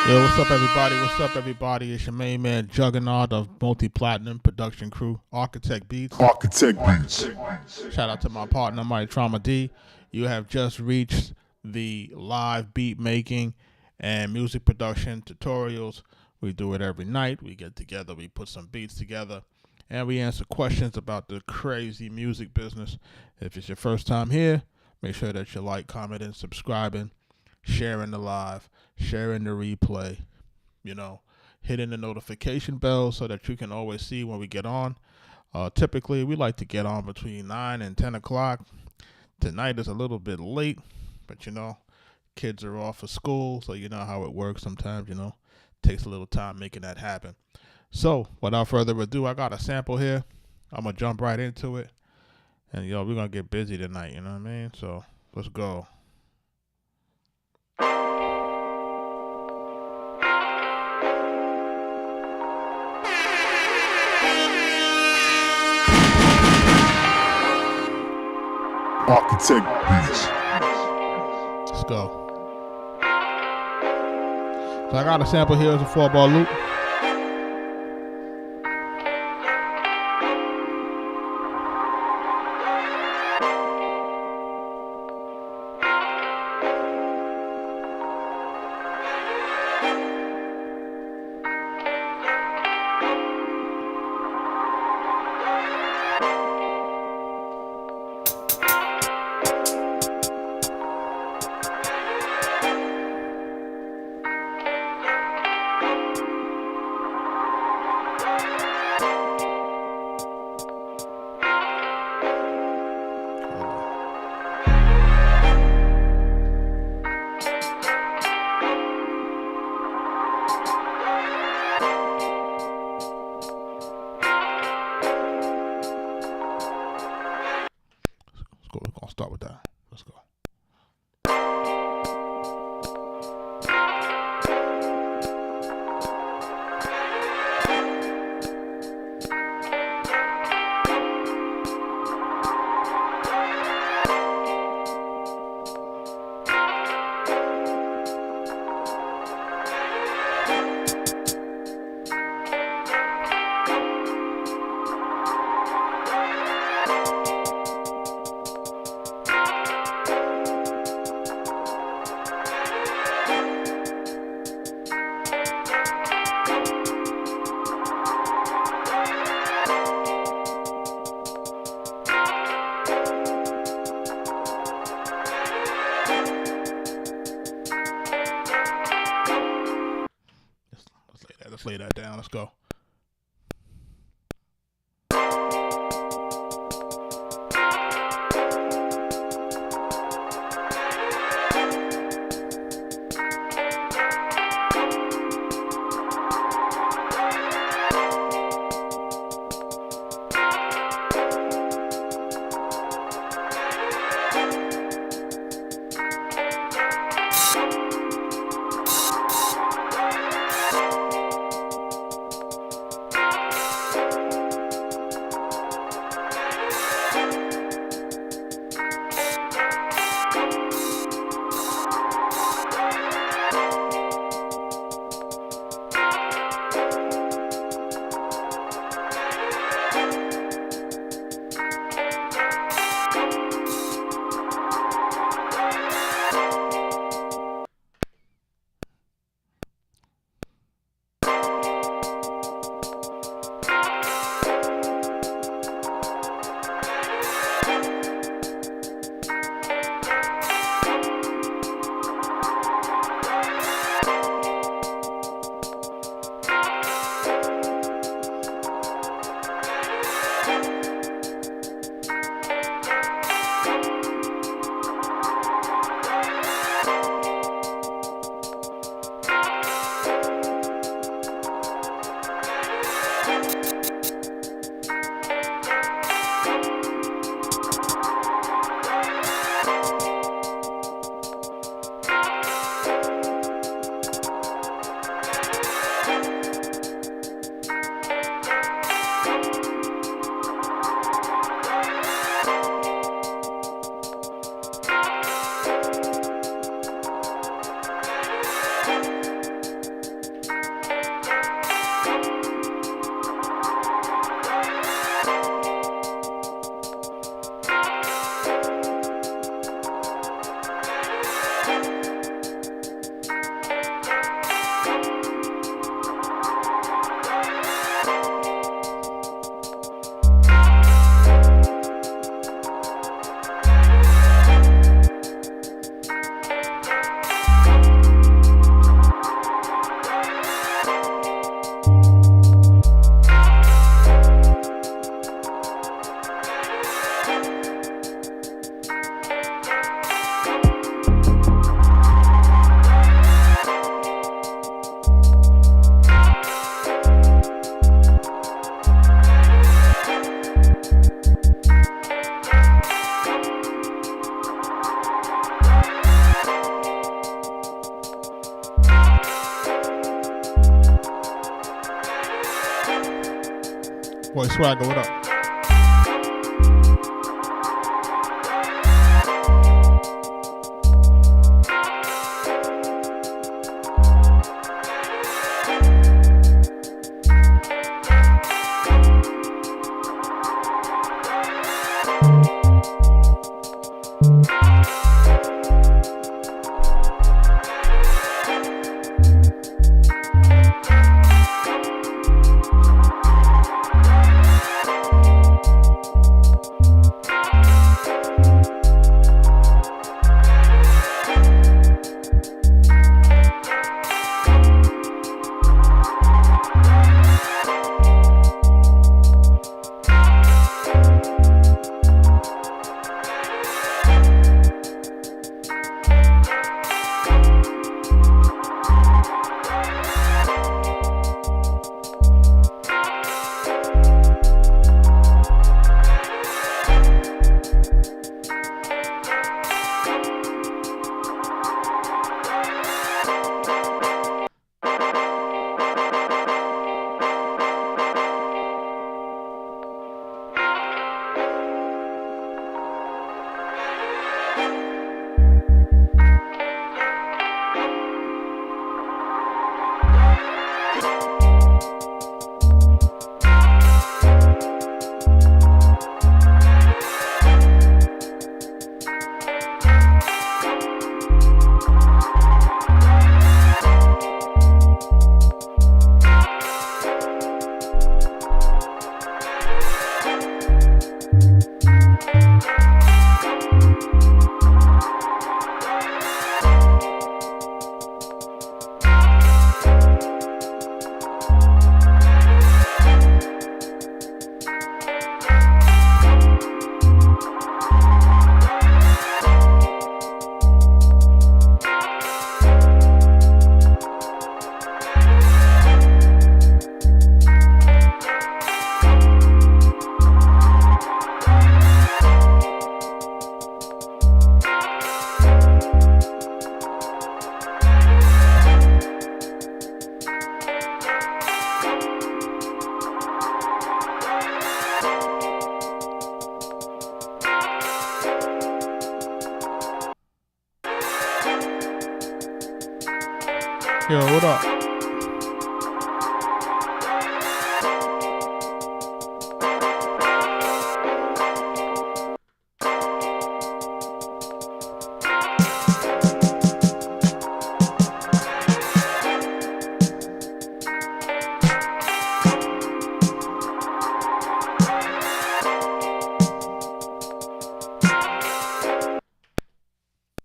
Yo, what's up, everybody? What's up, everybody? It's your main man, Juggernaut of multi-platinum production crew, Arkatech Beatz. Arkatech Beatz. Shout out to my partner, Mike Trauma D. You have just reached the live beat making and music production tutorials. We do it every night. We get together, we put some beats together, and we answer questions about the crazy music business. If it's your first time here, make sure that you like, commenting, subscribing, sharing the live, sharing the replay, hitting the notification bell so that you can always see when we get on. Typically, we like to get on between 9 and 10 o'clock. Tonight is a little bit late, but kids are off of school, so you know how it works sometimes, takes a little time making that happen. So, without further ado, I got a sample here. I'm going to jump right into it. And, we're going to get busy tonight, you know what I mean? So, let's go. Arkatech Beatz. Let's go. So I got a sample here as a 4-bar loop. We're gonna start with that. Let's go. Let's lay that down. Let's go. Boy Swagger, what up? Yo, what up?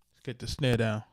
Let's get the snare down.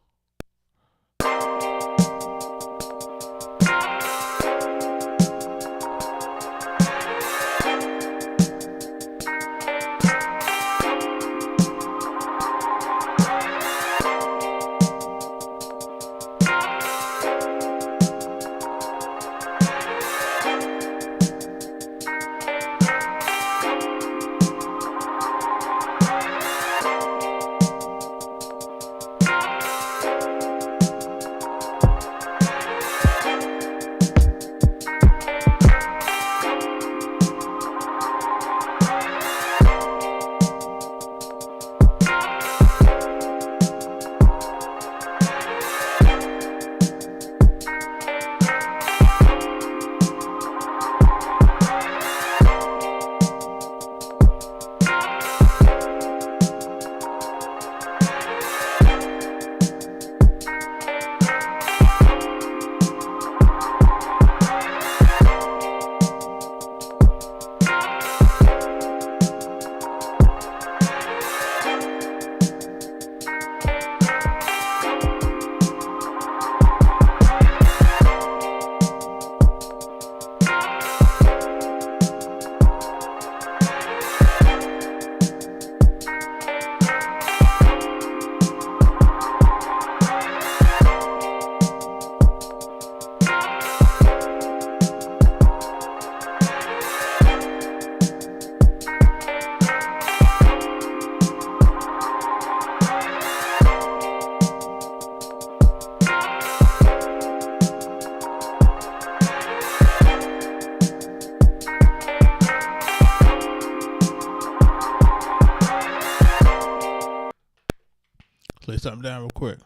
something down real quick.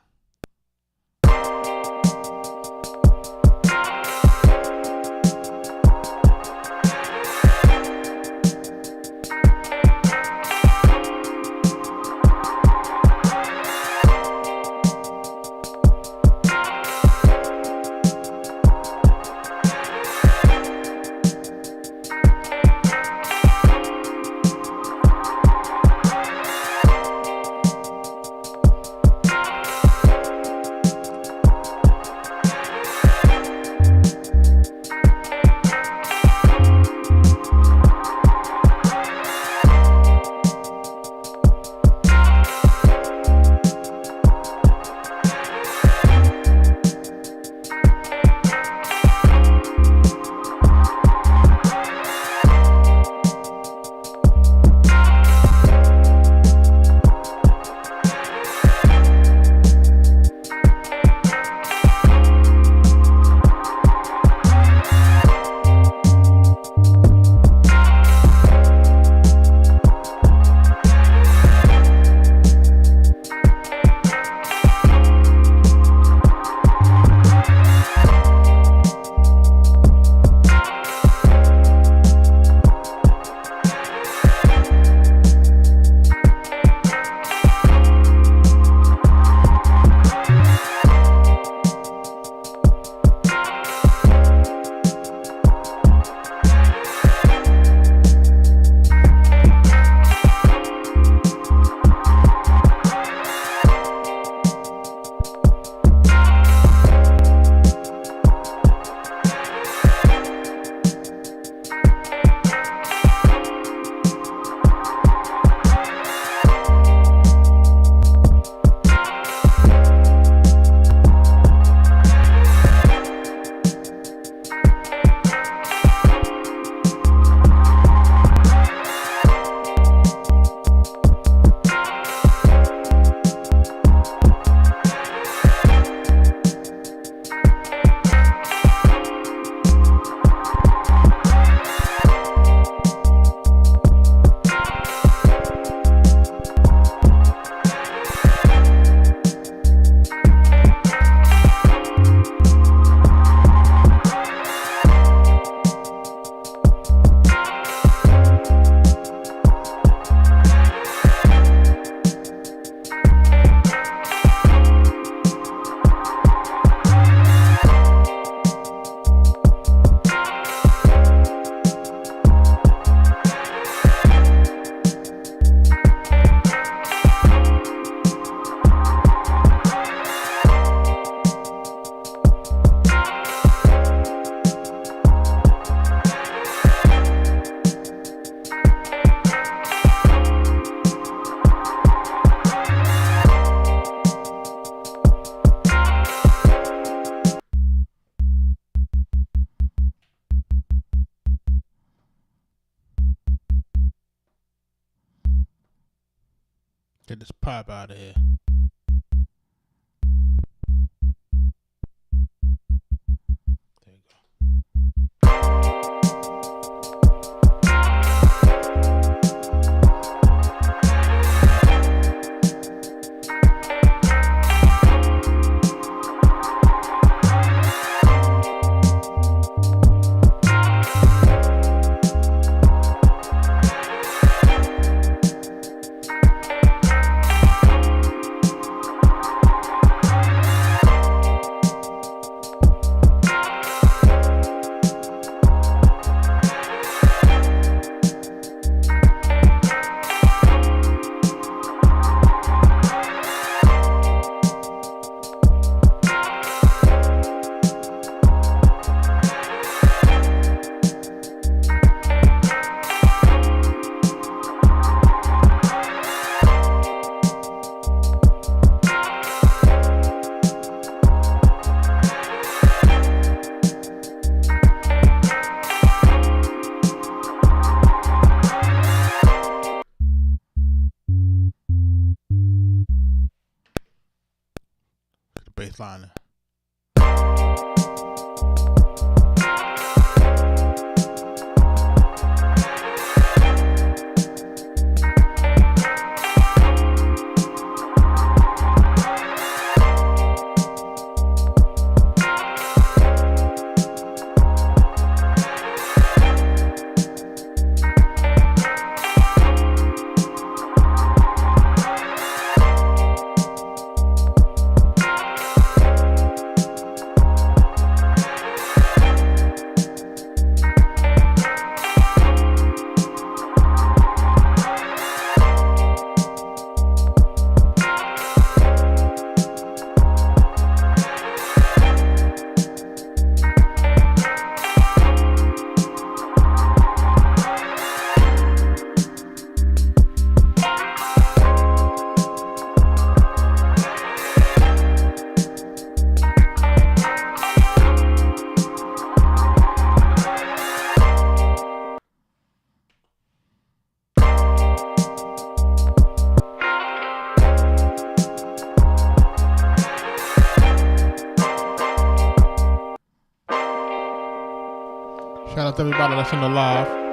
Get this pop out of here. There you go. Shout out to everybody that's in the live.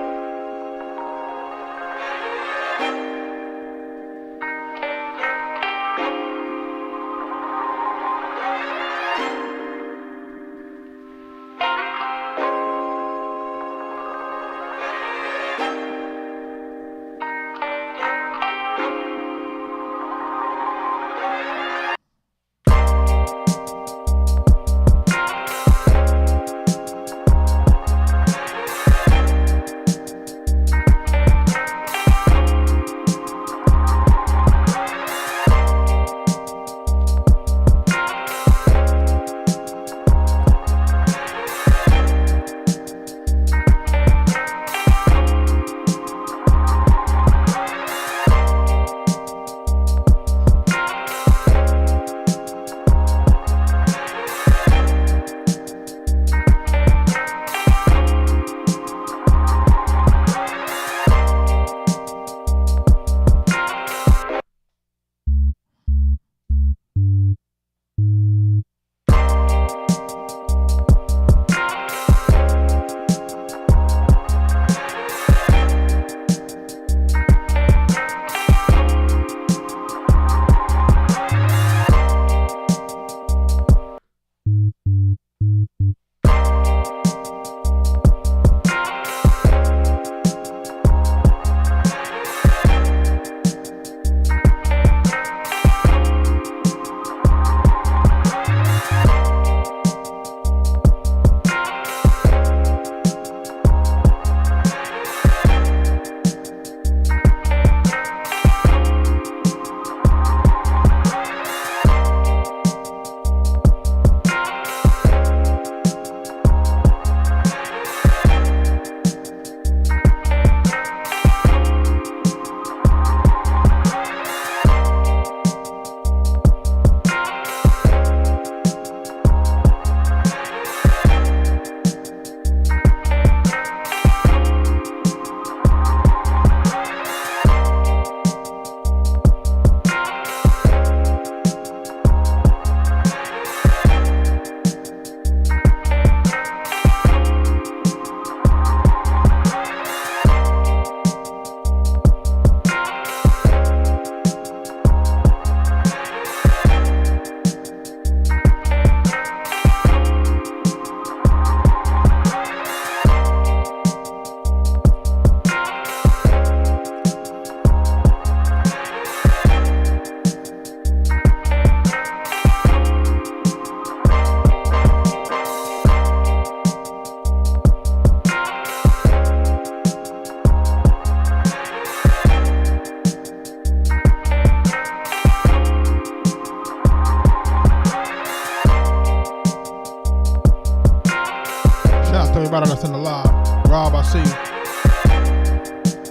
Everybody that's in the live. Rob, I see you.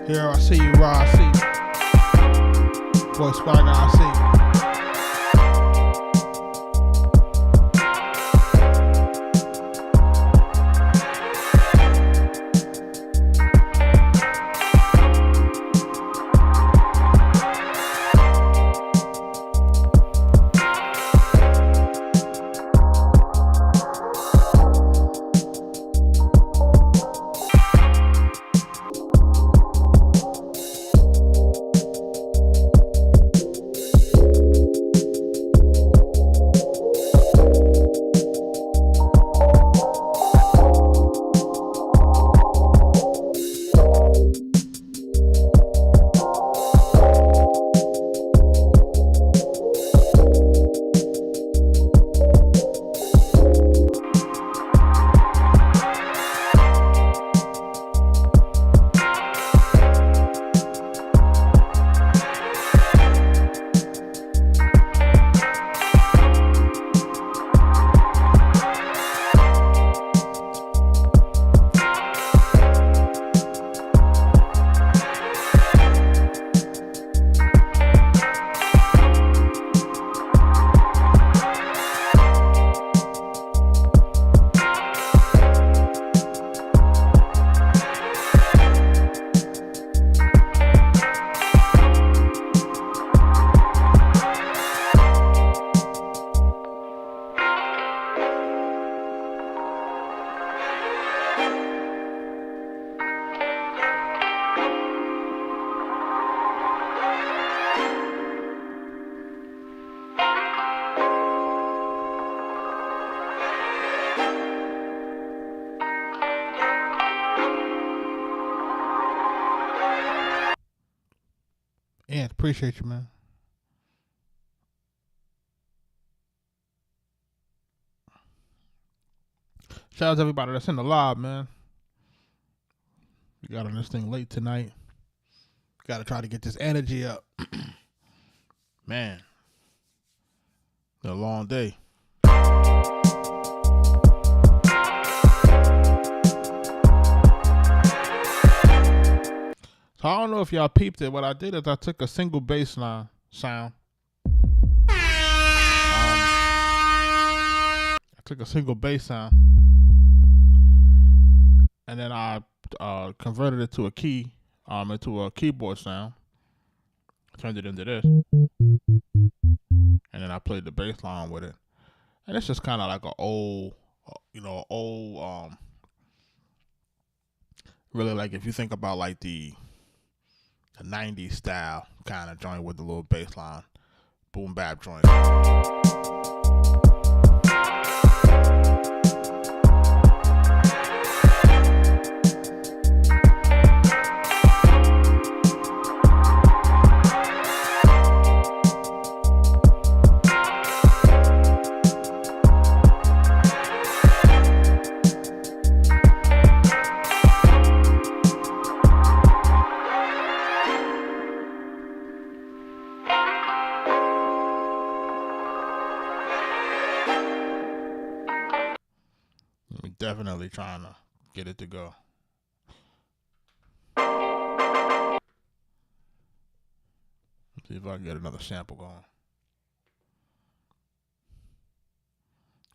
Here, I see you. Rob, I see you. Boy, Swagger, I see you. Appreciate you, man. Shout out to everybody that's in the live, man. We got on this thing late tonight. Got to try to get this energy up. Man, been a long day. So I don't know if y'all peeped it. What I did is I took a single bass line sound. I took a single bass sound. And then I converted it to a key, into a keyboard sound. Turned it into this. And then I played the bass line with it. And it's just kind of like an old, really like if you think about like the 90s style kind of joint with the little bass line, boom bap joint. Definitely trying to get it to go. Let's see if I can get another sample going.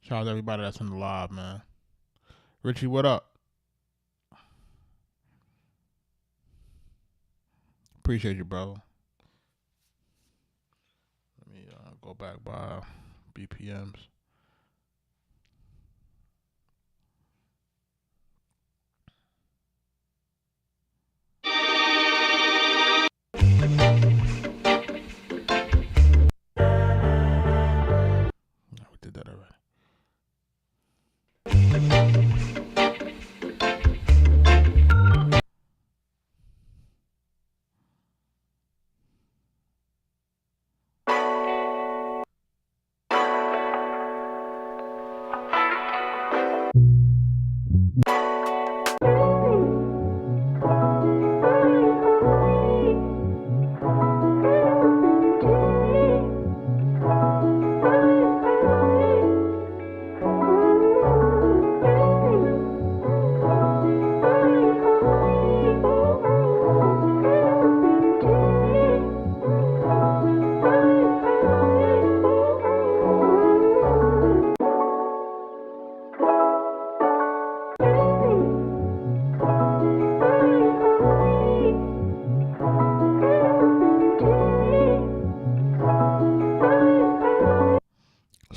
Shout out to everybody that's in the live, man. Richie, what up? Appreciate you, bro. Let me go back by BPMs. That already.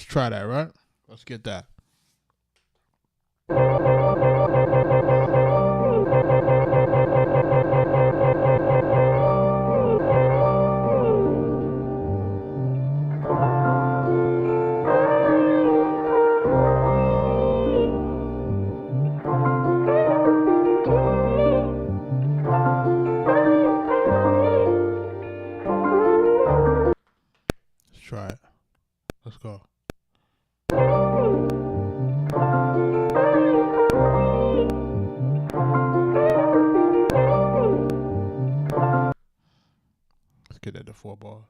Try that, right? Let's get that. Let's try it. Let's go. Let's get that to 4 bars.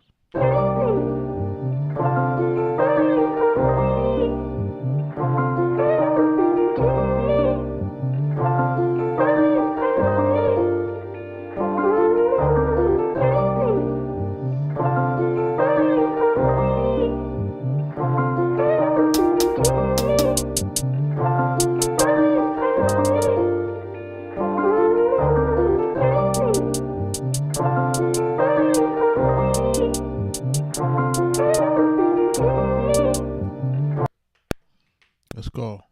Let's go.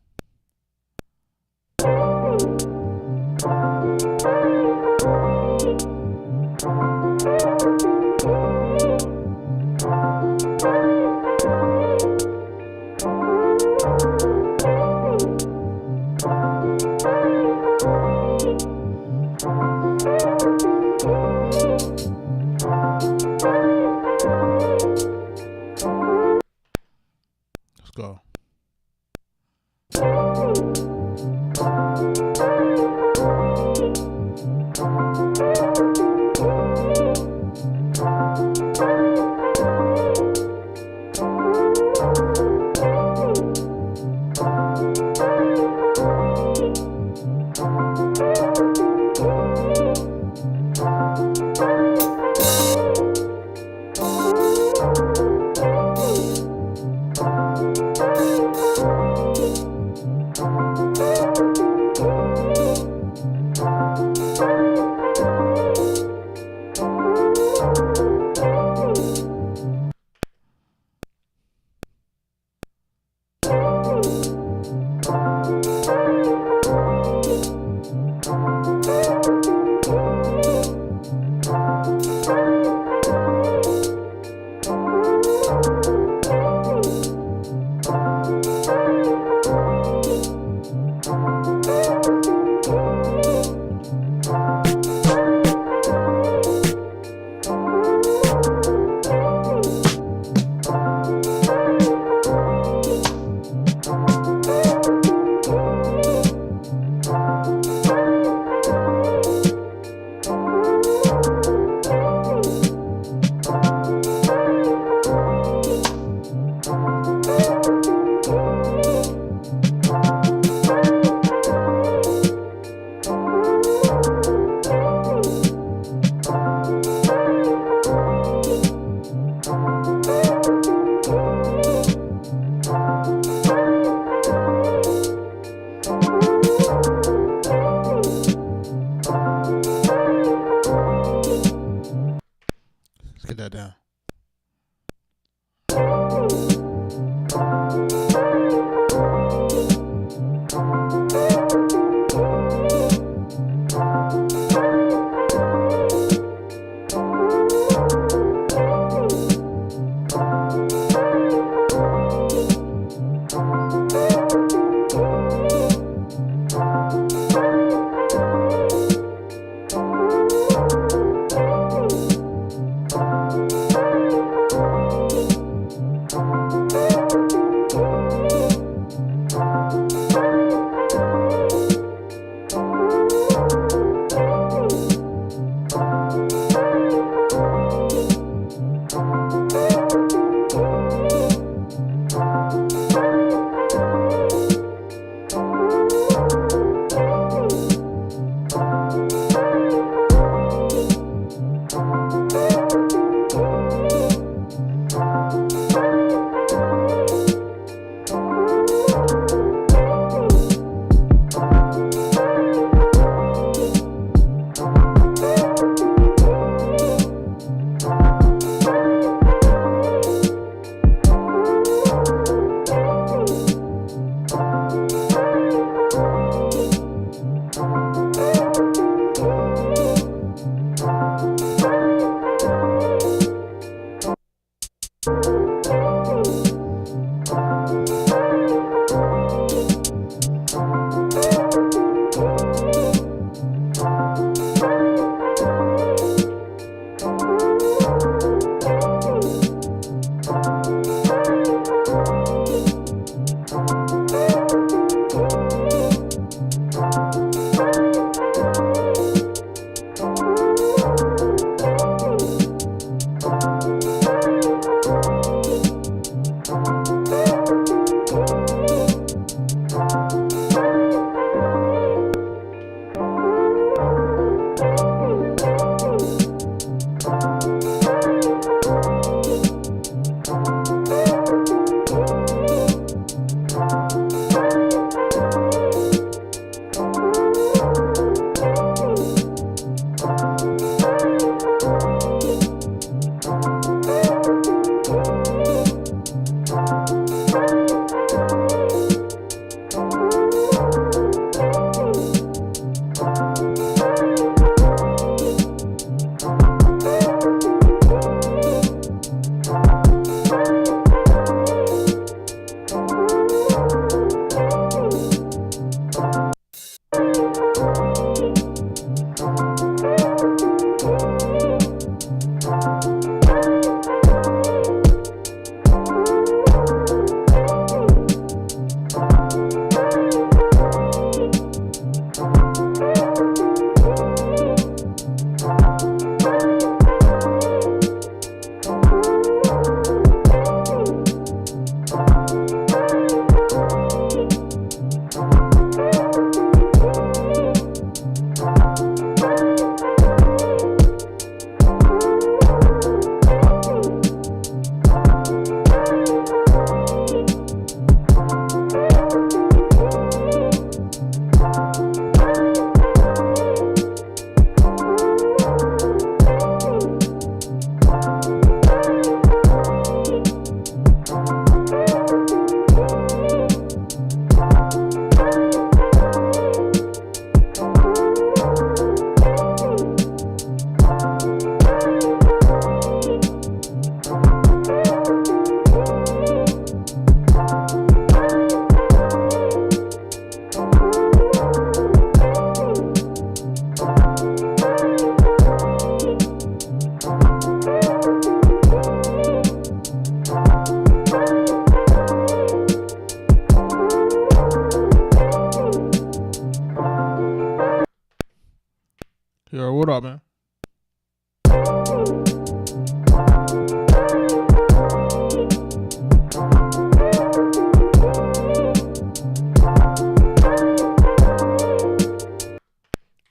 Yo, what up, man?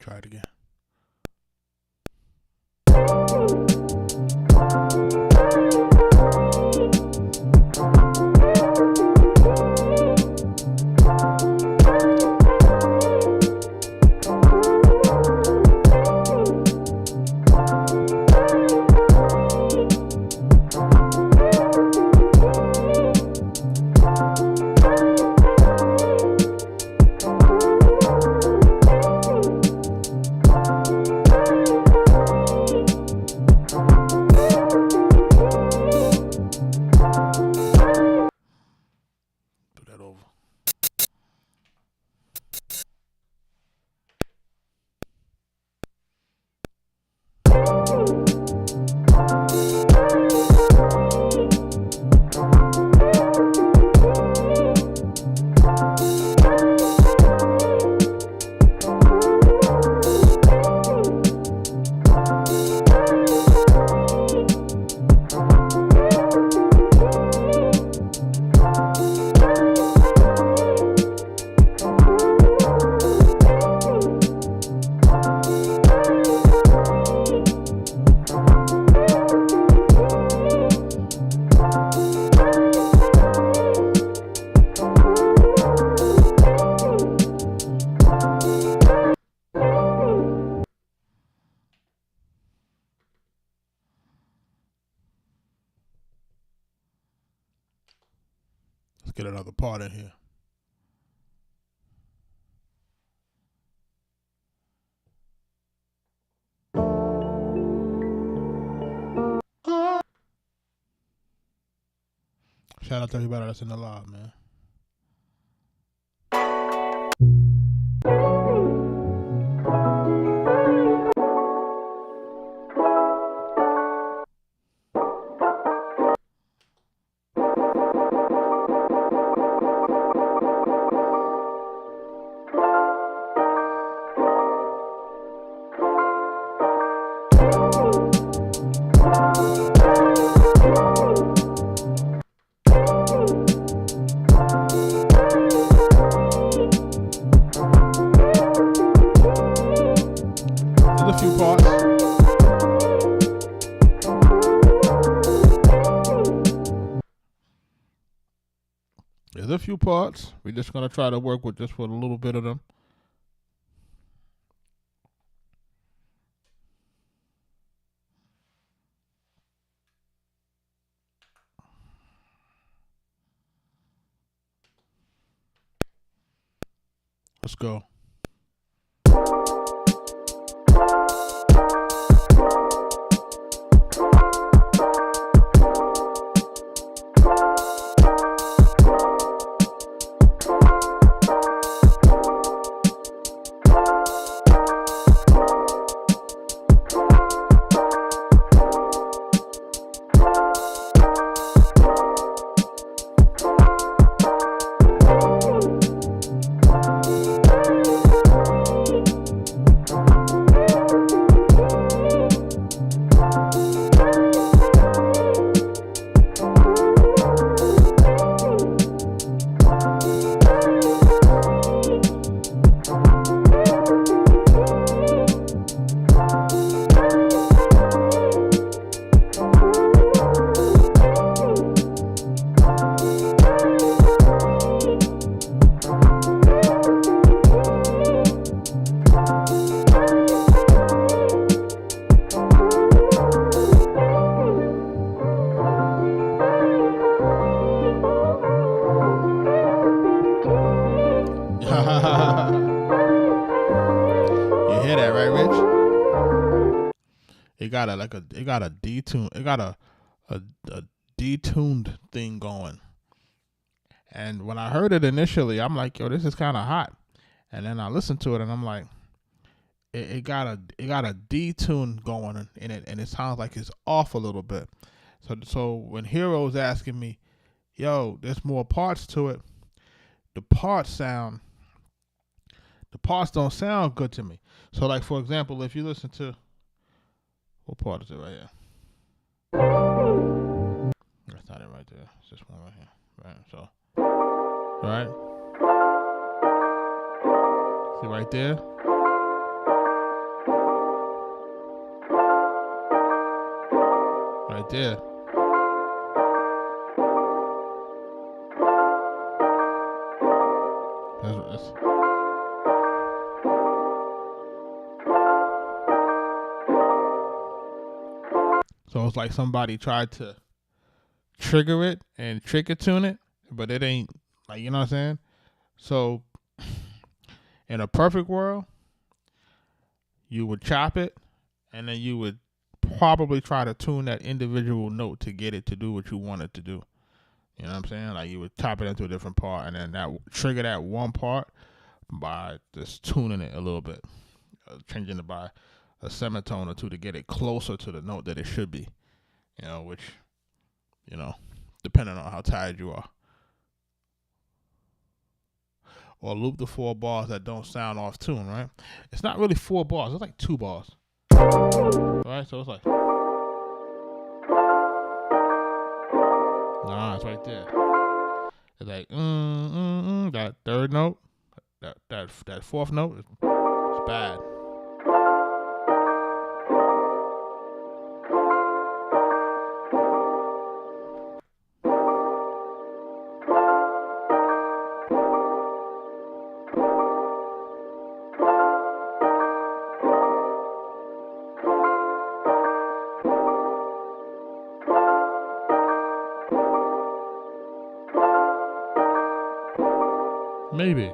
Try it again. Do that over. Let's get another part in here. Shout out to everybody that's in the live, man. There's a few parts. There's a few parts. We're just gonna try to work with just with a little bit of them. Let's go. It got a detune. It got a detuned thing going. And when I heard it initially, I'm like, yo, this is kind of hot. And then I listened to it, and I'm like, it got a detune going in it, and it sounds like it's off a little bit. So when Hero's asking me, yo, there's more parts to it, the parts sound the parts don't sound good to me. So, like, for example, if you listen to, what part is it right here? That's not it right there. It's this one right here. Right. So, right. See right there. Right there. That's so it's like somebody tried to trigger it and trigger tune it, but it ain't, like, you know what I'm saying? So in a perfect world, you would chop it and then you would probably try to tune that individual note to get it to do what you want it to do. You know what I'm saying? Like, you would chop it into a different part and then that trigger that one part by just tuning it a little bit, changing it by a semitone or two to get it closer to the note that it should be. You know, which, you know, depending on how tired you are. Or loop the 4 bars that don't sound off tune, right? It's not really 4 bars, it's like 2 bars. Right? So it's like, nah, it's right there. It's like, that third note, that fourth note, it's bad. Maybe.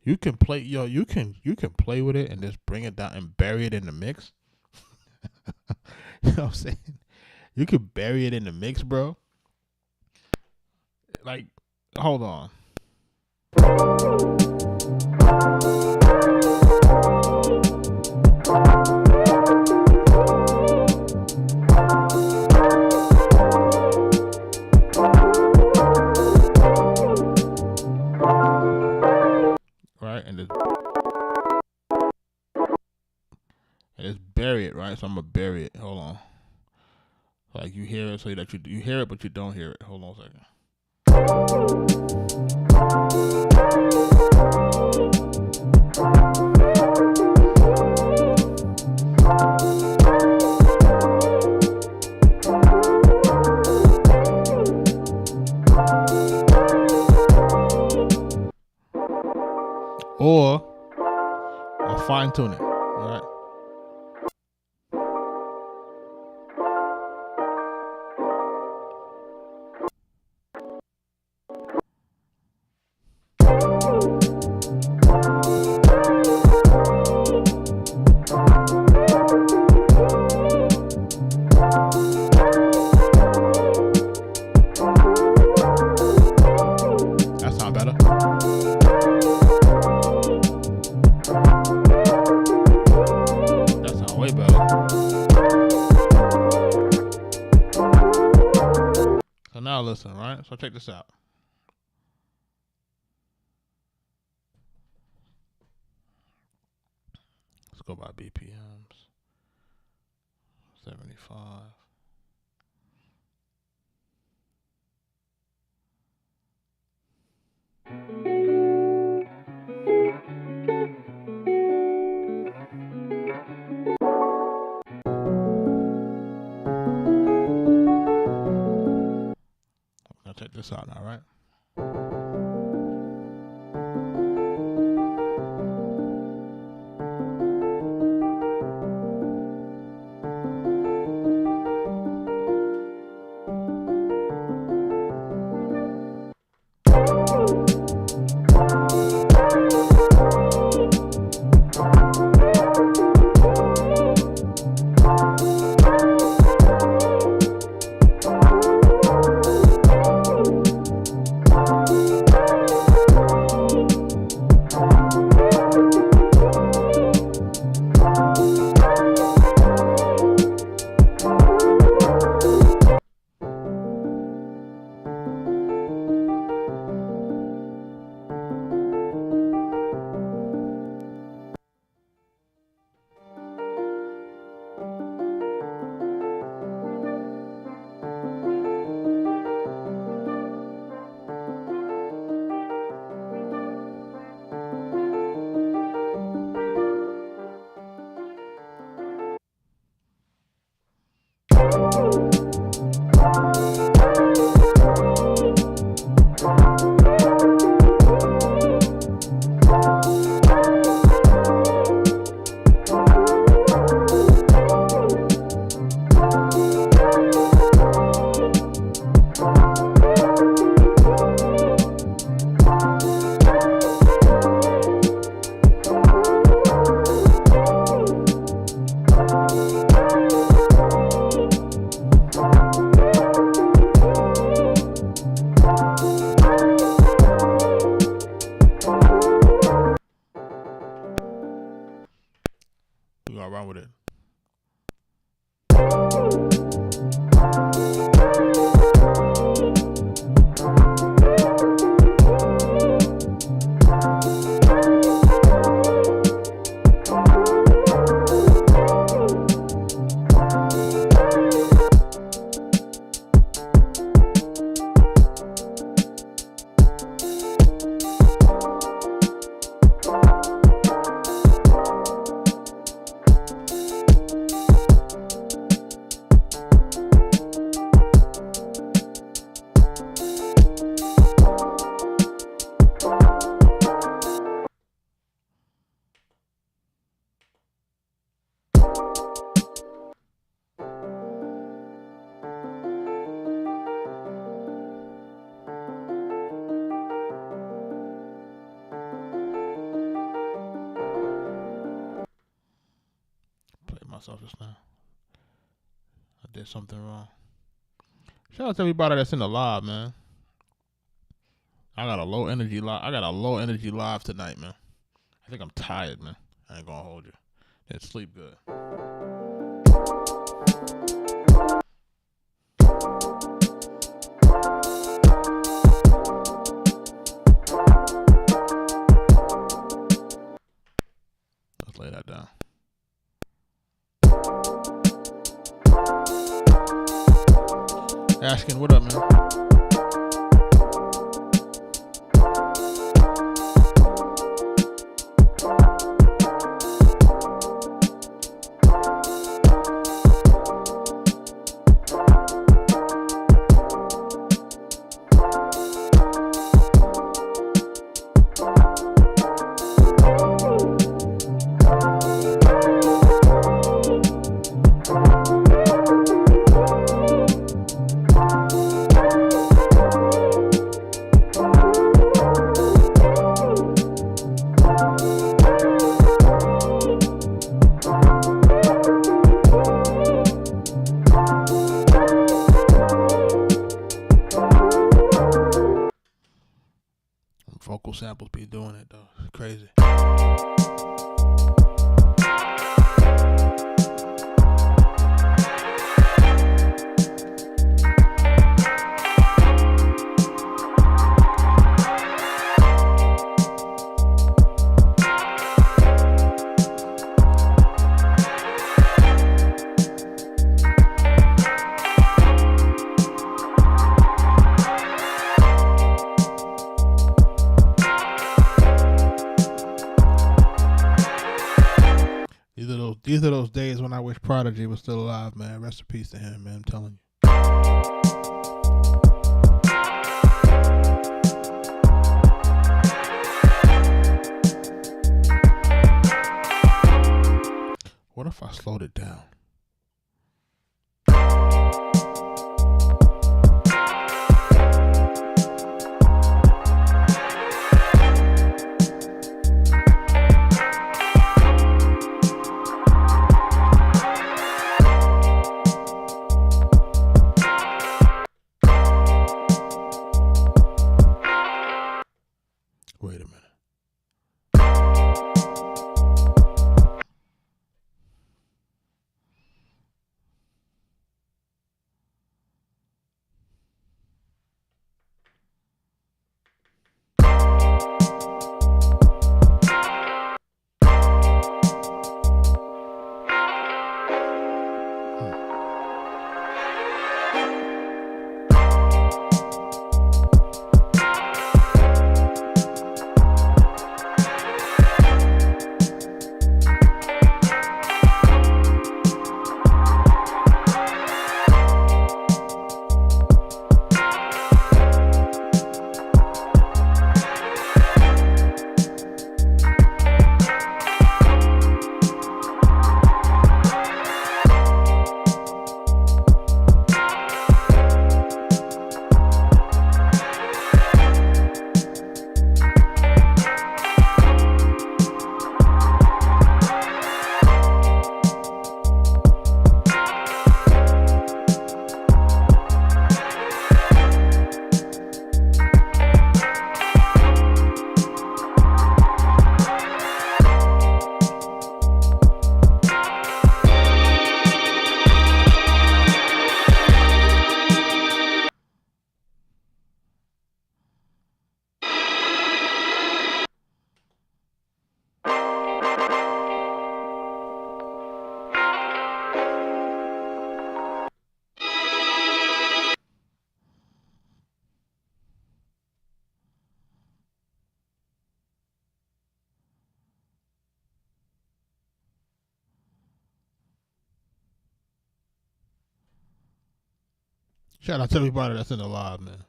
You can play, you can play with it and just bring it down and bury it in the mix. You know what I'm saying? You could bury it in the mix, bro. Like, hold on. Just bury it, right? So I'm gonna bury it. Hold on. Like, you hear it, so that you hear it, but you don't hear it. Hold on a second. Or I'll fine tune it, right? That sound better. That sound way better. So now listen, right? So check this out. Let's go by BPMs. 75. Now check this out now, right? myself just now. I did something wrong. Shout out to everybody that's in the live, man. I got a low energy live tonight, man. I think I'm tired, man. I ain't gonna hold you. Didn't sleep good. Let's lay that down. Ashkin, what up, man? Vocal samples be doing it though. It's crazy. These are those days when I wish Prodigy was still alive, man. Rest in peace to him, man. I'm telling you. What if I slowed it down? Wait a minute. Shout out to everybody that's in the live, man.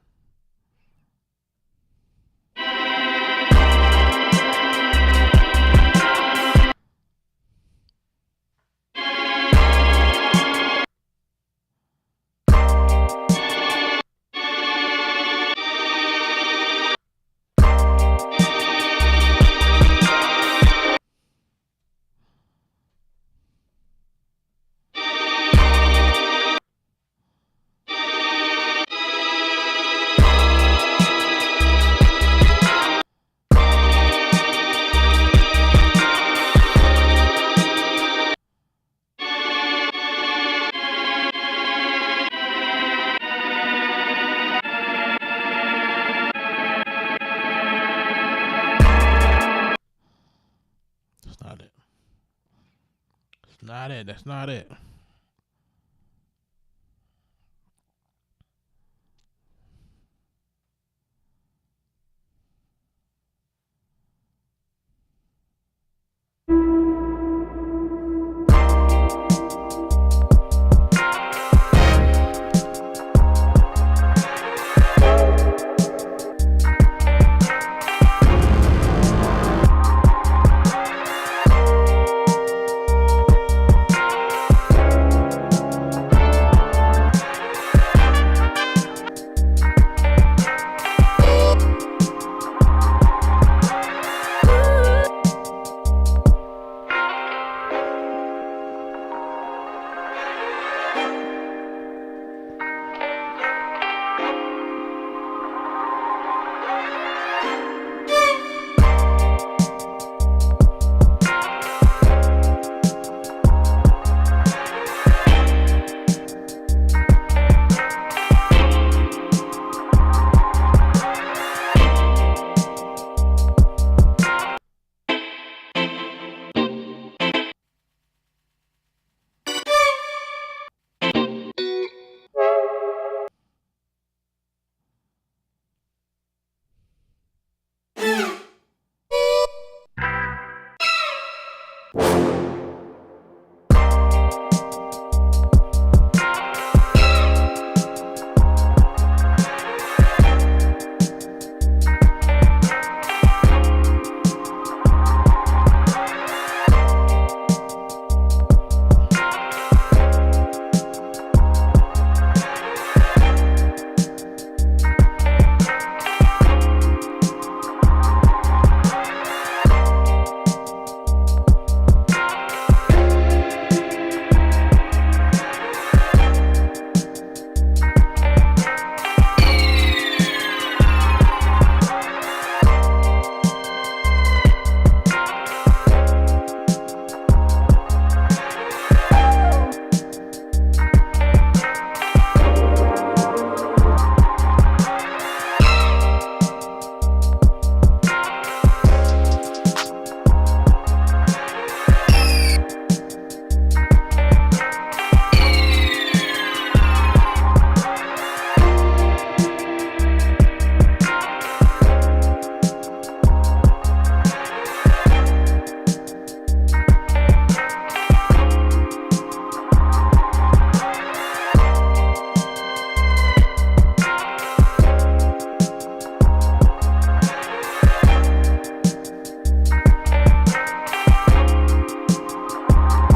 not it. That's not it.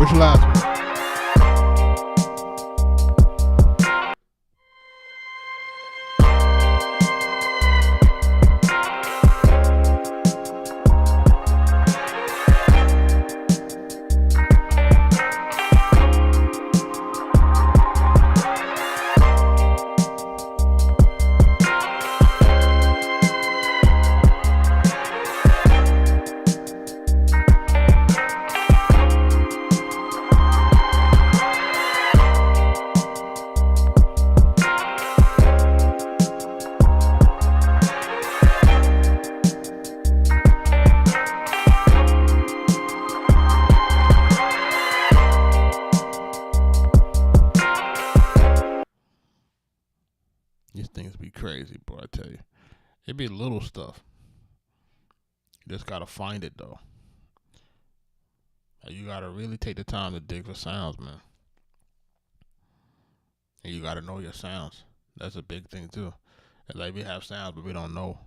Which last one? These things be crazy, boy, I tell you. It be little stuff. You just gotta find it, though. You gotta really take the time to dig for sounds, man. And you gotta know your sounds. That's a big thing, too. It's like we have sounds, but we don't know.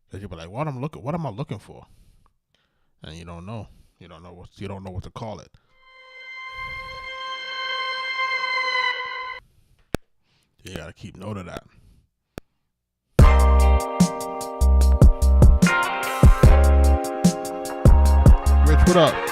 Because you be like, what am I looking for? And you don't know. You don't know what to call it. You gotta keep note of that. Rich, what up?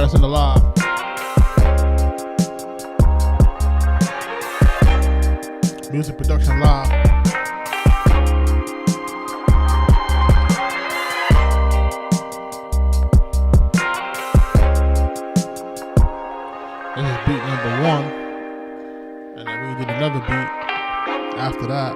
That's in the live. Music production live. This is beat number 1. And then we did another beat after that.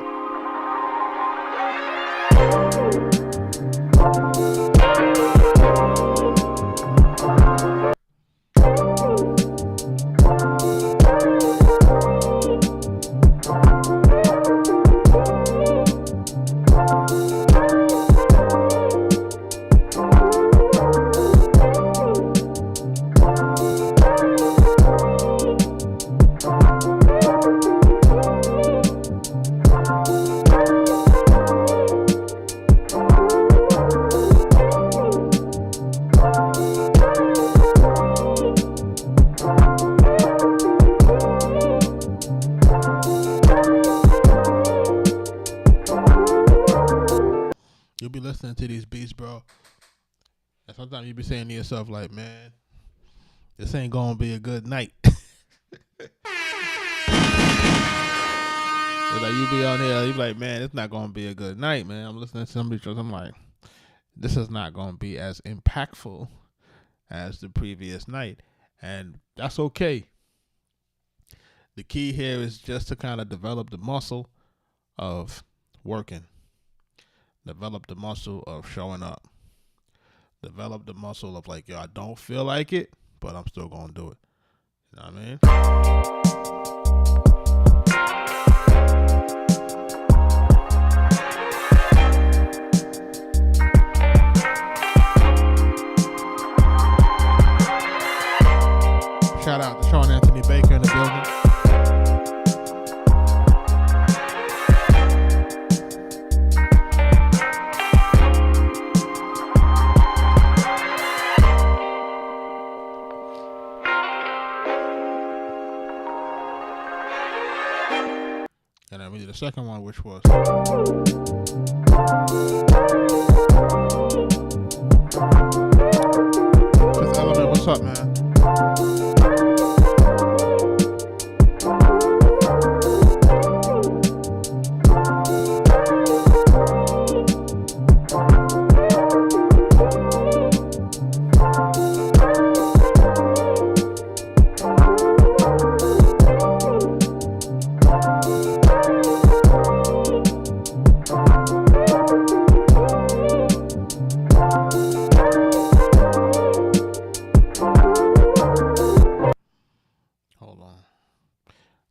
You'll be listening to these beats, bro, and sometimes you be saying to yourself, like, man, this ain't gonna be a good night. Like, you be on here, you be like, man, it's not gonna be a good night, man. I'm listening to some of these shows, I'm like, this is not gonna be as impactful as the previous night, and that's okay. The key here is just to kind of develop the muscle of working. Develop the muscle of showing up. Develop the muscle of, like, yo, I don't feel like it, but I'm still gonna do it. You know what I mean? Shout out to Sean Anthony Baker in the building. And then we did the second one, which was Fifth Element. What's up, man?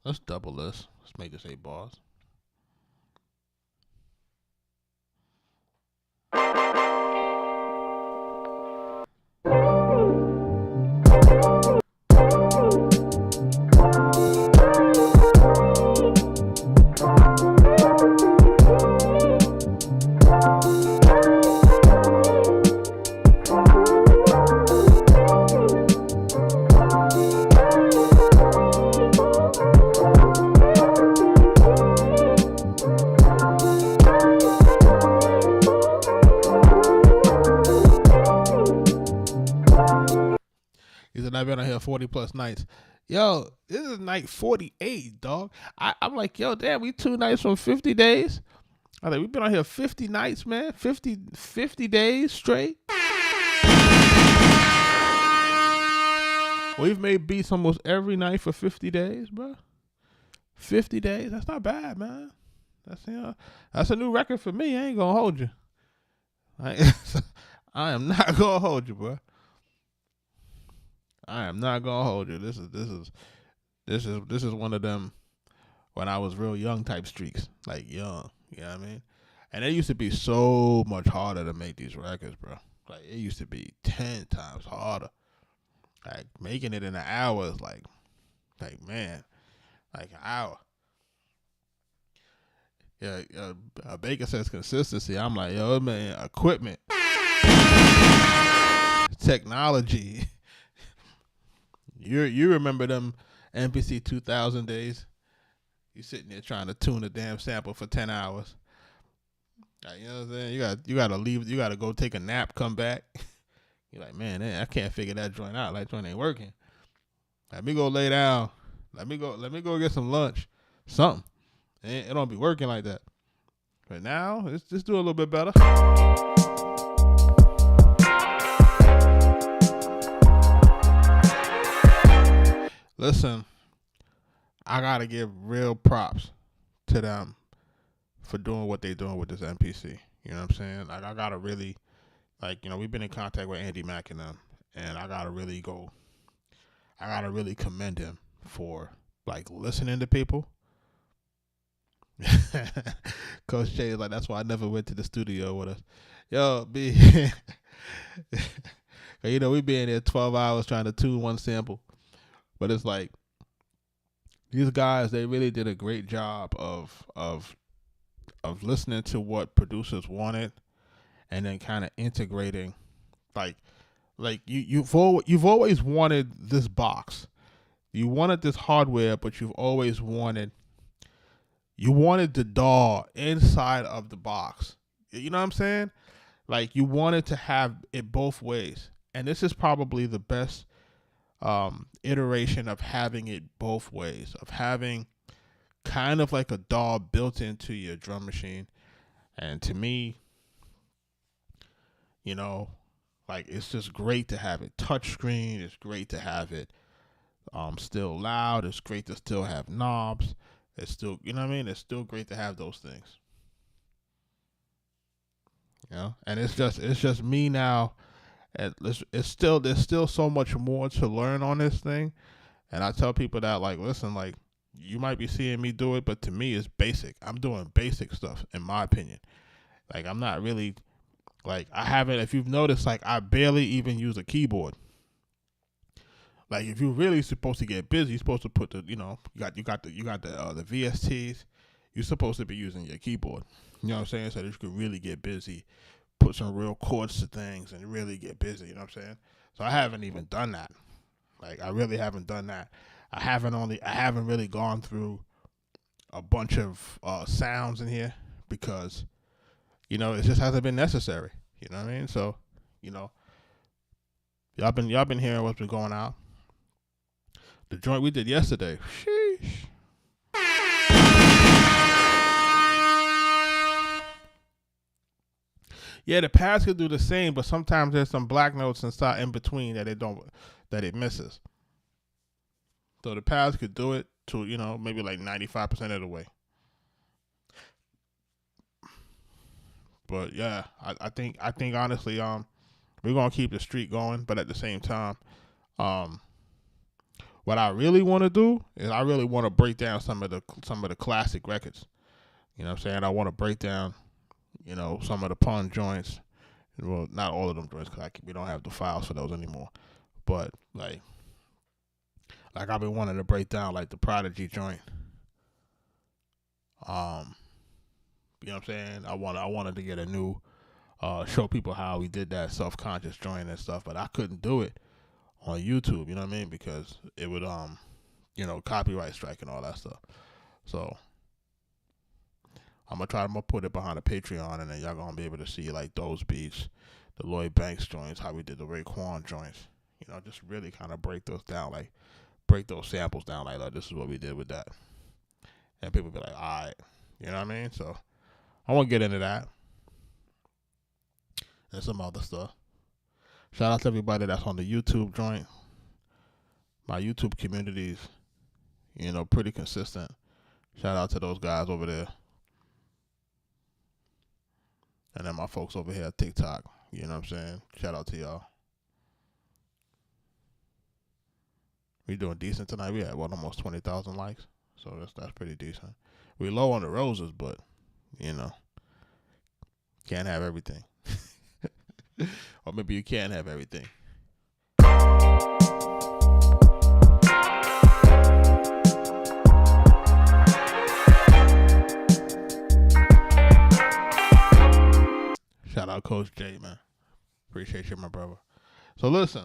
Let's double this. Let's make this 8 bars. I've been on here 40 plus nights. Yo, this is night 48, dog. I'm like, yo, damn, we 2 nights from 50 days. I like, we've been on here 50 nights, man. 50 days straight. We've made beats almost every night for 50 days, bro. 50 days, that's not bad, man. That's a new record for me. I ain't gonna hold you. I am not gonna hold you, bro. I am not gonna hold you. This is one of them when I was real young type streaks, like young. You know what I mean? And it used to be so much harder to make these records, bro. Like, it used to be 10 times harder. Like, making it in an hour is like man, like an hour. Yeah, Baker says consistency. I'm like, yo, man, equipment, technology. You remember them MPC 2000 days? You sitting there trying to tune a damn sample for 10 hours. Like, you know what I'm saying? You gotta leave. You gotta go take a nap, come back, You're like, man, I can't figure that joint out. Like, joint ain't working. Let me go lay down. Let me go get some lunch. Something. It don't be working like that. But now, let's just do a little bit better. Listen, I gotta give real props to them for doing what they're doing with this MPC. You know what I'm saying? Like, I gotta really, like, you know, we've been in contact with Andy Mack and them, and I gotta really commend him for, like, listening to people. Coach Jay is like, that's why I never went to the studio with us. Yo, B. You know, we been there 12 hours trying to tune one sample. But it's like, these guys, they really did a great job of listening to what producers wanted, and then kind of integrating, like you've always wanted this box, you wanted this hardware, but you wanted the DAW inside of the box. You know what I'm saying? Like, you wanted to have it both ways, and this is probably the best iteration of having it both ways, of having kind of like a DAW built into your drum machine. And to me, you know, like, it's just great to have it touchscreen. It's great to have it still loud. It's great to still have knobs. It's still, you know what I mean? It's still great to have those things. You know, and it's just me now. And there's still so much more to learn on this thing. And I tell people that, like, listen, like, you might be seeing me do it, but to me, it's basic. I'm doing basic stuff, in my opinion. Like, I'm not really, like, I haven't, if you've noticed, like, I barely even use a keyboard. Like, if you're really supposed to get busy, you're supposed to put the, you know, you got the VSTs. You're supposed to be using your keyboard. You know what I'm saying? So that you can really get busy, put some real chords to things, and really get busy. You know what I'm saying? So I haven't even done that. Like, I really haven't done that. I haven't really gone through a bunch of sounds in here because, you know, it just hasn't been necessary. You know what I mean? So, you know, y'all been hearing what's been going out. The joint we did yesterday. Sheesh. Yeah, the pads could do the same, but sometimes there's some black notes inside in between that it misses. So the pads could do it to, you know, maybe like 95% of the way. But yeah, I think honestly, we're gonna keep the streak going, but at the same time, what I really want to do is I really want to break down some of the classic records. You know what I'm saying? I want to break down, you know, some of the pun joints. Well, not all of them joints, because we don't have the files for those anymore. But like I've been wanting to break down like the Prodigy joint. You know what I'm saying? I wanted to get a new show people how we did that self-conscious joint and stuff, but I couldn't do it on YouTube. You know what I mean? Because it would you know, copyright strike and all that stuff. So I'm gonna put it behind a Patreon, and then y'all gonna be able to see like those beats, the Lloyd Banks joints, how we did the Raekwon joints. You know, just really kind of break those down, like break those samples down, like this is what we did with that, and people be like, all right, you know what I mean? So I want to get into that and some other stuff. Shout out to everybody that's on the YouTube joint. My YouTube community's, you know, pretty consistent. Shout out to those guys over there. And then my folks over here at TikTok, you know what I'm saying? Shout out to y'all. We doing decent tonight. We had almost 20,000 likes, so that's pretty decent. We low on the roses, but you know, can't have everything. Or maybe you can have everything. Shout out Coach J, man. Appreciate you, my brother. So listen,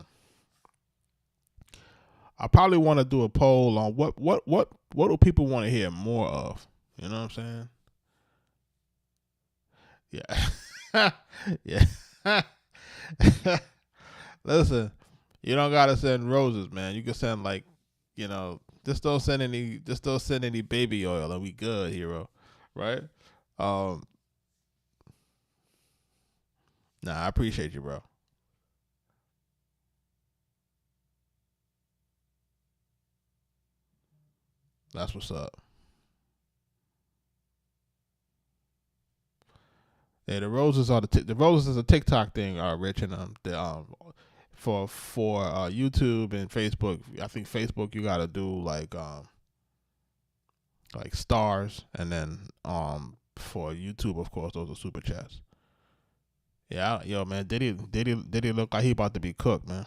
I probably want to do a poll on what do people want to hear more of. You know what I'm saying? Yeah. Yeah. Listen, you don't gotta send roses, man. You can send like, just don't send any baby oil, and we good, hero, right? Um, I appreciate you, bro. That's what's up. Yeah, the roses are the roses is a TikTok thing, Rich, and the for YouTube and Facebook. I think Facebook you gotta do like stars, and then for YouTube, of course, those are super chats. Yeah, yo, man, did he look like he about to be cooked, man?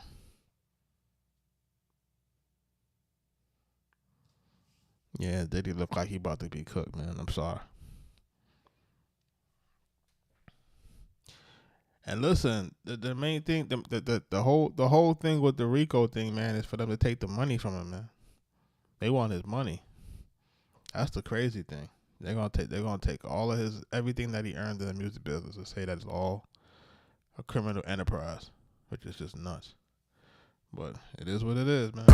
Yeah, did he look like he about to be cooked, man? I'm sorry. And listen, the main thing, the whole thing with the Rico thing, man, is for them to take the money from him, man. They want his money. That's the crazy thing. They're gonna take all of his everything that he earned in the music business and say that it's all a criminal enterprise, which is just nuts. But it is what it is, man.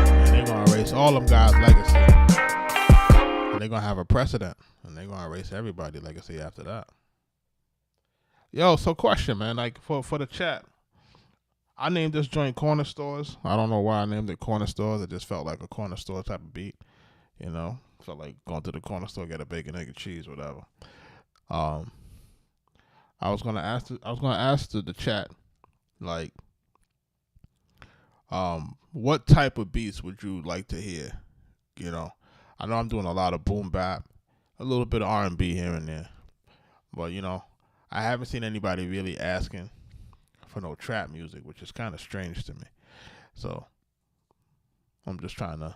And they're gonna erase all them guys' legacy. And they're gonna have a precedent, and they're gonna erase everybody's legacy after that. Yo, so question, man, like for the chat, I named this joint Corner Stores. I don't know why I named it Corner Stores. It just felt like a corner store type of beat, you know. Felt like going to the corner store, get a bacon, egg, and cheese, whatever. Um, I was gonna ask the chat, like, what type of beats would you like to hear? You know, I know I'm doing a lot of boom bap, a little bit of R&B here and there, but I haven't seen anybody really asking for no trap music, which is kind of strange to me. So I'm just trying to,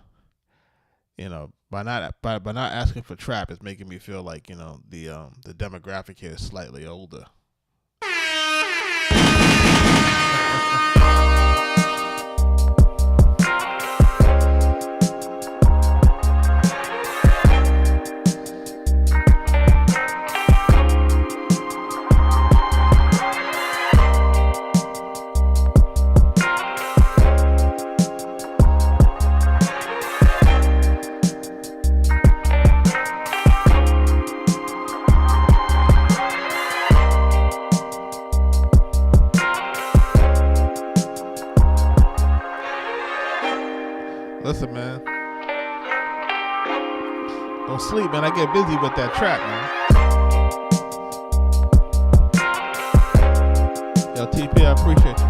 by not asking for trap, it's making me feel like the demographic here is slightly older. Listen, man, don't sleep, man. I get busy with that trap, man. Yo, TP, I appreciate you.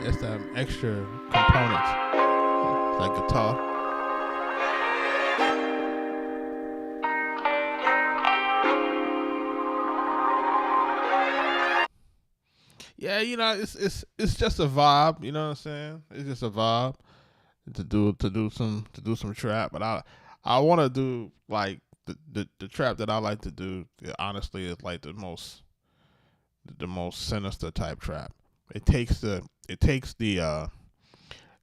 It's that extra components, like guitar. Yeah, it's just a vibe. You know what I'm saying? It's just a vibe to do some trap. But I want to do like the trap that I like to do. Honestly, is like the most sinister type trap. It takes the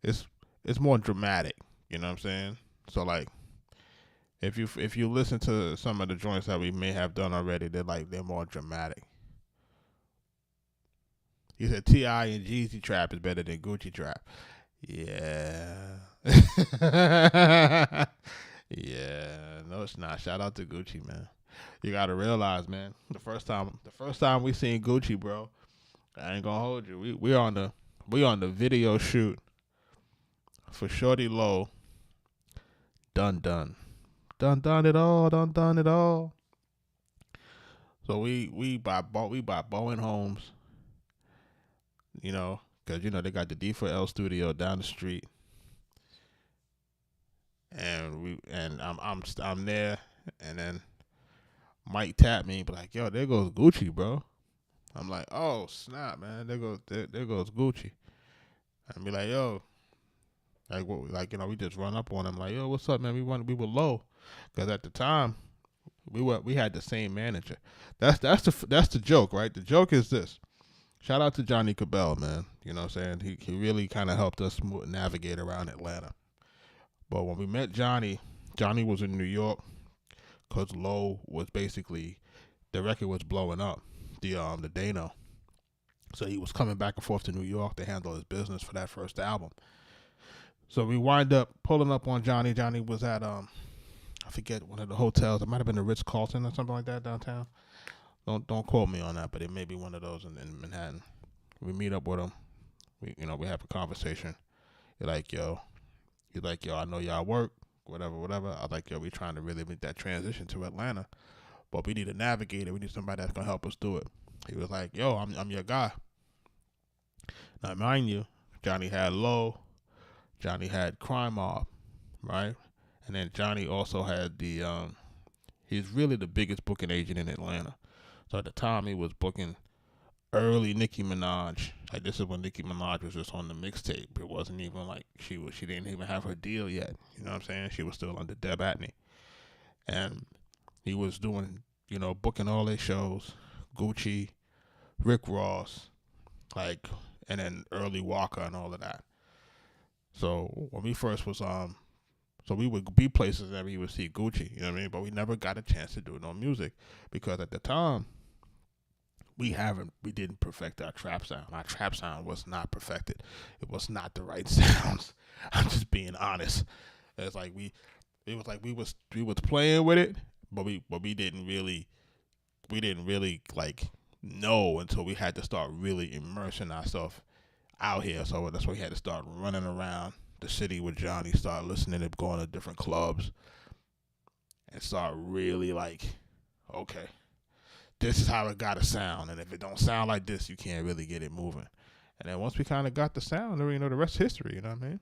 it's more dramatic. You know what I'm saying? So like if you listen to some of the joints that we may have done already, they're more dramatic. You said T.I. and Jeezy trap is better than Gucci trap. Yeah. Yeah. No, it's not. Shout out to Gucci, man. You gotta realize, man, the first time we seen Gucci, bro, I ain't gonna hold you. We on the video shoot for Shorty Low. Done it all. Done it all. So we buy Bowen Homes, because they got the D4L studio down the street, and I'm there, and then Mike tapped me, but like, yo, there goes Gucci, bro. I'm like, oh snap, man, there goes Gucci. And be like, yo, like what, like we just run up on him, like, yo, what's up, man? We were low, because at the time we had the same manager. That's the joke, right? The joke is this. Shout out to Johnny Cabell, man. You know what I'm saying? He really kind of helped us navigate around Atlanta. But when we met Johnny was in New York, because Low was basically, the record was blowing up, the Dano. So he was coming back and forth to New York to handle his business for that first album. So we wind up pulling up on Johnny. Johnny was at I forget, one of the hotels. It might have been the Ritz-Carlton or something like that downtown. Don't quote me on that, but it may be one of those in Manhattan. We meet up with him. We have a conversation. He's like, yo, I know y'all work, whatever. I was like, yo, we trying to really make that transition to Atlanta, but we need a navigator. We need somebody that's gonna help us do it. He was like, yo, I'm your guy. Now, mind you, Johnny had Low, Johnny had Crime Mob, right? And then Johnny also had he's really the biggest booking agent in Atlanta. So at the time, he was booking early Nicki Minaj. Like, this is when Nicki Minaj was just on the mixtape. It wasn't even like she didn't even have her deal yet. You know what I'm saying? She was still under Deb Atney. And he was doing, booking all their shows. Gucci, Rick Ross, and then early Walker and all of that. So when we first was so we would be places and we would see Gucci, you know what I mean? But we never got a chance to do no music, because at the time we didn't perfect our trap sound. Our trap sound was not perfected. It was not the right sounds. I'm just being honest. It's like we was playing with it, but we didn't really like know until we had to start really immersing ourselves out here. So that's why we had to start running around the city with Johnny, start listening to going to different clubs, and start really like, okay, this is how it gotta sound, and if it don't sound like this, you can't really get it moving. And then once we kind of got the sound, the rest is history. You know what I mean?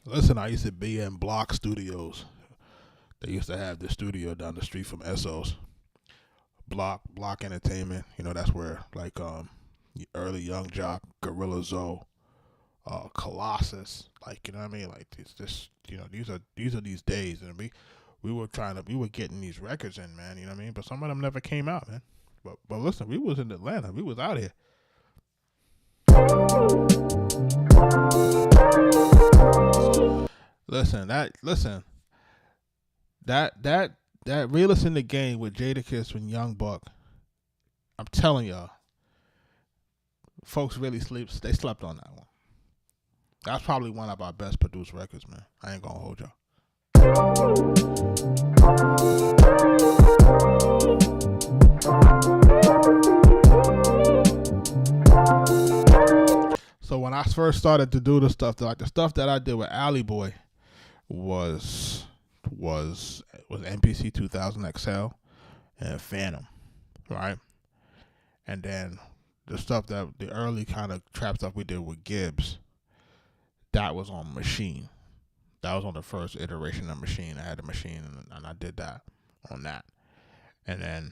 Listen, I used to be in Block Studios. They used to have the studio down the street from Essos. Block Entertainment. That's where early Young Jock, Gorilla Zoe, Colossus, you know what I mean? Like, it's just, these are these days, and we were getting these records in, man. You know what I mean? But some of them never came out, man. But listen, we was in Atlanta. We was out here. Listen, that Realest in the Game with Jadakiss and Young Buck, I'm telling y'all, folks really they slept on that one. That's probably one of our best produced records, man. I ain't gonna hold y'all. So when I first started to do the stuff that I did with Alley Boy was MPC 2000 XL and Phantom, right? And then the early kind of trap stuff we did with Gibbs, that was on Machine. That was on the first iteration of Machine. I had a Machine, and I did that on that. And then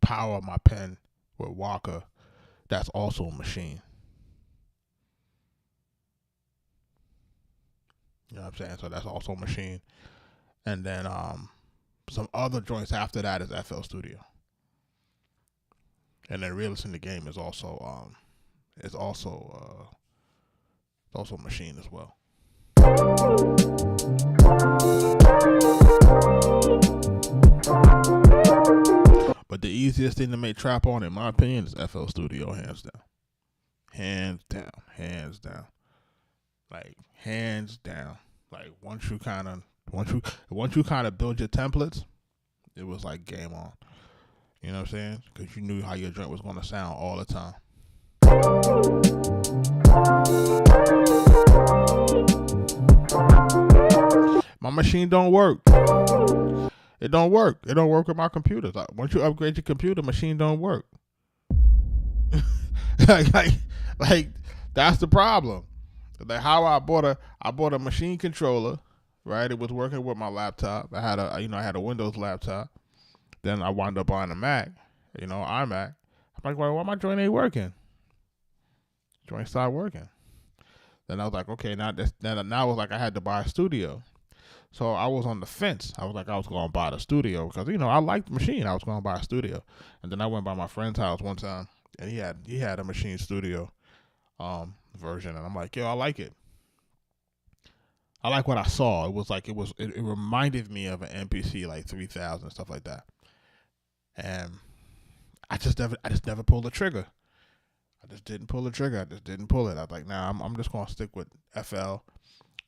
Power My Pen with Walker, that's also Machine. You know what I'm saying? So that's also Machine. And then some other joints after that is FL Studio. And then Realest in the Game is also Machine as well. But the easiest thing to make trap on, in my opinion, is FL Studio, hands down. Hands down. Like, hands down. Like, once you kind of build your templates, it was like game on. You know what I'm saying? Because you knew how your joint was going to sound all the time. My machine don't work. It don't work. It don't work with my computers. Once you upgrade your computer, machine don't work. like, like that's the problem. Like how I bought a machine controller, right? It was working with my laptop. I had a Windows laptop. Then I wound up buying a Mac, iMac. I'm like, well, why my joint ain't working? Joint started working. Then I was like, okay, now it was like I had to buy a studio. So I was on the fence. I was like, I was going to buy the studio because I liked the machine. I was going to buy a studio, and then I went by my friend's house one time, and he had a machine studio version, and I'm like, yo, I like it. I like what I saw. It was like it reminded me of an MPC like 3000 stuff like that, and I just never pulled the trigger. I just didn't pull the trigger. I just didn't pull it. I was like, nah, I'm just gonna stick with FL.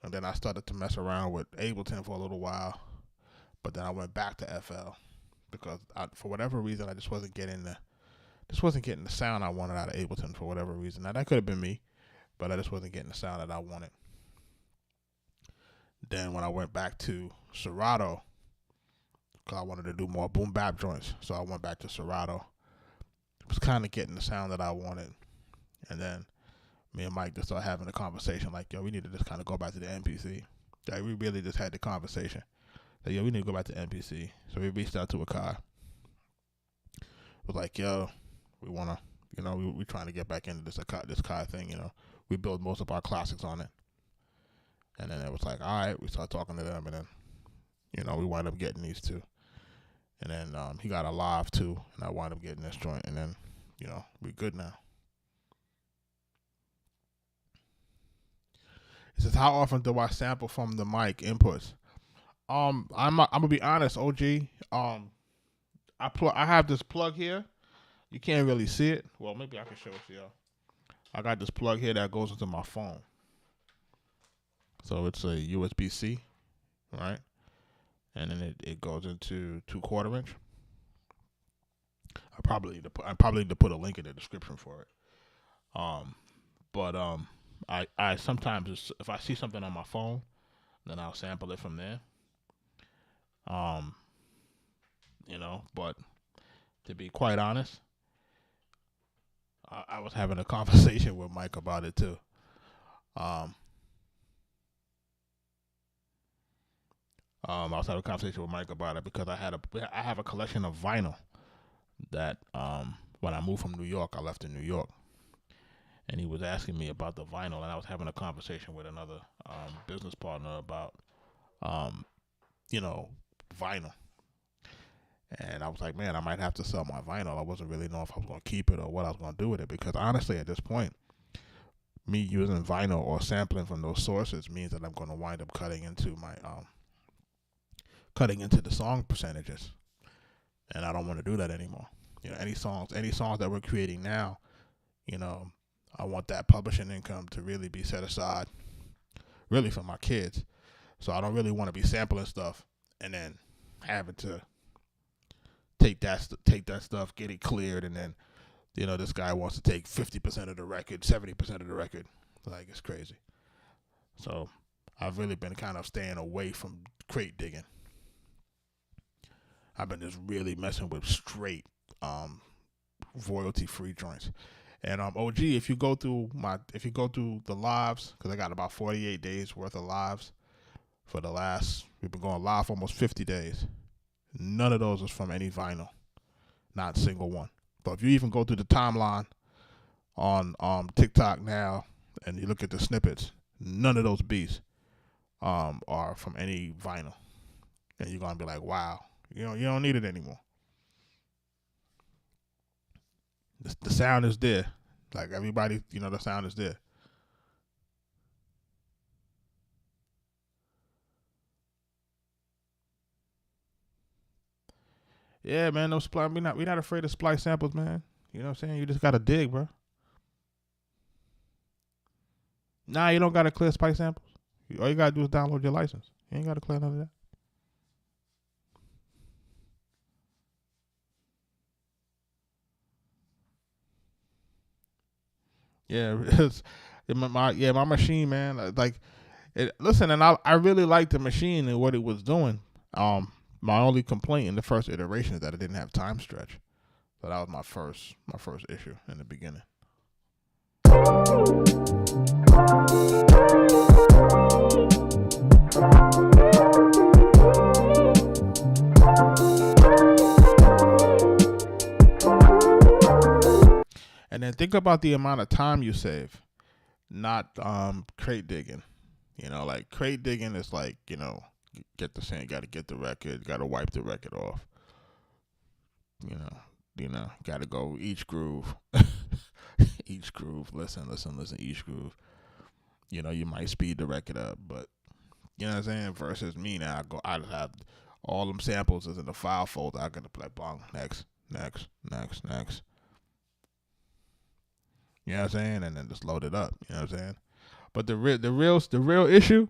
And then I started to mess around with Ableton for a little while, but then I went back to FL because for whatever reason I just wasn't getting the sound I wanted out of Ableton for whatever reason. Now that could have been me, but I just wasn't getting the sound that I wanted. Then when I went back to Serato, because I wanted to do more boom bap joints, so I went back to Serato. It was kind of getting the sound that I wanted, and then me and Mike just started having a conversation like, yo, we need to just kind of go back to the MPC. Like, we really just had the conversation. Like, yo, we need to go back to MPC. So we reached out to Akai. Was like, yo, we want to, we trying to get back into this Kai thing, We build most of our classics on it. And then it was like, all right, we started talking to them, and then, we wound up getting these two. And then he got a live too, and I wound up getting this joint, and then, we good now. It says, how often do I sample from the mic inputs? I'm gonna be honest, OG. I have this plug here. You can't really see it. Well, maybe I can show it to y'all. I got this plug here that goes into my phone. So it's a USB-C, right? And then it goes into 2/4 inch. I probably need to put a link in the description for it. But I sometimes, if I see something on my phone, then I'll sample it from there. But to be quite honest, I was having a conversation with Mike about it too. I was having a conversation with Mike about it because I have a collection of vinyl that when I moved from New York, I left in New York. And he was asking me about the vinyl, and I was having a conversation with another business partner about, vinyl. And I was like, man, I might have to sell my vinyl. I wasn't really know if I was going to keep it or what I was going to do with it, because honestly, at this point, me using vinyl or sampling from those sources means that I'm going to wind up cutting into the song percentages, and I don't want to do that anymore. Any songs that we're creating now, I want that publishing income to really be set aside, really for my kids. So I don't really want to be sampling stuff and then having to take that stuff, get it cleared, and then this guy wants to take 50% of the record, 70% of the record. Like, it's crazy. So I've really been kind of staying away from crate digging. I've been just really messing with straight royalty-free joints. And OG, if you go through the lives, because I got about 48 days worth of lives for we've been going live for almost 50 days. None of those is from any vinyl, not a single one. But if you even go through the timeline on TikTok now and you look at the snippets, none of those beats are from any vinyl, and you're gonna be like, wow, you don't need it anymore. The sound is there. Like, everybody, the sound is there. Yeah, man, no splice. We're not afraid of splice samples, man. You know what I'm saying? You just gotta dig, bro. Nah, you don't gotta clear splice samples. All you gotta do is download your license. You ain't gotta clear none of that. Yeah, my machine, man. Like, Listen, and I really liked the machine and what it was doing. My only complaint in the first iteration is that it didn't have time stretch. So that was my first issue in the beginning. And then think about the amount of time you save, not crate digging. You know, like crate digging is like, you know, get the sand, got to get the record, got to wipe the record off. You know, got to go each groove, each groove. Listen, each groove. You know, you might speed the record up, but you know what I'm saying. Versus me now, I have all them samples is in the file folder. I gotta play bong next. You know what I'm saying, and then just load it up. You know what I'm saying. But the real issue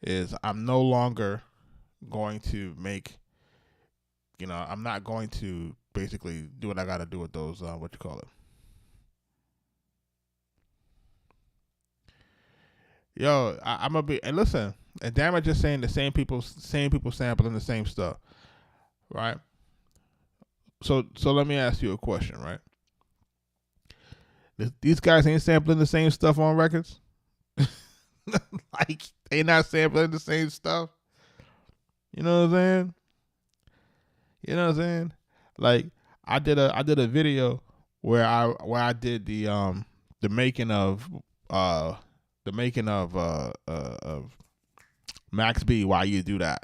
is I'm no longer going to make. You know, I'm not going to basically do what I got to do with those. What you call it? Yo, I'm gonna be. And listen, and Damage is saying the same people sampling the same stuff, right? So let me ask you a question, right? These guys ain't sampling the same stuff on records. Like they not sampling the same stuff. You know what I'm saying? You know what I'm saying? Like I did a video where I did the making of Max B, Why You Do That.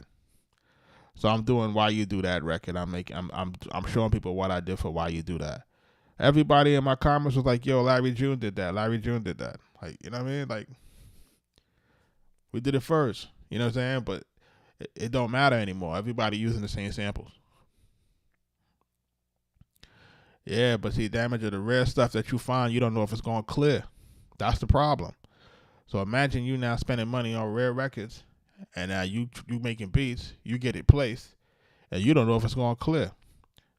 So I'm doing Why You Do That record. I'm showing people what I did for Why You Do That. Everybody in my comments was like, yo, Larry June did that. Larry June did that. Like, you know what I mean? Like, we did it first. You know what I'm saying? But it don't matter anymore. Everybody using the same samples. Yeah, but see, Damage of the rare stuff that you find, you don't know if it's going to clear. That's the problem. So imagine you now spending money on rare records, and now you making beats, you get it placed, and you don't know if it's going to clear.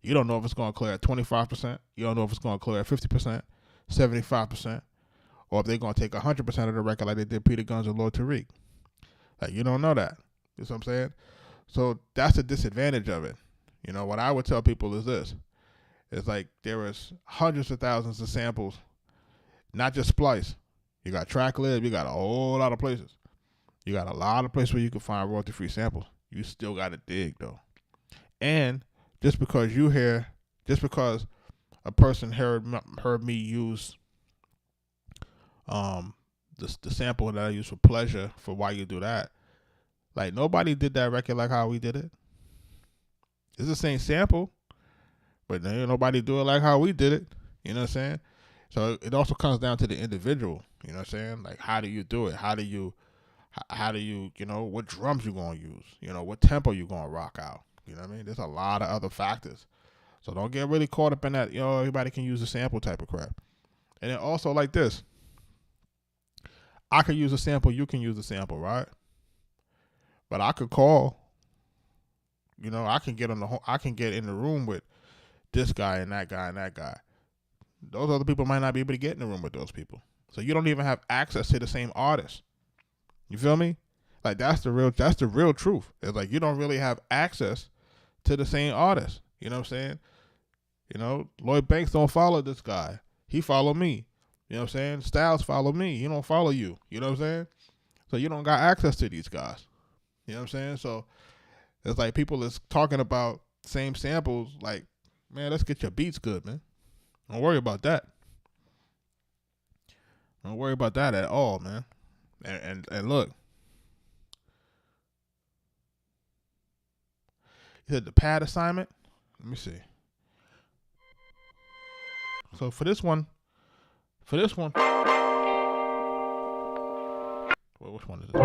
You don't know if it's going to clear at 25%. You don't know if it's going to clear at 50%, 75%, or if they're going to take 100% of the record like they did Peter Guns and Lord Tariq. Like, you don't know that. You know what I'm saying? So that's the disadvantage of it. You know, what I would tell people is this. It's like there was hundreds of thousands of samples, not just Splice. You got TrackLib, you got a whole lot of places. You got a lot of places where you can find royalty-free samples. You still got to dig, though. And just because a person heard me use the sample that I use for Pleasure for Why You Do That, like nobody did that record like how we did it. It's the same sample, but ain't nobody do it like how we did it. You know what I'm saying? So it also comes down to the individual. You know what I'm saying? Like, how do you do it? How do you, you know, what drums you going to use? You know, what tempo you going to rock out? You know what I mean? There's a lot of other factors. So don't get really caught up in that, you know, everybody can use a sample type of crap. And then also like this. I could use a sample, you can use a sample, right? But I could call, you know, I can get in the room with this guy and that guy and that guy. Those other people might not be able to get in the room with those people. So you don't even have access to the same artist. You feel me? Like that's the real truth. It's like you don't really have access to the same artist. You know what I'm saying? You know, Lloyd Banks don't follow this guy. He follow me. You know what I'm saying? Styles follow me. He don't follow you. You know what I'm saying? So you don't got access to these guys. You know what I'm saying? So it's like people is talking about same samples. Like, man, let's get your beats good, man. Don't worry about that. Don't worry about that at all, man. And look. You said the pad assignment? Let me see. So for this one. Well, which one is it? So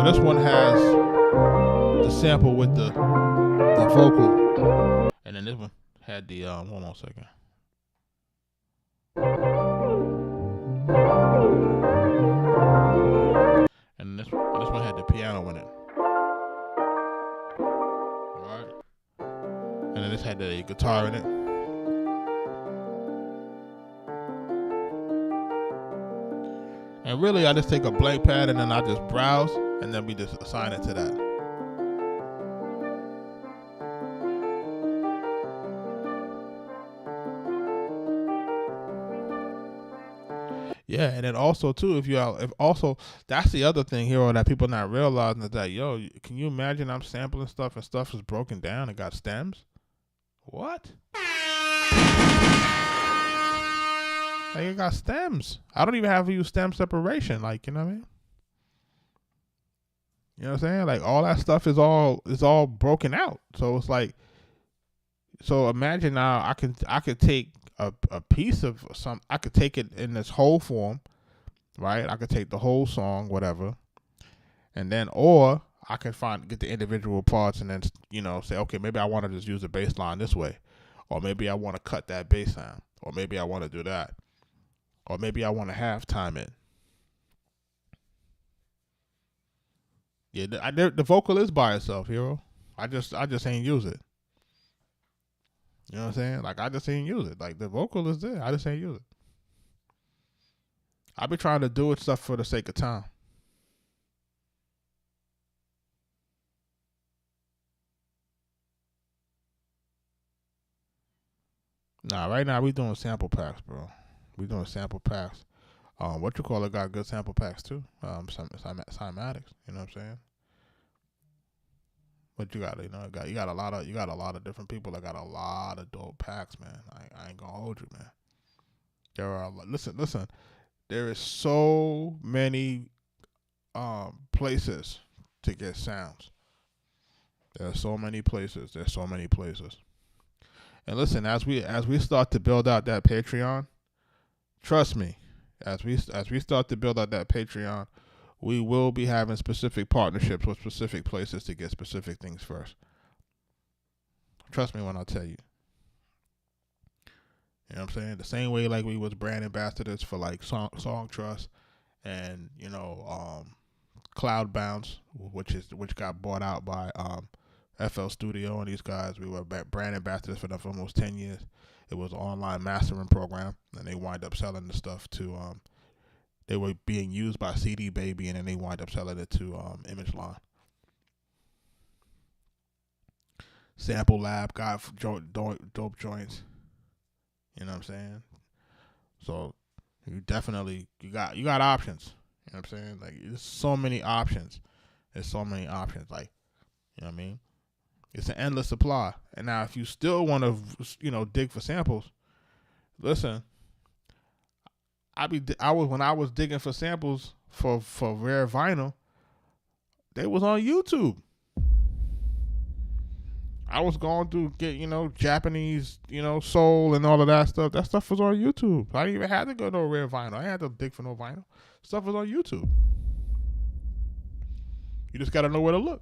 this one has the sample with the vocal. And then this one had the, hold on a second. And this one had the piano in it. Alright. And then this had the guitar in it. And really, I just take a blank pad and then I just browse, and then we just assign it to that. Yeah, and then also too, if also that's the other thing here that people not realizing is that can you imagine I'm sampling stuff and stuff is broken down and got stems? What? Like it got stems. I don't even have to use stem separation. Like, you know what I mean? You know what I'm saying? Like all that stuff is all broken out. So it's like, so imagine now I could take a piece of some, I could take it in this whole form, right? I could take the whole song, whatever, and then or I could get the individual parts and then say, okay, maybe I want to just use the bass line this way, or maybe I want to cut that bass sound, or maybe I want to do that, or maybe I want to halftime it. Yeah, the vocal is by itself, hero. I just ain't use it. You know what I'm saying? Like I just ain't use it. Like the vocal is there. I just ain't use it. I be trying to do it stuff for the sake of time. Nah, right now we doing sample packs, bro. We doing sample packs. What you call it got good sample packs too. Some cymatics. You know what I'm saying? But you got a lot of different people that got a lot of dope packs, man. I ain't gonna hold you, man. There are listen. There is so many places to get sounds. There's so many places. And listen, as we start to build out that Patreon, trust me, as we start to build out that Patreon, we will be having specific partnerships with specific places to get specific things first. Trust me when I tell you. You know what I'm saying? The same way like we was brand ambassadors for like Song Trust and Cloud Bounce, which got bought out by FL Studio and these guys. We were brand ambassadors for them for almost 10 years. It was an online mastering program, and they wind up selling the stuff to they were being used by CD Baby, and then they wind up selling it to Image Line. Sample Lab got dope joints. You know what I'm saying? So you definitely you got options. You know what I'm saying? Like there's so many options. Like, you know what I mean? It's an endless supply. And now if you still want to dig for samples, listen, when I was digging for samples for rare vinyl, they was on YouTube. I was going to get, Japanese, soul and all of that stuff. That stuff was on YouTube. I didn't even have to go to a rare vinyl. I had to dig for no vinyl. Stuff was on YouTube. You just got to know where to look.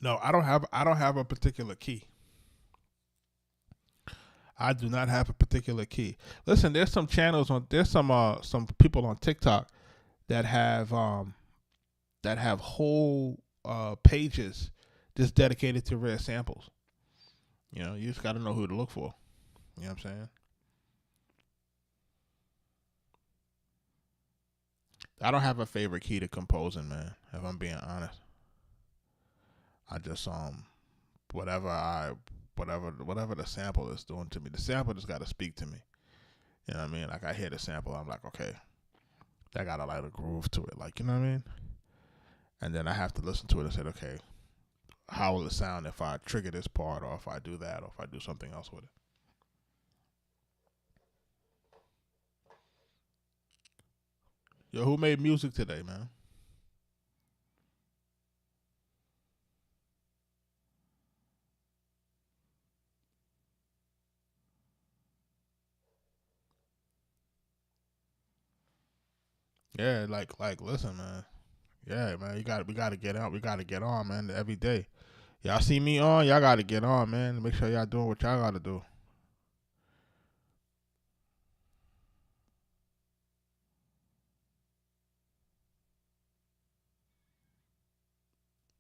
No, I don't have a particular key. I do not have a particular key. Listen, there's some people on TikTok that have whole pages just dedicated to rare samples. You just got to know who to look for. You know what I'm saying? I don't have a favorite key to composing, man. If I'm being honest, I just whatever the sample is doing to me. The sample just got to speak to me. You know what I mean? Like I hear the sample, I'm like, okay, that got a lot of groove to it. Like, you know what I mean? And then I have to listen to it and say, okay, how will it sound if I trigger this part, or if I do that, or if I do something else with it? Yo, who made music today, man? Yeah, like listen, man. Yeah, man, we gotta get out. We gotta get on, man, every day. Y'all see me on, y'all gotta get on, man. Make sure y'all doing what y'all gotta do.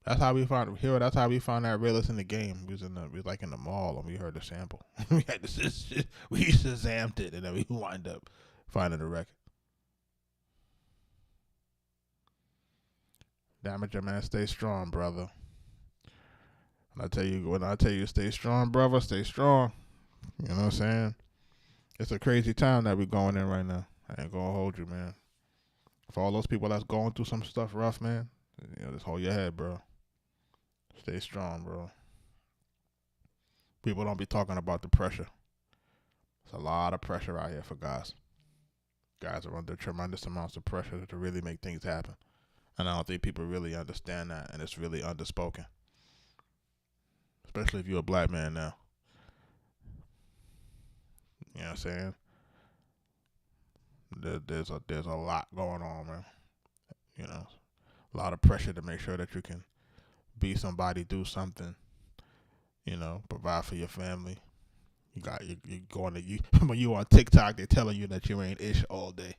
That's how we found Hero. That's how we found that realist in the game. We was like in the mall and we heard the sample. We had this, we Shazammed it and then we wind up finding the record. Damager, man, stay strong, brother. When I tell you stay strong, brother, stay strong. You know what I'm saying? It's a crazy time that we're going in right now. I ain't gonna hold you, man. For all those people that's going through some stuff rough, man, just hold your head, bro. Stay strong, bro. People don't be talking about the pressure. There's a lot of pressure out here for guys. Guys are under tremendous amounts of pressure to really make things happen. And I don't think people really understand that, and it's really underspoken. Especially if you're a black man now. You know what I'm saying? There's a lot going on, man. A lot of pressure to make sure that you can be somebody, do something, provide for your family. When you on TikTok, they're telling you that you ain't ish all day.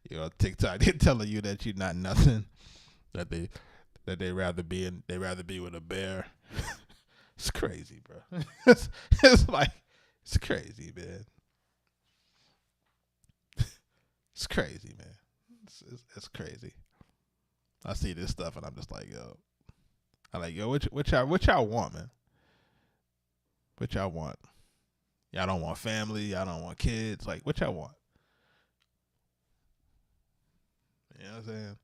You're on TikTok, they're telling you that you're not nothing. That they rather be with a bear. It's crazy, bro. It's like, it's crazy, man. It's crazy, man. It's crazy. I see this stuff and I'm just like, yo. What y'all want, man? What y'all want? Y'all don't want family. Y'all don't want kids. Like, what y'all want? You know what I'm saying?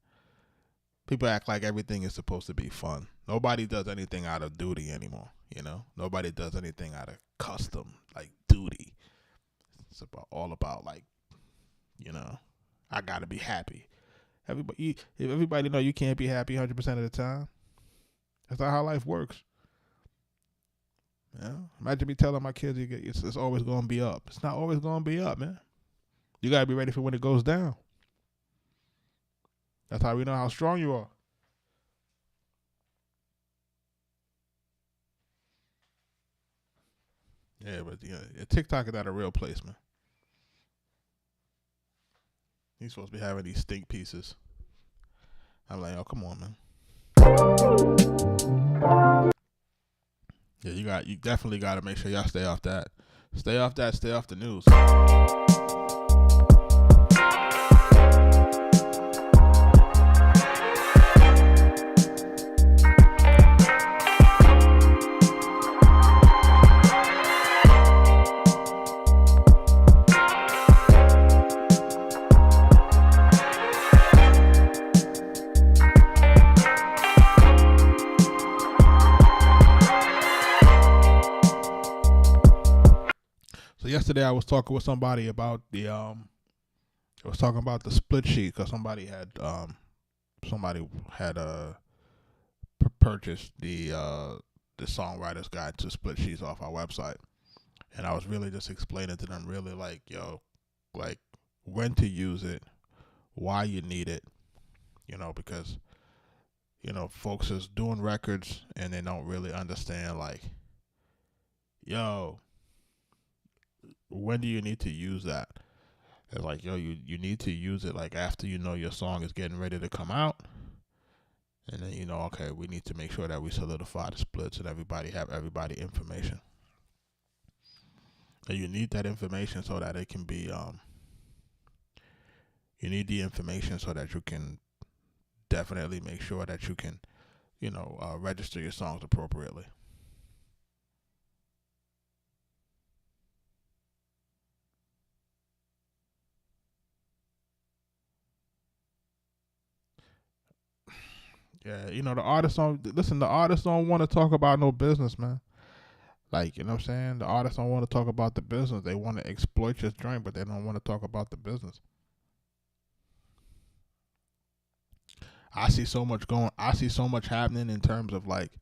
People act like everything is supposed to be fun. Nobody does anything out of duty anymore. Nobody does anything out of custom, like duty. It's all about like, I gotta be happy. If everybody know you can't be happy 100% of the time. That's not how life works. Imagine me telling my kids it's always gonna be up. It's not always gonna be up, man. You gotta be ready for when it goes down. That's how we know how strong you are. Yeah, but TikTok is not a real place, man. He's supposed to be having these stink pieces. I'm like, oh, come on, man. Yeah, you definitely got to make sure y'all stay off that. Stay off the news. Yesterday I was talking with somebody about the split sheet because somebody had purchased the songwriter's guide to split sheets off our website, and I was really just explaining to them really like when to use it, why you need it, because folks is doing records and they don't really understand like, when do you need to use that? It's like, you need to use it like after your song is getting ready to come out. And then, okay, we need to make sure that we solidify the splits and everybody information. And you need that information so that it can be, you need the information so that you can definitely make sure that you can, register your songs appropriately. Yeah, the artists don't want to talk about no business, man. Like, you know what I'm saying? The artists don't want to talk about the business. They want to exploit your drink, but they don't want to talk about the business. I see so much happening in terms of like,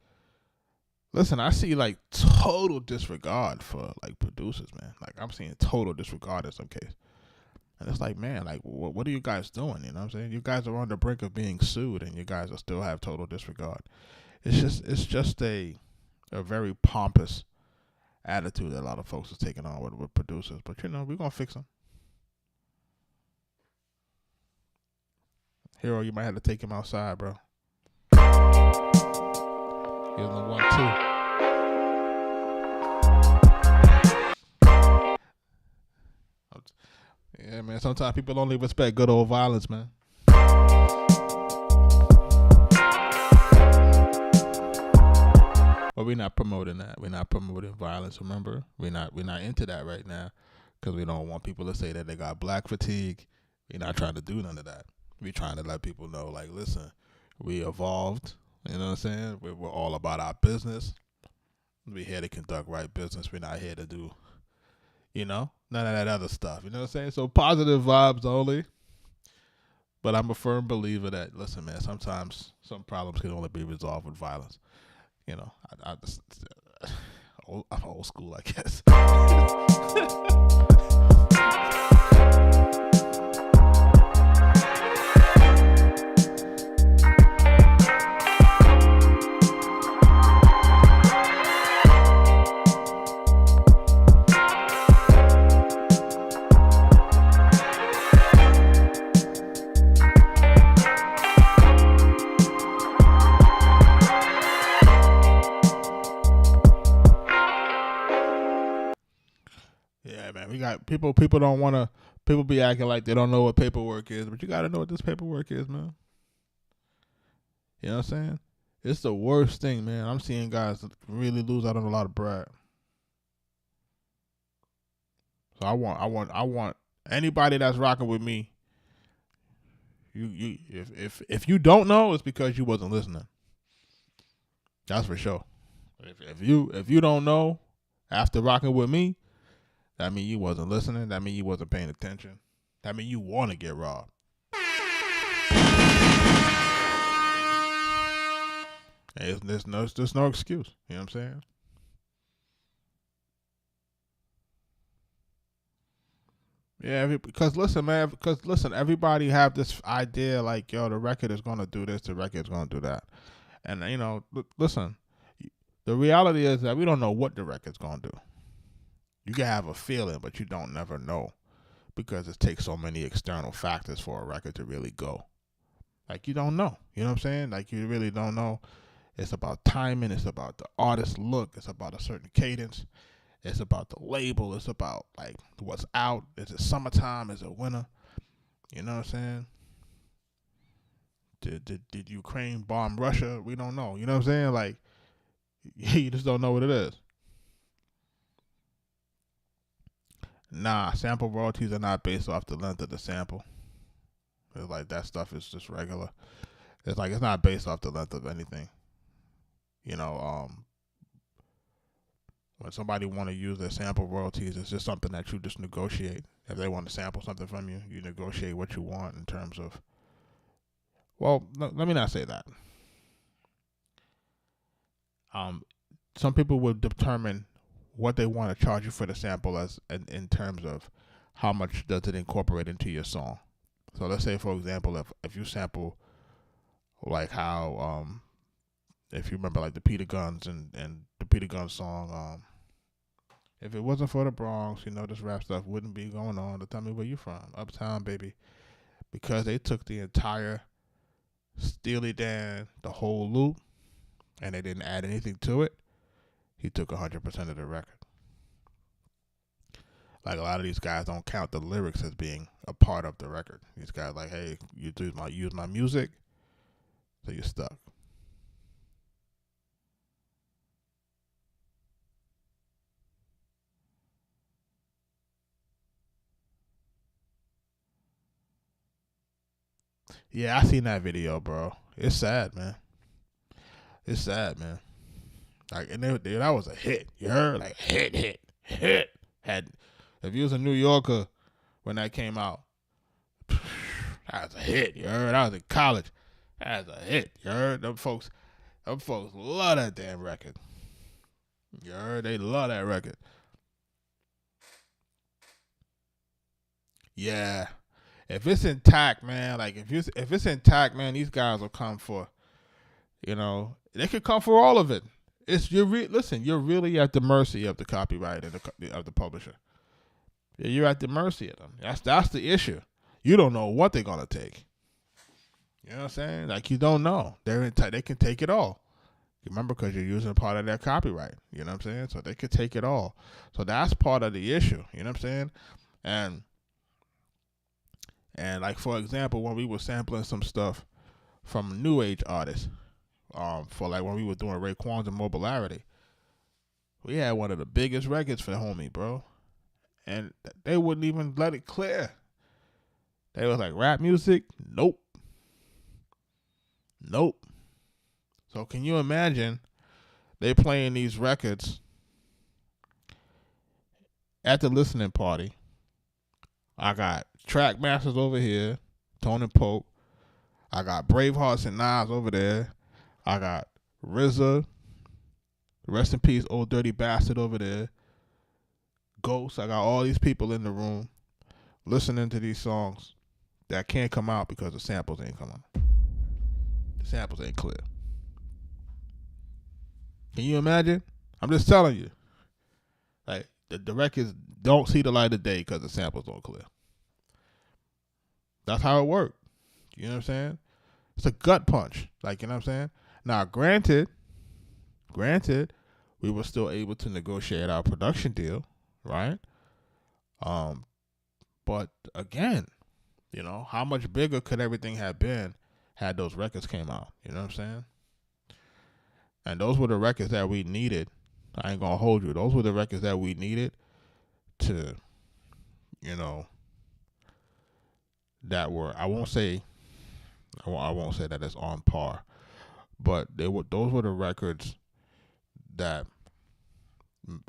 listen, I see like total disregard for like producers, man. Like I'm seeing total disregard in some cases. And it's like, man, like, what are you guys doing? You know what I'm saying? You guys are on the brink of being sued, and you guys will still have total disregard. It's just a very pompous attitude that a lot of folks are taking on with producers. But we're gonna fix them. Hero, you might have to take him outside, bro. He was in 1-2. Yeah, man. Sometimes people only respect good old violence, man. But we're not promoting that. We're not promoting violence. Remember, we're not into that right now because we don't want people to say that they got black fatigue. We're not trying to do none of that. We're trying to let people know, like, listen, we evolved. You know what I'm saying? We're all about our business. We're here to conduct right business. We're not here to do, none of that other stuff. You know what I'm saying? So positive vibes only. But I'm a firm believer that, listen, man, sometimes some problems can only be resolved with violence. I'm old school, I guess. Yeah, man, we got people don't want to, people be acting like they don't know what paperwork is, but you got to know what this paperwork is, man. You know what I'm saying? It's the worst thing, man. I'm seeing guys really lose out on a lot of bread. So I want anybody that's rocking with me. If you don't know, it's because you wasn't listening. That's for sure. If you don't know after rocking with me, that means you wasn't listening. That means you wasn't paying attention. That means you want to get robbed. There's no excuse. You know what I'm saying? Yeah, because listen, man. Because listen, everybody have this idea like, yo, the record is gonna do this, the record is gonna do that, and listen. The reality is that we don't know what the record's gonna do. You can have a feeling, but you don't never know because it takes so many external factors for a record to really go. Like, you don't know. You know what I'm saying? Like, you really don't know. It's about timing. It's about the artist's look. It's about a certain cadence. It's about the label. It's about, like, what's out. Is it summertime? Is it winter? You know what I'm saying? Did Ukraine bomb Russia? We don't know. You know what I'm saying? Like, you just don't know what it is. Nah, sample royalties are not based off the length of the sample. It's like that stuff is just regular. It's like it's not based off the length of anything. When somebody want to use their sample royalties, it's just something that you just negotiate. If they want to sample something from you, you negotiate what you want in terms of. Well, let me not say that. Some people would determine what they want to charge you for the sample as in terms of how much does it incorporate into your song. So let's say, for example, if you sample like how if you remember like the Peter Guns and the Peter Guns song, if it wasn't for the Bronx, this rap stuff wouldn't be going on. To tell me where you from, Uptown, baby, because they took the entire Steely Dan, the whole loop, and they didn't add anything to it. He took 100% of the record. Like, a lot of these guys don't count the lyrics as being a part of the record. These guys like, hey, you use my music, so you're stuck. Yeah, I seen that video, bro. It's sad, man. It's sad, man. Like, and that was a hit. You heard? Like, hit. If you was a New Yorker when that came out, that was a hit. You heard? I was in college. That was a hit. You heard? Them folks love that damn record. You heard? They love that record. Yeah. If it's intact, man, like if it's intact, man, these guys will come for, they could come for all of it. Listen, you're really at the mercy of the copyright and of the publisher. You're at the mercy of them. That's the issue. You don't know what they're gonna take. You know what I'm saying? Like, you don't know. They can take it all. Remember, because you're using part of their copyright. You know what I'm saying? So they could take it all. So that's part of the issue. You know what I'm saying? And like, for example, when we were sampling some stuff from new age artists, for like when we were doing Raekwon's and Mobilarity, we had one of the biggest records for the homie, bro. And they wouldn't even let it clear. They was like, rap music? Nope. Nope. So can you imagine they playing these records at the listening party? I got Track Masters over here, Tone Pope. I got Bravehearts and Nas over there. I got RZA, rest in peace, Old Dirty Bastard over there. Ghost. I got all these people in the room listening to these songs that can't come out because the samples ain't coming. The samples ain't clear. Can you imagine? I'm just telling you. Like, the records don't see the light of day because the samples don't clear. That's how it worked. You know what I'm saying? It's a gut punch. Like, you know what I'm saying? Now, granted, we were still able to negotiate our production deal, right? But again, you know, how much bigger could everything have been had those records came out? You know what I'm saying? And those were the records that we needed. I ain't gonna hold you. Those were the records that we needed to, you know, that were, I won't say that it's on par, but those were the records that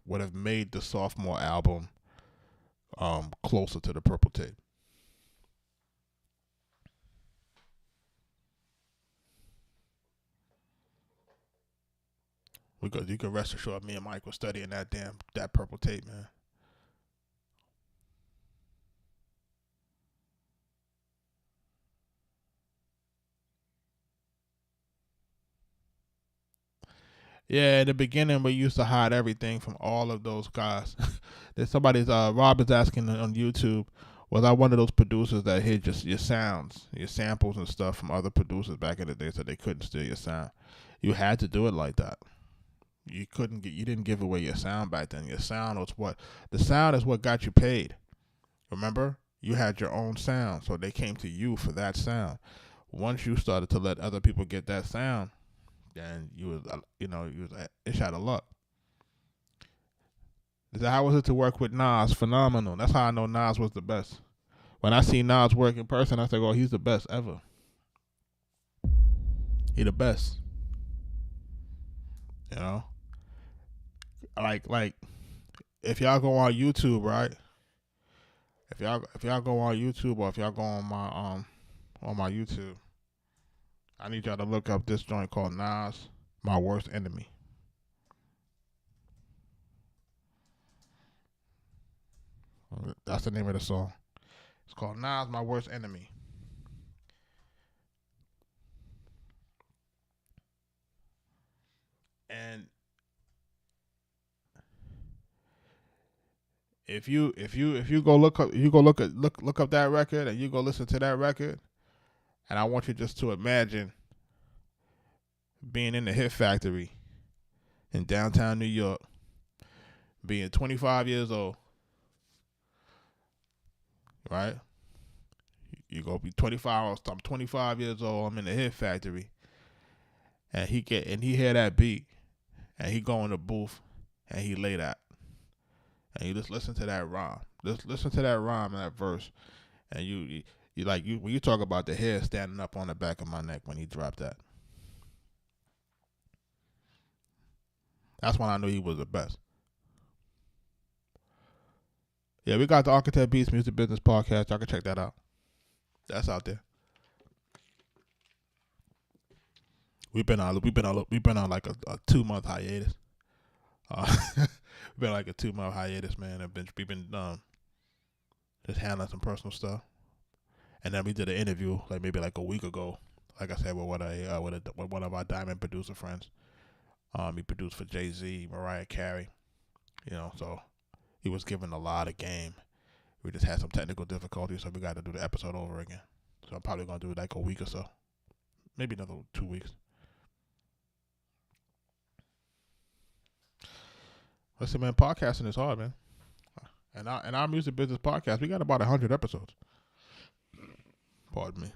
would have made the sophomore album closer to the Purple Tape. Because you can rest assured, me and Mike were studying that Purple Tape, man. Yeah, in the beginning we used to hide everything from all of those guys. There's somebody's Rob is asking on YouTube, was I one of those producers that hid just your sounds, your samples and stuff from other producers back in the day so they couldn't steal your sound? You had to do it like that. You didn't give away your sound back then. Your sound was the sound is what got you paid. Remember? You had your own sound, so they came to you for that sound. Once you started to let other people get that sound, then you was it's out of luck. How was it to work with Nas? Phenomenal. That's how I know Nas was the best. When I see Nas work in person, I say, "Oh, he's the best ever. He the best." You know, like if y'all go on YouTube, right? If y'all go on YouTube, or if y'all go on my YouTube, I need y'all to look up this joint called Nas, My Worst Enemy. That's the name of the song. It's called Nas, My Worst Enemy. And if you go look up that record and you go listen to that record, and I want you just to imagine being in the Hit Factory in downtown New York, being 25 years old, right? You go be 25. I'm 25 years old. I'm in the Hit Factory, and he hear that beat, and he go in the booth, and he lay that, and you just listen to that rhyme. Just listen to that rhyme and that verse, and you when you talk about the hair standing up on the back of my neck when he dropped that. That's when I knew he was the best. Yeah, we got the Arkatech Beatz Music Business Podcast. Y'all can check that out. That's out there. We've been on like a 2-month hiatus. We've been like a 2-month hiatus, man. We've been just handling some personal stuff, and then we did an interview maybe a week ago. Like I said, with one of our diamond producer friends. He produced for Jay-Z, Mariah Carey. So he was given a lot of game. We just had some technical difficulties, so we got to do the episode over again. So I'm probably gonna do it like a week or so. maybe another 2 weeks. Listen, man, podcasting is hard, man. And our music business podcast, we got about 100 episodes. Pardon me.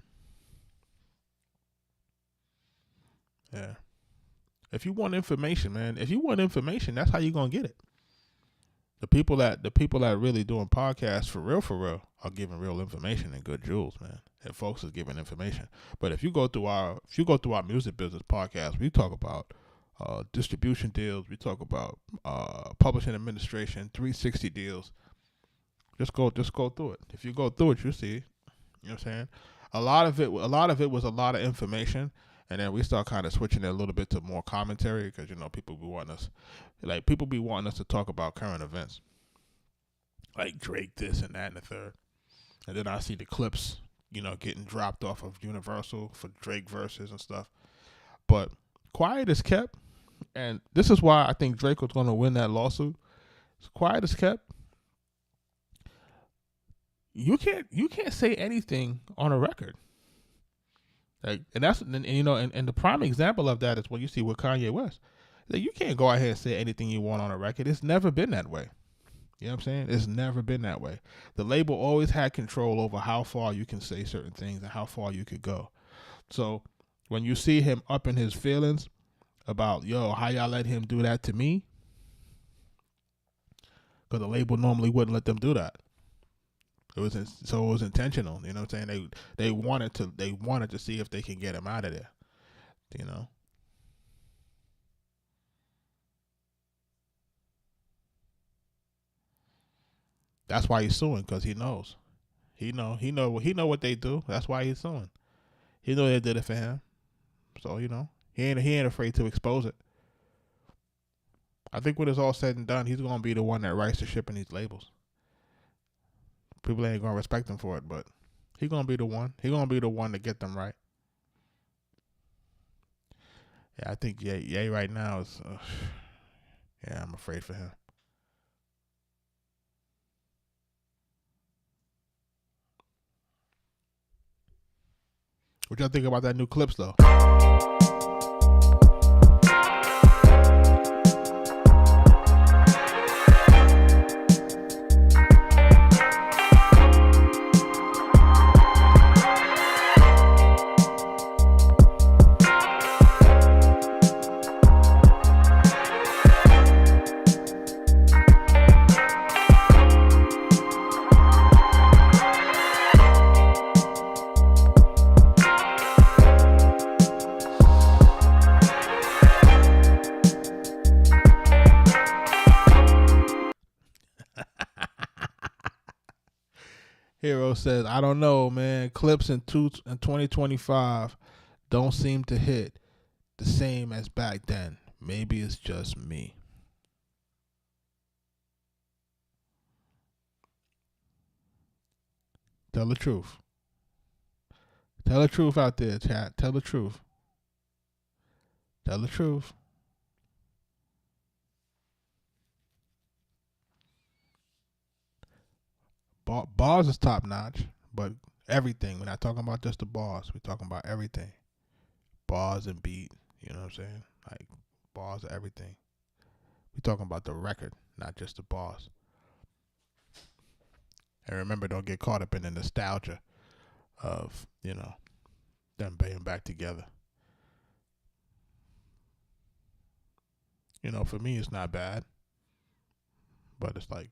Yeah. If you want information, man, that's how you're gonna get it. The people that really doing podcasts for real, are giving real information and good jewels, man. And folks is giving information. But if you go through our music business podcast, we talk about distribution deals, we talk about publishing administration, 360 deals. Just go through it. If you go through it, you see. You know what I'm saying? A lot of it was a lot of information. And then we start kind of switching it a little bit to more commentary because, people be wanting us to talk about current events. Like Drake this and that and the third. And then I see the clips, getting dropped off of Universal for Drake verses and stuff. But quiet is kept. And this is why I think Drake was going to win that lawsuit. Quiet is kept. You can't say anything on a record. Like, and the prime example of that is what you see with Kanye West. Like, you can't go out here and say anything you want on a record. It's never been that way. You know what I'm saying? It's never been that way. The label always had control over how far you can say certain things and how far you could go. So when you see him up in his feelings about, how y'all let him do that to me? Because the label normally wouldn't let them do that. It was intentional, you know what I'm saying? They wanted to see if they can get him out of there, That's why he's suing, because he knows. He know what they do. That's why he's suing. He know they did it for him. So, he ain't afraid to expose it. I think when it's all said and done, he's gonna be the one that writes the ship in these labels. People ain't gonna respect him for it, but he gonna be the one. He gonna be the one to get them right. Yeah, I think Ye right now is. I'm afraid for him. What y'all think about that new Clips though? Hero says, I don't know, man. Clips in 2025 don't seem to hit the same as back then. Maybe it's just me. Tell the truth. Tell the truth out there, chat. Tell the truth. Tell the truth. Bars is top notch, but everything. We're not talking about just the bars. We're talking about everything. Bars and beat. You know what I'm saying? Like bars and everything. We're talking about the record, not just the bars. And remember, don't get caught up in the nostalgia of, them being back together. For me, it's not bad, but it's like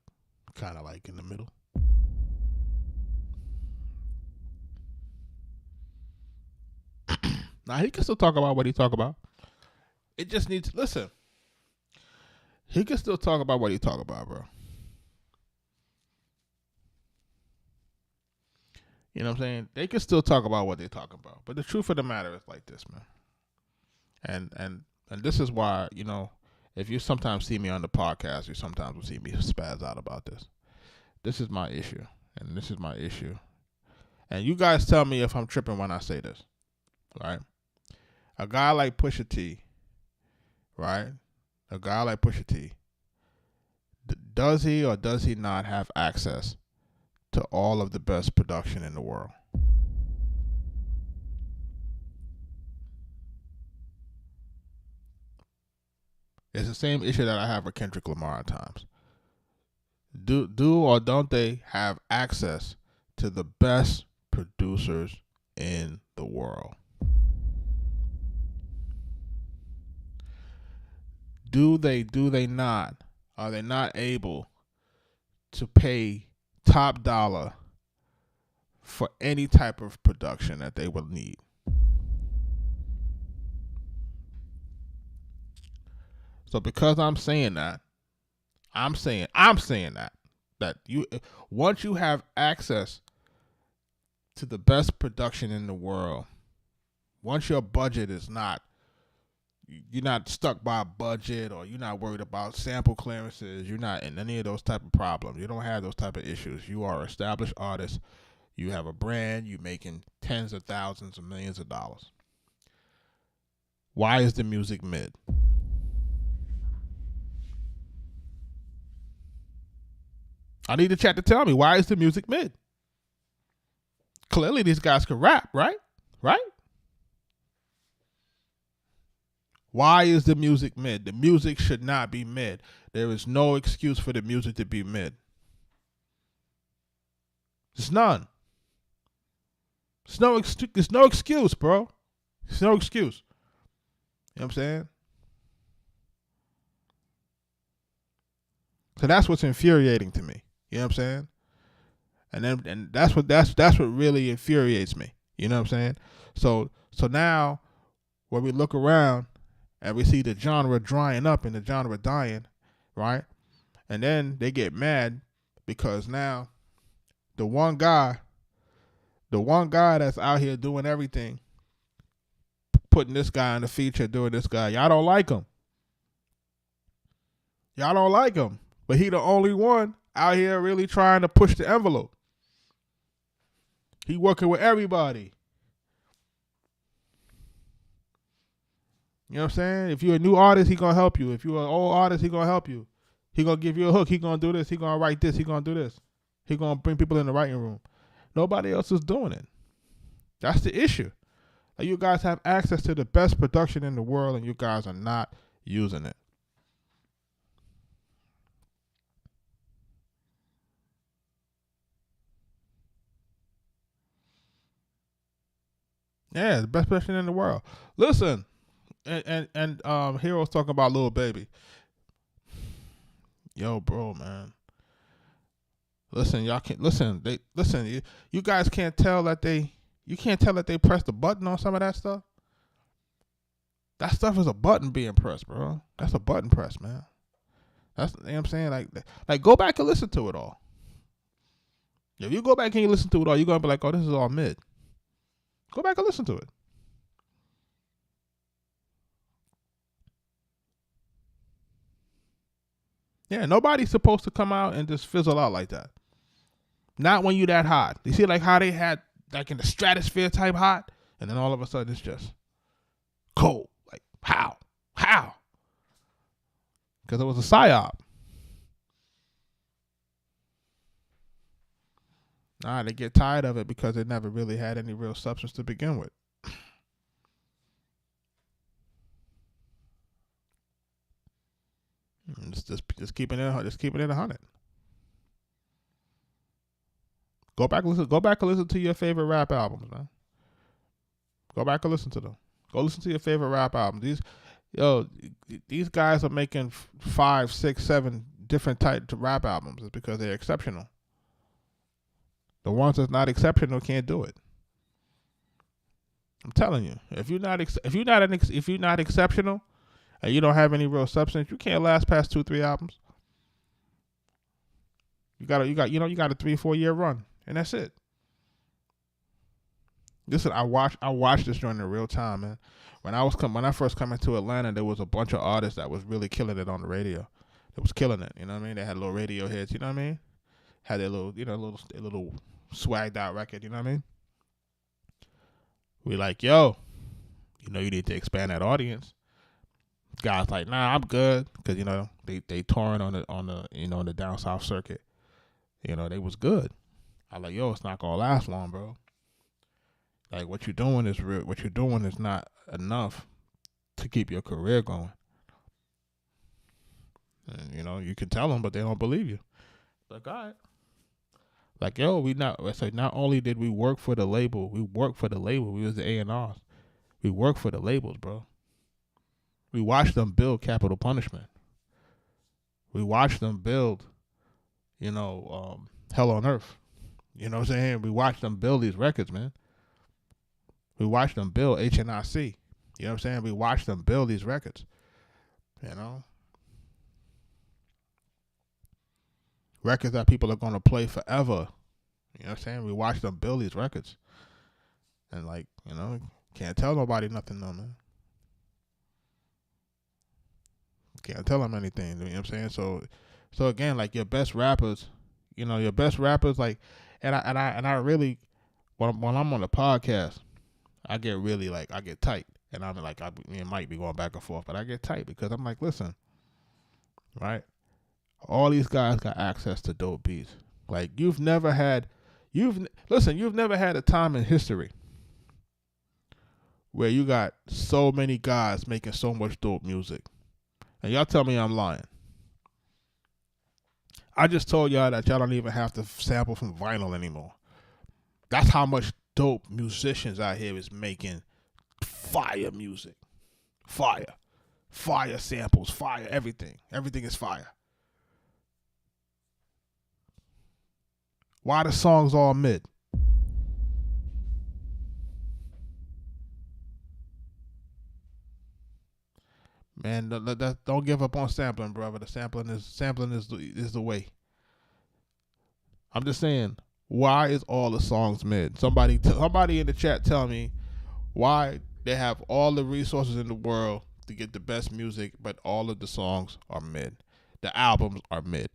kind of like in the middle. Now, he can still talk about what he talk about. It just needs, listen, he can still talk about what he talk about, bro. You know what I'm saying? They can still talk about what they talk about. But the truth of the matter is like this, man. And this is why, if you sometimes see me on the podcast, you sometimes will see me spaz out about this. This is my issue. And this is my issue. And you guys tell me if I'm tripping when I say this. Right? A guy like Pusha T, right? A guy like Pusha T, does he or does he not have access to all of the best production in the world? It's the same issue that I have with Kendrick Lamar at times. Do or don't they have access to the best producers in the world? Do they not? Are they not able to pay top dollar for any type of production that they will need? So because I'm saying that that you, once you have access to the best production in the world, once your budget is not, you're not stuck by a budget, or you're not worried about sample clearances, you're not in any of those type of problems. You don't have those type of issues. You are an established artist. You have a brand. You're making tens of thousands of millions of dollars. Why is the music mid? I need the chat to tell me, why is the music mid? Clearly these guys can rap, right? Right? Why is the music mid? The music should not be mid. There is no excuse for the music to be mid. There's none. There's no excuse, bro. There's no excuse. You know what I'm saying? So that's what's infuriating to me. You know what I'm saying? And that's what really infuriates me. You know what I'm saying? So now when we look around and we see the genre drying up and the genre dying, right? And then they get mad because now the one guy that's out here doing everything, putting this guy in the feature, doing this guy, y'all don't like him. Y'all don't like him. But he the only one out here really trying to push the envelope. He working with everybody. You know what I'm saying? If you're a new artist, he gonna help you. If you're an old artist, he gonna help you. He gonna give you a hook. He gonna do this. He gonna write this. He gonna do this. He gonna bring people in the writing room. Nobody else is doing it. That's the issue. Like, you guys have access to the best production in the world, and you guys are not using it. Yeah, the best production in the world. Listen, and Hero's talking about Lil Baby. Yo, bro, man. Listen, y'all can't listen. You guys can't tell that they. You can't tell that they pressed the button on some of that stuff. That stuff is a button being pressed, bro. That's a button press, man. That's, you know what I'm saying. Like go back and listen to it all. If you go back and you listen to it all, you're gonna be like, oh, this is all mid. Go back and listen to it. Yeah, nobody's supposed to come out and just fizzle out like that. Not when you that hot. You see, like how they had, like in the stratosphere type hot, and then all of a sudden it's just cold. Like how? Because it was a psyop. Nah, they get tired of it because it never really had any real substance to begin with. Just keeping it 100. Go back and listen to your favorite rap albums, man. Go back and listen to them. Go listen to your favorite rap albums. These guys are making 5, 6, 7 different types of rap albums. It's because they're exceptional. The ones that's not exceptional can't do it. I'm telling you, if you're not exceptional and you don't have any real substance, you can't last past 2-3 albums. You got a 3-4 year run, and that's it. Listen, I watched this joint in real time, man. When I first come into Atlanta, there was a bunch of artists that was really killing it on the radio. That was killing it, you know what I mean? They had little radio hits, you know what I mean? Had their little, little swagged out record, you know what I mean? We like, yo, you need to expand that audience. Guys like, nah, I'm good, because they touring on the down south circuit. They was good. I like, yo, it's not gonna last long, bro. Like, what you're doing is real. What you're doing is not enough to keep your career going. And, you can tell them, but they don't believe you. Like, all right. Like, yo, not only did we work for the label, we worked for the label. We was the A&Rs. We worked for the labels, bro. We watched them build Capital Punishment. We watched them build, Hell on Earth. You know what I'm saying? We watched them build these records, man. We watched them build HNIC. You know what I'm saying? We watched them build these records. Records that people are going to play forever. You know what I'm saying? We watched them build these records. And, can't tell nobody nothing, though, man. Can't tell them anything. You know what I'm saying? So again, like, your best rappers, like, and I really, when I'm on the podcast, I get really, like, I get tight. And I'm like, me and Mike be going back and forth, but I get tight because I'm like, listen, right? All these guys got access to dope beats. Like, you've never had a time in history where you got so many guys making so much dope music. And y'all tell me I'm lying. I just told y'all that y'all don't even have to sample from vinyl anymore. That's how much dope musicians out here is making fire music. Fire samples, fire everything. Everything is fire. Why the songs all mid? Man, don't give up on sampling, brother. The sampling is the way. I'm just saying, why is all the songs mid? Somebody in the chat tell me why they have all the resources in the world to get the best music, but all of the songs are mid. The albums are mid.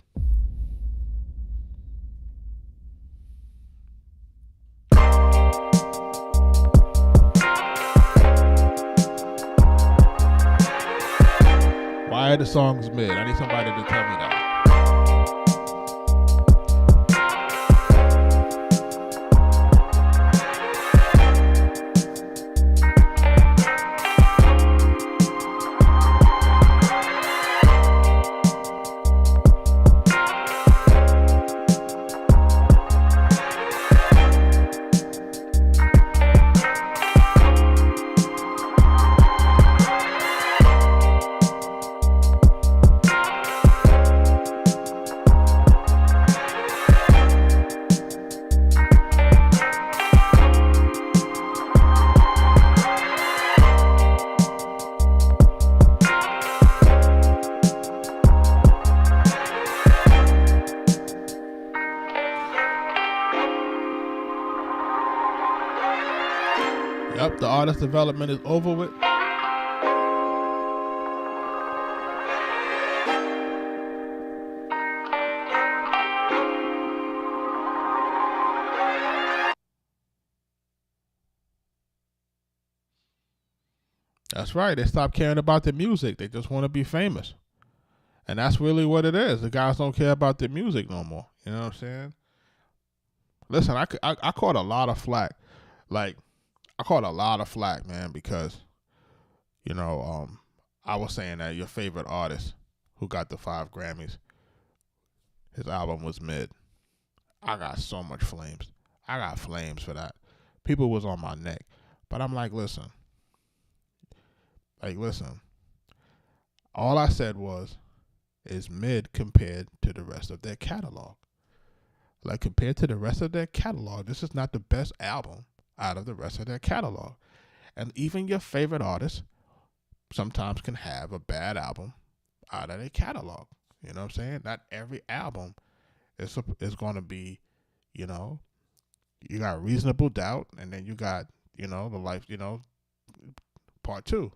Why are the songs mid? I need somebody to tell me that. Yep, the artist development is over with. That's right. They stopped caring about the music. They just want to be famous. And that's really what it is. The guys don't care about the music no more. You know what I'm saying? Listen, I caught a lot of flack. Like, I caught a lot of flack, man, because, I was saying that your favorite artist who got the 5 Grammys, his album was mid. I got so much flames. I got flames for that. People was on my neck. But I'm like, listen. All I said is mid compared to the rest of their catalog. Like, compared to the rest of their catalog, this is not the best album out of the rest of their catalog. And even your favorite artist sometimes can have a bad album out of their catalog. You know what I'm saying? Not every album is going to be, you got Reasonable Doubt, and then you got, the Life, part 2.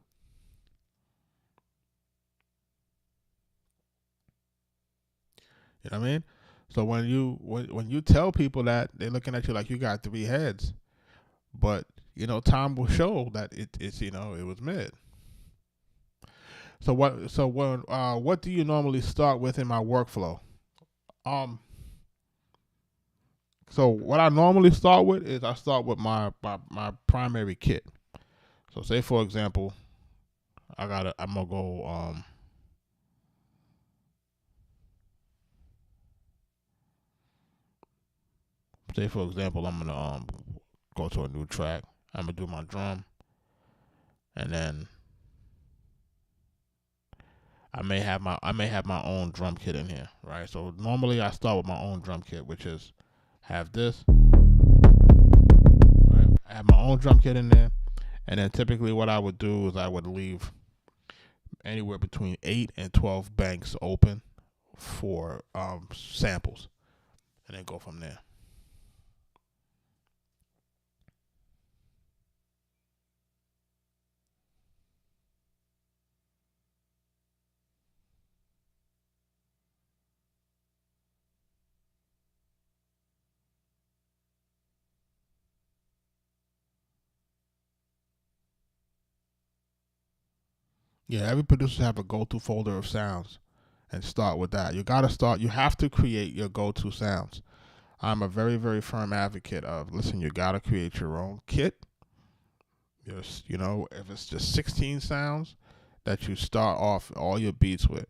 You know what I mean? So when you tell people that, they're looking at you like you got 3 heads. But, time will show that it's it was mid. So what do you normally start with in my workflow? So what I normally start with is I start with my primary kit. So say, for example, I'm gonna go say for example, I'm gonna go to a new track. I'm gonna do my drum, and then I may have my own drum kit in here, right? So normally I start with my own drum kit, which is have this. Right? I have my own drum kit in there, and then typically what I would do is I would leave anywhere between 8 and 12 banks open for samples, and then go from there. Yeah, every producer have a go-to folder of sounds, and start with that. You gotta start. You have to create your go-to sounds. I'm a very, very firm advocate of listen. You gotta create your own kit. Just if it's just 16 sounds that you start off all your beats with.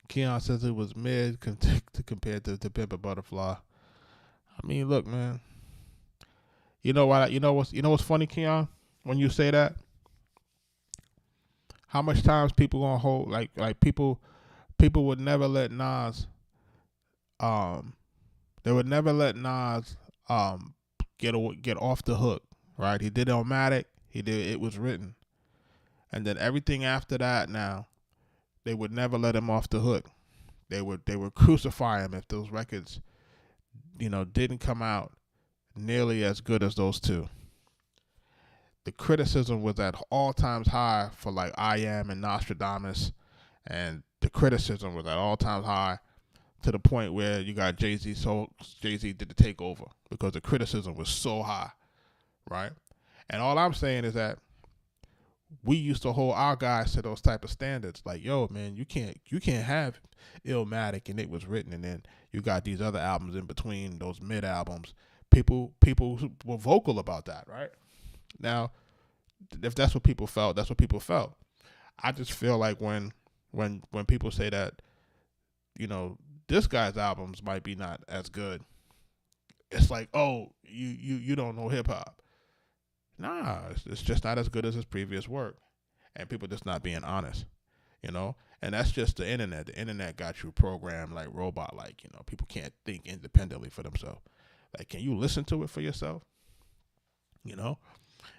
Keon says it was mid compared to Pimp a Butterfly. I mean, look, man. You know what? You know what's funny, Keon? When you say that, how much times people gonna hold like people would never let Nas um they would never let Nas um get off the hook, right? He did Illmatic, he did It Was Written, and then everything after that now they would never let him off the hook. They would crucify him if those records didn't come out nearly as good as those two. The criticism was at all times high for like I Am and Nostradamus, and the criticism was at all times high to the point where you got Jay-Z. So Jay-Z did the takeover because the criticism was so high, right? And all I'm saying is that we used to hold our guys to those type of standards. Like, yo, man, you can't have Illmatic and It Was Written, and then you got these other albums in between those mid albums. People were vocal about that, right? Now, if that's what people felt, that's what people felt. I just feel like when people say that, this guy's albums might be not as good, it's like, oh, you don't know hip hop. Nah, it's just not as good as his previous work, and people just not being honest, you know. And that's just the internet. The internet got you programmed like robot, like people can't think independently for themselves. Like, can you listen to it for yourself? You know.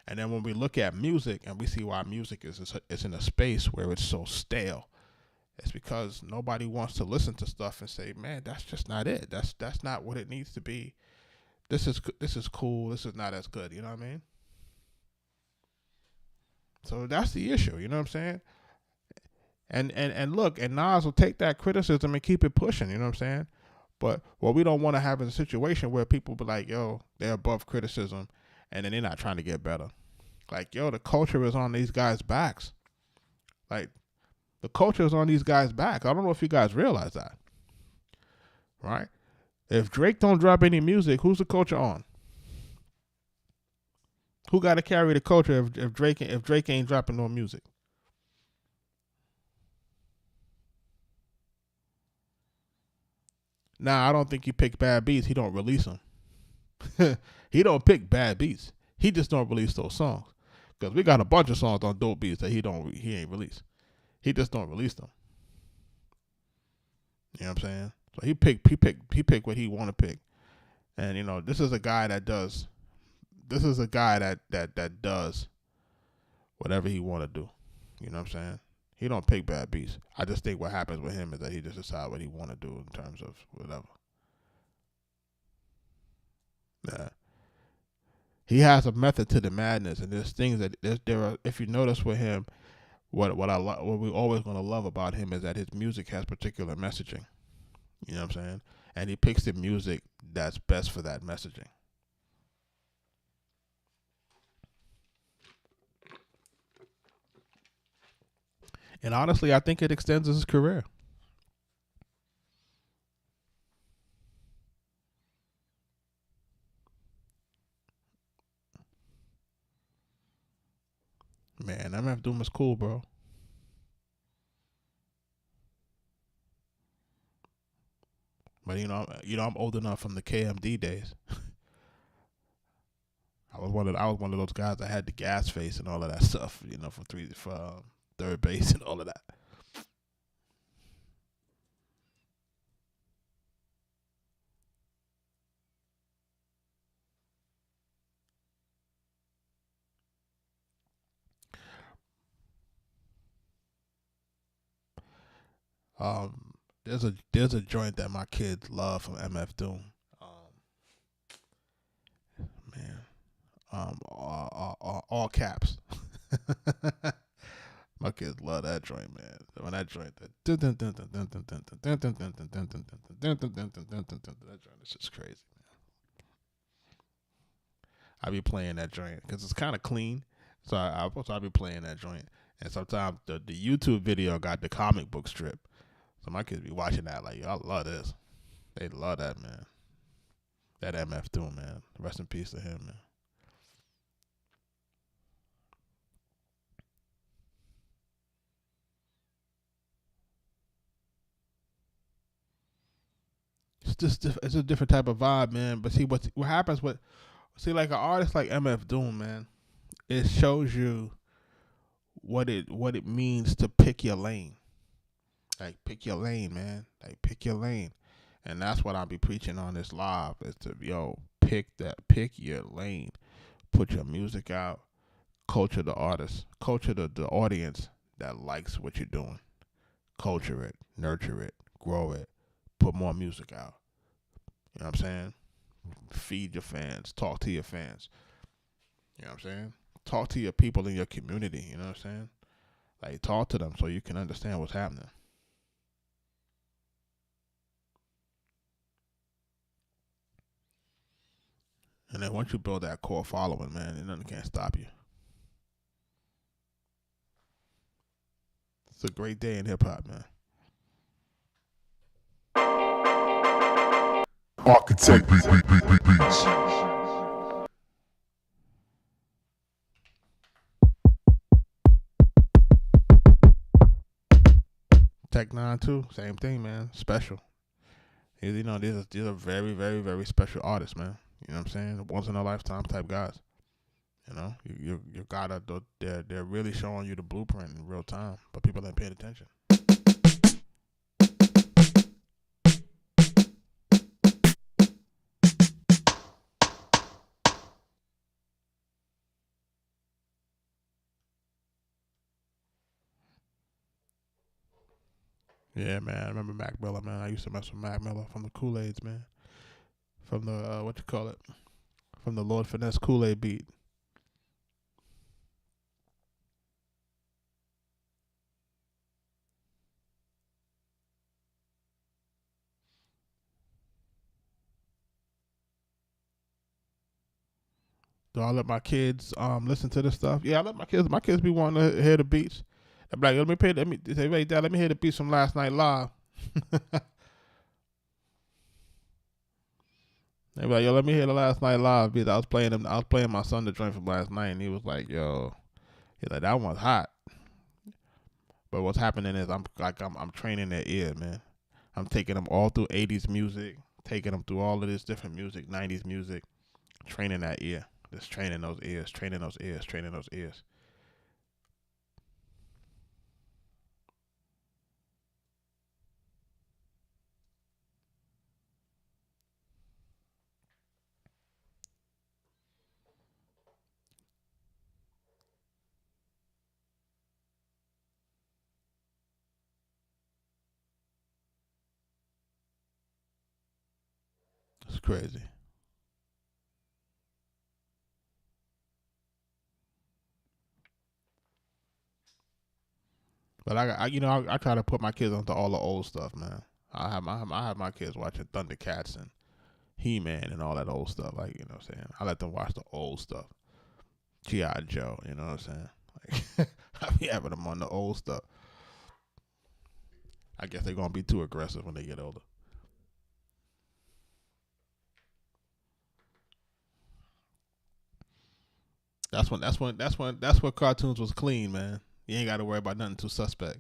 And then when we look at music and we see why music is in a space where it's so stale, it's because nobody wants to listen to stuff and say, man, that's just not it. That's not what it needs to be. This is cool. This is not as good. You know what I mean? So that's the issue. You know what I'm saying? And look, and Nas will take that criticism and keep it pushing. You know what I'm saying? But what we don't want to have is a situation where people be like, yo, they're above criticism, and then they're not trying to get better. Like, yo, the culture is on these guys' backs. Like, the culture is on these guys' backs. I don't know if you guys realize that, right? If Drake don't drop any music, who's the culture on? Who got to carry the culture if Drake ain't dropping no music? Now, I don't think he picked bad beats. He don't release them. He don't pick bad beats. He just don't release those songs. Because we got a bunch of songs on dope beats that he ain't released. He just don't release them. You know what I'm saying? So he pick what he want to pick. And this is a guy that does that does whatever he want to do. You know what I'm saying? He don't pick bad beats. I just think what happens with him is that he just decides what he want to do in terms of whatever. Yeah. He has a method to the madness, and there's things that there are. If you notice with him, what we're always gonna love about him is that his music has particular messaging. You know what I'm saying? And he picks the music that's best for that messaging. And honestly, I think it extends his career. Man, MF Doom is cool, bro. But I'm old enough from the KMD days. I was one of those guys that had the gas face and all of that stuff. For third base and all of that. There's a joint that my kids love from MF Doom. Man, all caps. My kids love that joint, man. When that joint, that joint is just crazy, man. I be playing that joint because it's kind of clean, so I be playing that joint. And sometimes the YouTube video got the comic book strip, so my kids be watching that like, yo, I love this. They love that, man. That MF Doom, man. Rest in peace to him, man. It's a different type of vibe, man. But see what happens with like an artist like MF Doom, man. It shows you what it means to pick your lane. Like pick your lane, man. Like pick your lane, and that's what I'll be preaching on this live. Is to pick your lane, put your music out, culture the artist, culture the audience that likes what you're doing, culture it, nurture it, grow it, put more music out. You know what I'm saying? Feed your fans, talk to your fans. You know what I'm saying? Talk to your people in your community. You know what I'm saying? Like talk to them so you can understand what's happening. And then once you build that core following, man, nothing can't stop you. It's a great day in hip hop, man. Arkatech Beatz. Tech 9 too, same thing, man. Special. These are very, very, very special artists, man. You know what I'm saying? Once in a lifetime type guys. You know, you gotta. They're really showing you the blueprint in real time, but people ain't paying attention. Yeah, man. I remember Mac Miller, man. I used to mess with Mac Miller from the Kool-Aids, man. From the from the Lord Finesse Kool-Aid beat. Do I let my kids listen to this stuff? Yeah, I let my kids be wanting to hear the beats. I'm like, let me say, wait, Dad, let me hear the beats from last night live. They be like, yo, let me hear the last night live beats. I was playing my son the joint from last night, and he was like, yo, he's like, that one's hot. But what's happening is I'm training their ear, man. I'm taking them all through 80s music, taking them through all of this different music, 90s music, training that ear. Just training those ears, training those ears, training those ears. It's crazy. But I try to put my kids onto all the old stuff, man. I have my kids watching Thundercats and He-Man and all that old stuff. Like, you know what I'm saying? I let them watch the old stuff. G.I. Joe, you know what I'm saying? Like, I be having them on the old stuff. I guess they're gonna be too aggressive when they get older. That's when cartoons was clean, man. You ain't got to worry about nothing too suspect.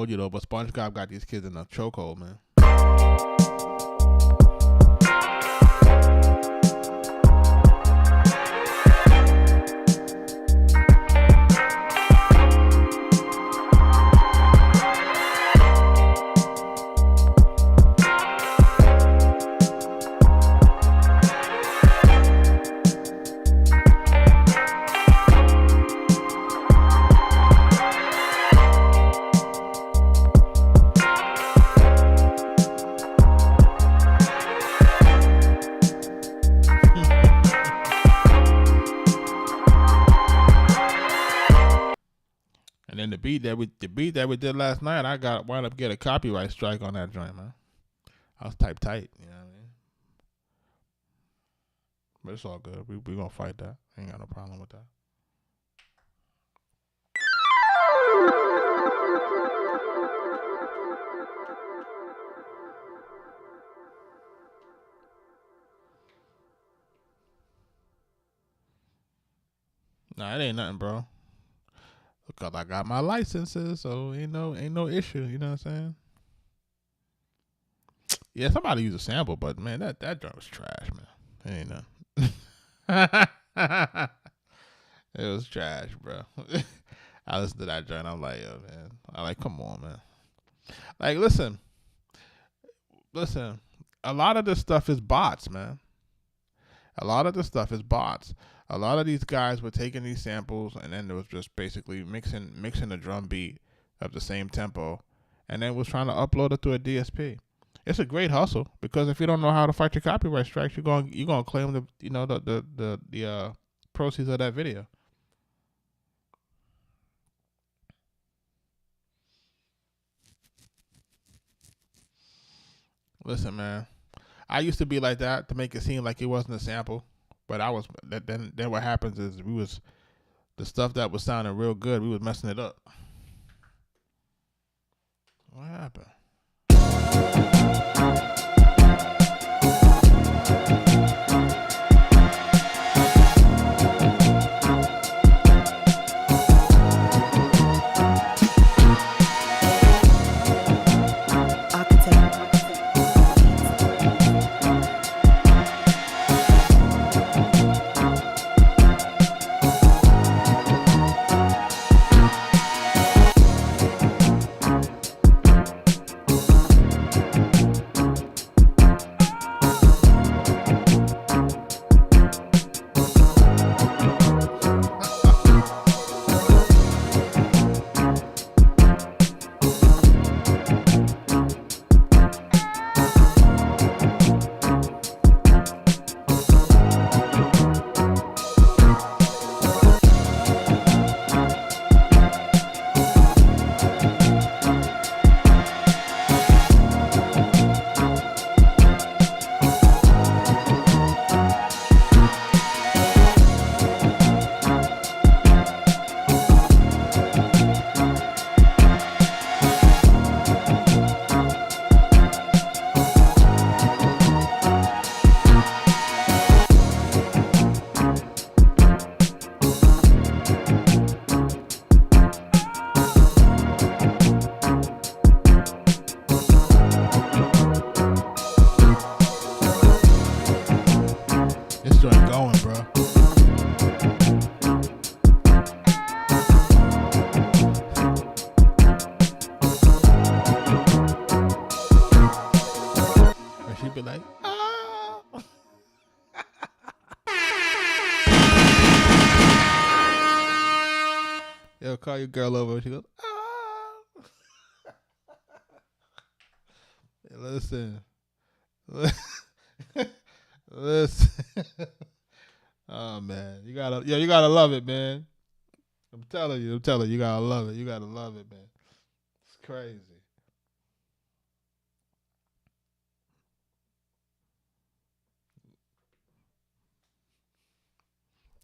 hold you though, but SpongeBob got these kids in a chokehold, man. And then the beat that we did last night, I wound up getting a copyright strike on that joint, man. I was type tight, you know what I mean? But it's all good. We gonna fight that. Ain't got no problem with that. Nah, it ain't nothing, bro. Because I got my licenses, so ain't no issue. You know what I'm saying? Yeah, somebody used a sample, but man, that joint was trash, man. It ain't nothing. It was trash, bro. I listened to that joint. I'm like, yo, man. I'm like, come on, man. Like, listen. A lot of this stuff is bots, man. A lot of these guys were taking these samples and then it was just basically mixing the drum beat of the same tempo and then was trying to upload it to a DSP. It's a great hustle because if you don't know how to fight your copyright strikes, you're gonna claim the proceeds of that video. Listen, man. I used to be like that to make it seem like it wasn't a sample. But then what happens is the stuff that was sounding real good, we was messing it up. What happened? Yo, call your girl over. She goes, ah. Hey, listen. Listen. Oh man, you gotta love it, man. I'm telling you, you gotta love it. You gotta love it, man. It's crazy.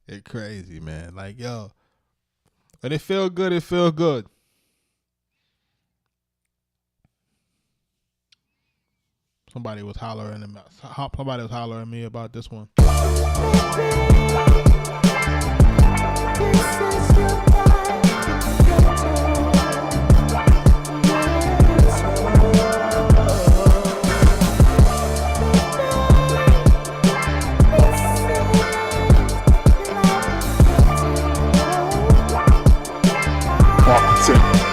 It's crazy, man. Like, yo, when it feel good, it feel good. Somebody was hollering at me about this one. Arkatech Beatz.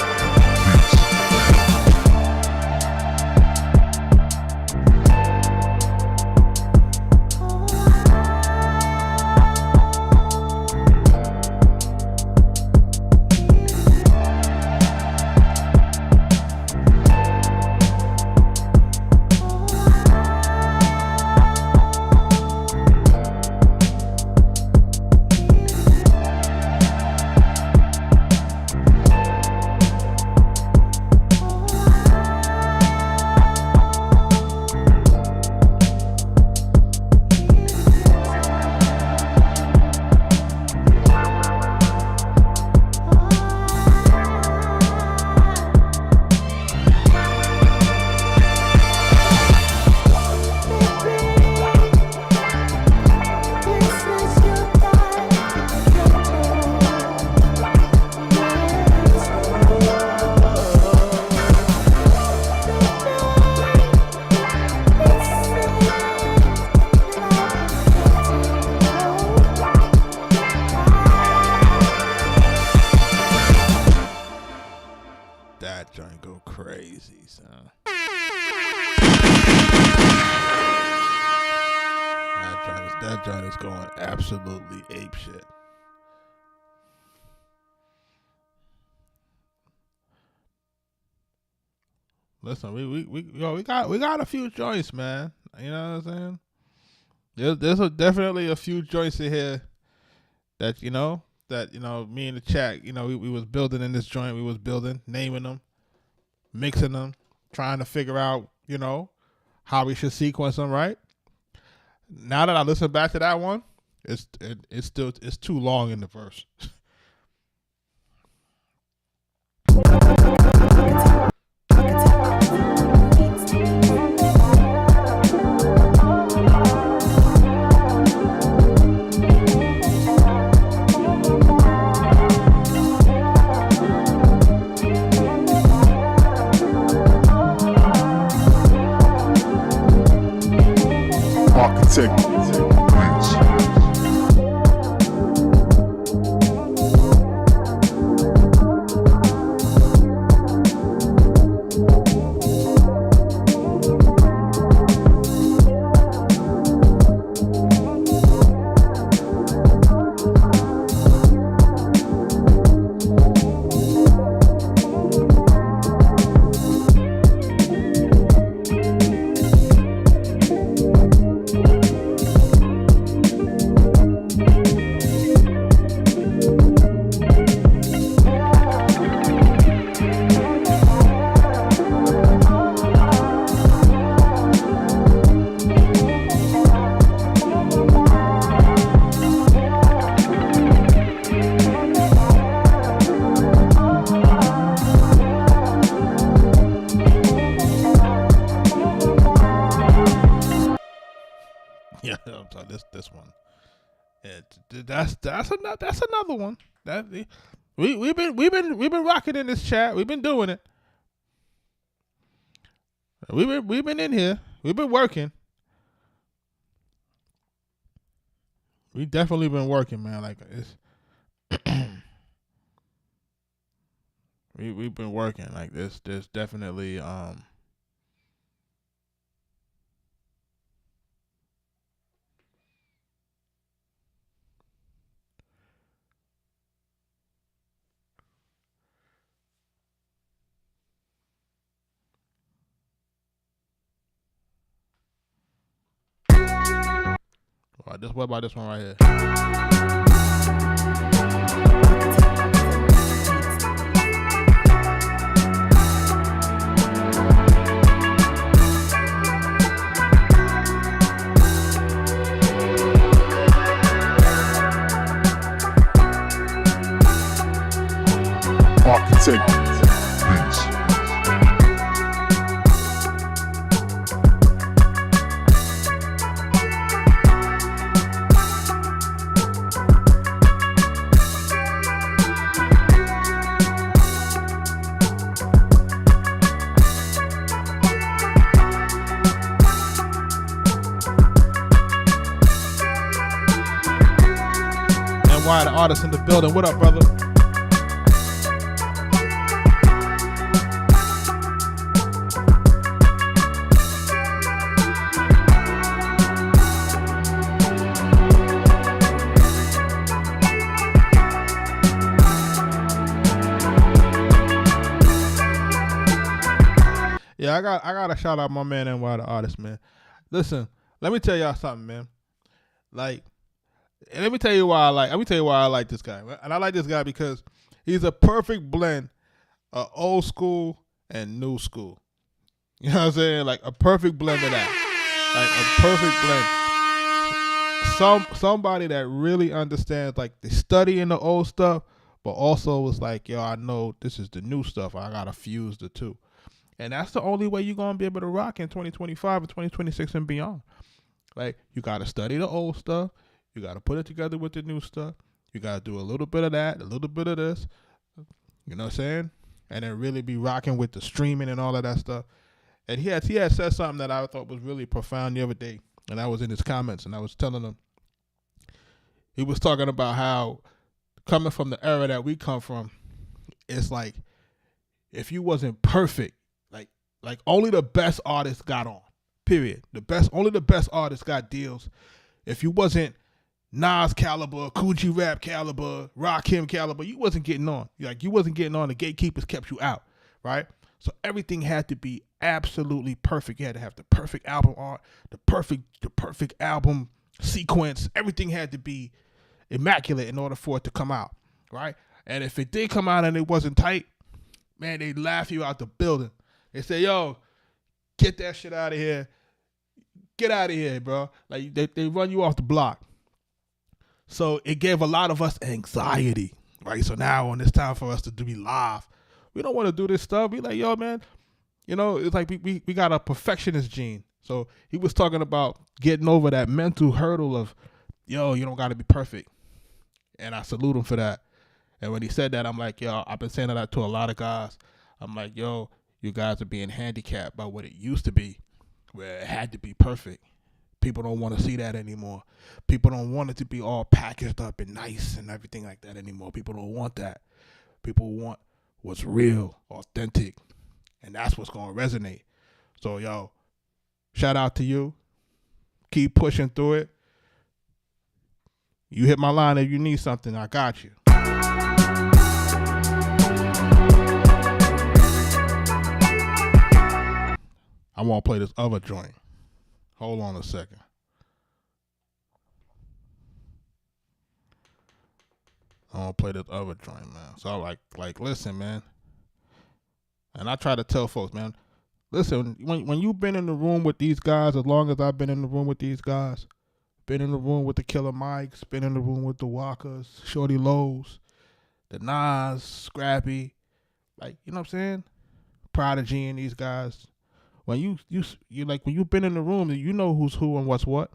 That joint go crazy, son. That joint is going absolutely ape shit. Listen, we got a few joints, man. You know what I'm saying? There's definitely a few joints in here that me in the chat, we was building in this joint. We was building, naming them, mixing them, trying to figure out, how we should sequence them, right? Now that I listen back to that one, it's too long in the verse. Arkatech Beatz. Yeah, I'm sorry, this one. That's another one. That we've been rocking in this chat. We've been doing it. We've been in here. We've been working. We definitely been working, man. Like it's we've been working like this. There's definitely what about this one right here? Arkatech Beatz. NY, the artist in the building. What up, brother? Yeah, I gotta shout out my man NY the artist, man. Listen, let me tell y'all something, man. Like, and let me tell you why I like this guy. And I like this guy because he's a perfect blend of old school and new school. You know what I'm saying? Like a perfect blend of that. Like a perfect blend. Somebody that really understands like the studying the old stuff, but also was like, yo, I know this is the new stuff. I gotta fuse the two. And that's the only way you're gonna be able to rock in 2025 and 2026 and beyond. Like, you gotta study the old stuff, you gotta put it together with the new stuff, you gotta do a little bit of that, a little bit of this, you know what I'm saying? And then really be rocking with the streaming and all of that stuff. And he had said something that I thought was really profound the other day, and I was in his comments, and I was telling him, he was talking about how coming from the era that we come from, it's like if you wasn't perfect, like only the best artists got on. Period. Only the best artists got deals. If you wasn't Nas caliber, Coogee Rap caliber, Rakim caliber, you wasn't getting on. Like you wasn't getting on. The gatekeepers kept you out, right? So everything had to be absolutely perfect. You had to have the perfect album art, the perfect album sequence. Everything had to be immaculate in order for it to come out, right? And if it did come out and it wasn't tight, man, they laugh you out the building. They say, yo, get that shit out of here. Get out of here, bro. Like they run you off the block. So it gave a lot of us anxiety, right? So now when it's time for us to be live, we don't want to do this stuff. We like, yo, man, you know, it's like we got a perfectionist gene. So he was talking about getting over that mental hurdle of, yo, you don't got to be perfect. And I salute him for that. And when he said that, I'm like, yo, I've been saying that to a lot of guys. I'm like, yo, you guys are being handicapped by what it used to be, where it had to be perfect. People don't want to see that anymore. People don't want it to be all packaged up and nice and everything like that anymore. People don't want that. People want what's real, authentic, and that's what's going to resonate. So, yo, shout out to you. Keep pushing through it. You hit my line if you need something. I got you. I want to play this other joint. Hold on a second. I want to play this other joint, man. So I like, listen, man. And I try to tell folks, man, listen, when you've been in the room with these guys, as long as I've been in the room with these guys, been in the room with the Killer Mikes, been in the room with the Walkers, Shorty Lows, the Nas, Scrappy, like, you know what I'm saying? Prodigy and these guys. When you like, when you've been in the room, you know who's who and what's what.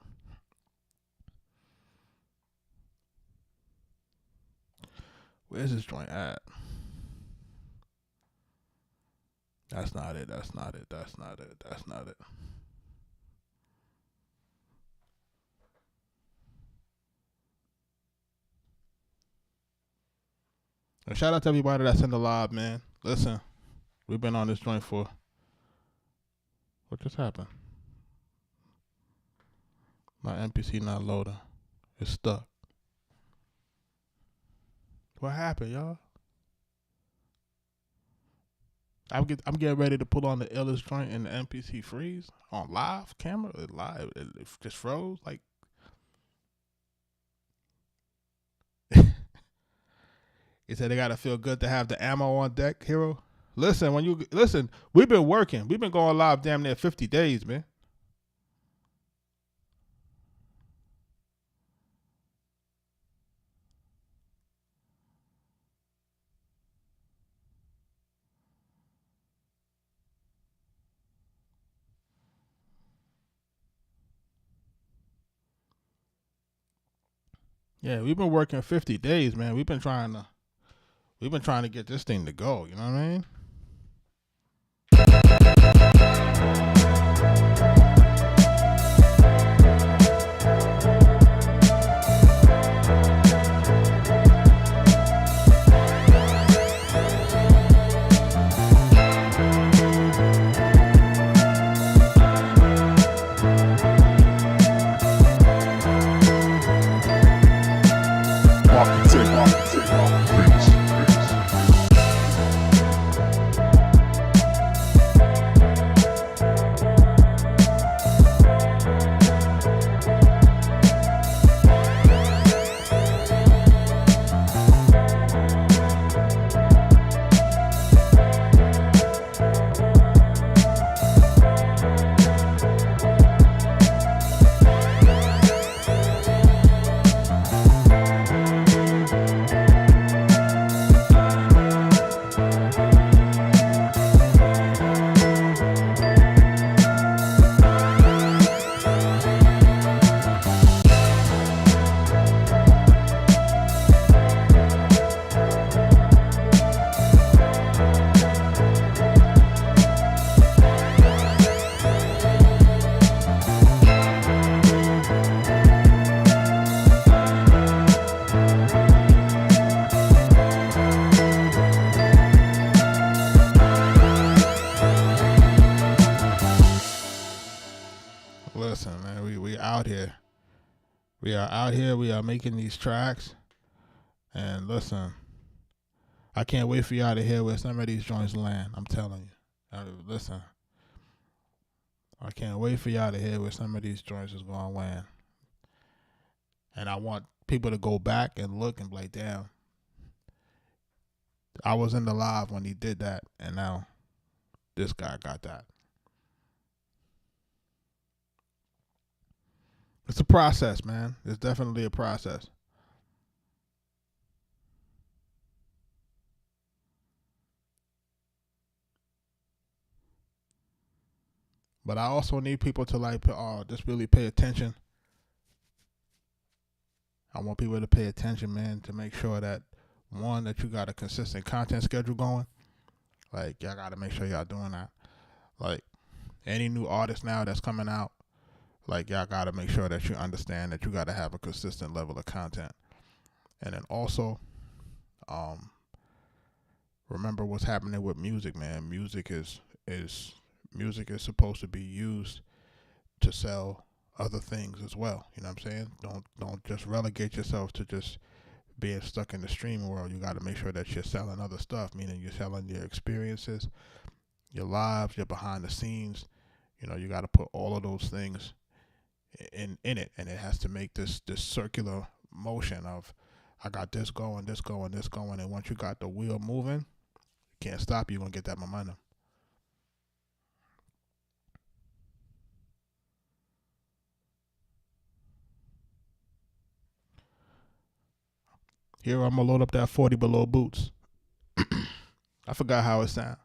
Where's this joint at? That's not it. That's not it. That's not it. That's not it. And shout out to everybody that's in the live, man. Listen, we've been on this joint for... What just happened? My MPC not loading. It's stuck. What happened, y'all? I'm getting ready to put on the illest joint and the MPC freeze on live camera. It just froze. Like, he said they gotta feel good to have the ammo on deck, Hero. Listen, we've been working. We've been going live damn near 50 days, man. Yeah, we've been working 50 days, man. We've been trying to get this thing to go, you know what I mean? Arkatech Beatz. We are out here. We are making these tracks. And listen, I can't wait for y'all to hear where some of these joints land. I'm telling you. Listen, I can't wait for y'all to hear where some of these joints is going to land. And I want people to go back and look and be like, damn, I was in the live when he did that, and now this guy got that. It's a process, man. It's definitely a process. But I also need people to like just really pay attention. I want people to pay attention, man, to make sure that, one, that you got a consistent content schedule going. Like, y'all got to make sure y'all doing that. Like, any new artist now that's coming out, like, y'all got to make sure that you understand that you got to have a consistent level of content. And then also, remember what's happening with music, man. Music is supposed to be used to sell other things as well. You know what I'm saying? Don't just relegate yourself to just being stuck in the streaming world. You got to make sure that you're selling other stuff, meaning you're selling your experiences, your lives, your behind the scenes. You know, you got to put all of those things in it, and it has to make this circular motion of, I got this going, and once you got the wheel moving, you can't stop. You're gonna get that momentum. Here I'm gonna load up that 40 Below Boots. I forgot how it sounds.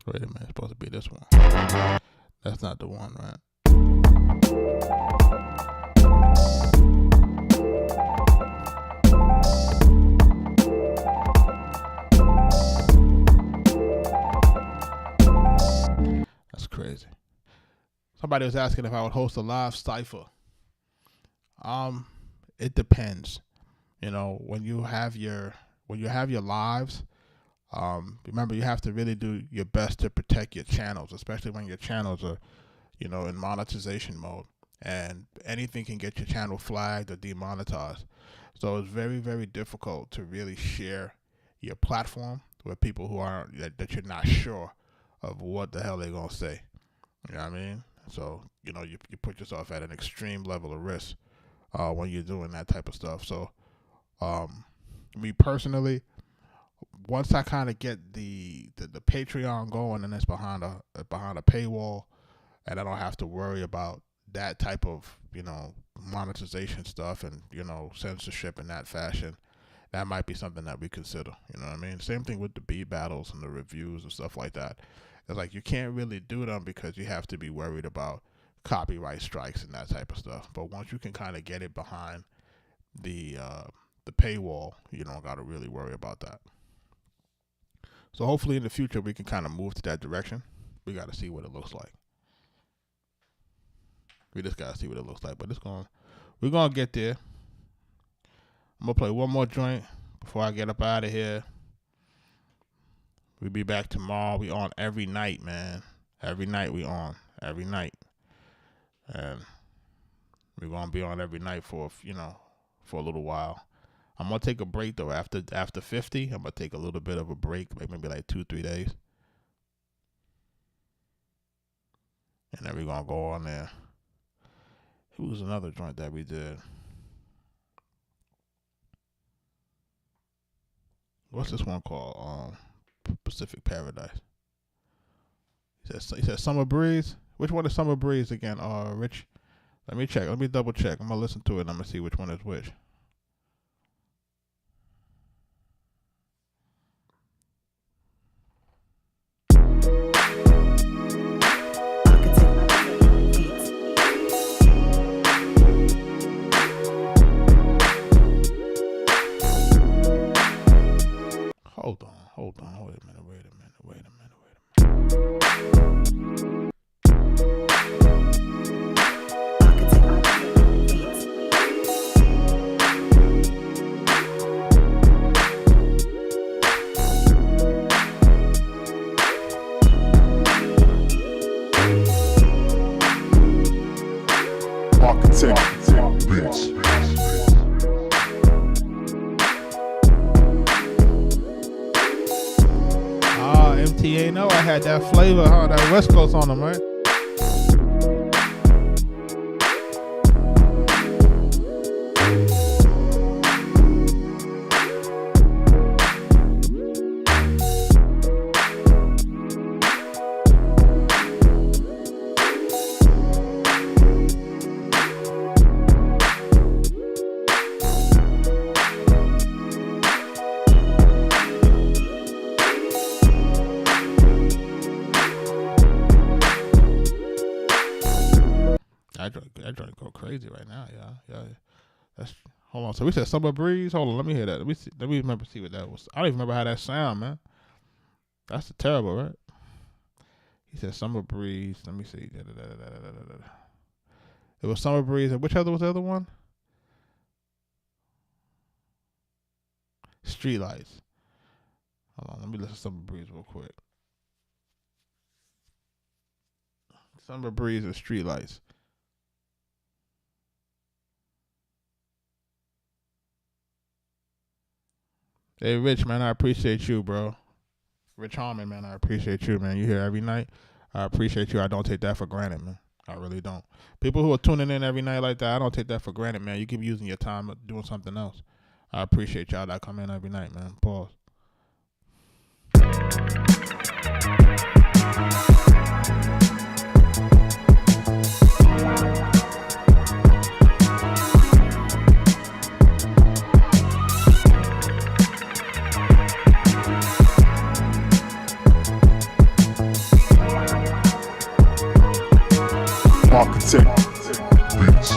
Wait a minute, it's supposed to be this one. That's not the one, right? That's crazy. Somebody was asking if I would host a live cipher. It depends. You know, when you have your lives, remember, you have to really do your best to protect your channels, especially when your channels are, you know, in monetization mode, and anything can get your channel flagged or demonetized. So it's very, very difficult to really share your platform with people who are that you're not sure of what the hell they're gonna say. You know what I mean? So, you know, you put yourself at an extreme level of risk when you're doing that type of stuff. So, me personally, once I kind of get the Patreon going and it's behind a paywall, and I don't have to worry about that type of, you know, monetization stuff and, you know, censorship in that fashion, that might be something that we consider. You know what I mean? Same thing with the beat battles and the reviews and stuff like that. It's like you can't really do them because you have to be worried about copyright strikes and that type of stuff. But once you can kind of get it behind the paywall, you don't got to really worry about that. So hopefully in the future we can kind of move to that direction. We got to see what it looks like. We just got to see what it looks like. But we're going to get there. I'm going to play one more joint before I get up out of here. We'll be back tomorrow. We on every night, man. Every night we on. Every night. And we're going to be on every night for a little while. I'm going to take a break, though. After 50, I'm going to take a little bit of a break, maybe like 2-3 days. And then we're going to go on there. It was another joint that we did. What's this one called? Pacific Paradise. He said Summer Breeze. Which one is Summer Breeze again? Rich. Let me check. Let me double check. I'm going to listen to it and I'm going to see which one is which. Hold on. Wait a minute. Arkatech Beatz. Arkatech Beatz. MTA, know I had that flavor, huh? That West Coast on them, right? That joint go crazy right now, yeah. That's hold on. So we said Summer Breeze. Hold on, let me hear that. Let me remember see what that was. I don't even remember how that sound, man. That's terrible, right? He said Summer Breeze. Let me see. It was Summer Breeze. And which other was the other one? Street Lights. Hold on, let me listen to Summer Breeze real quick. Summer Breeze and Street Lights. Hey, Rich, man, I appreciate you, bro. Rich Harmon, man, I appreciate you, man. You here every night. I appreciate you. I don't take that for granted, man. I really don't. People who are tuning in every night like that, I don't take that for granted, man. You keep using your time doing something else. I appreciate y'all that come in every night, man. Pause. Arkatech Beatz.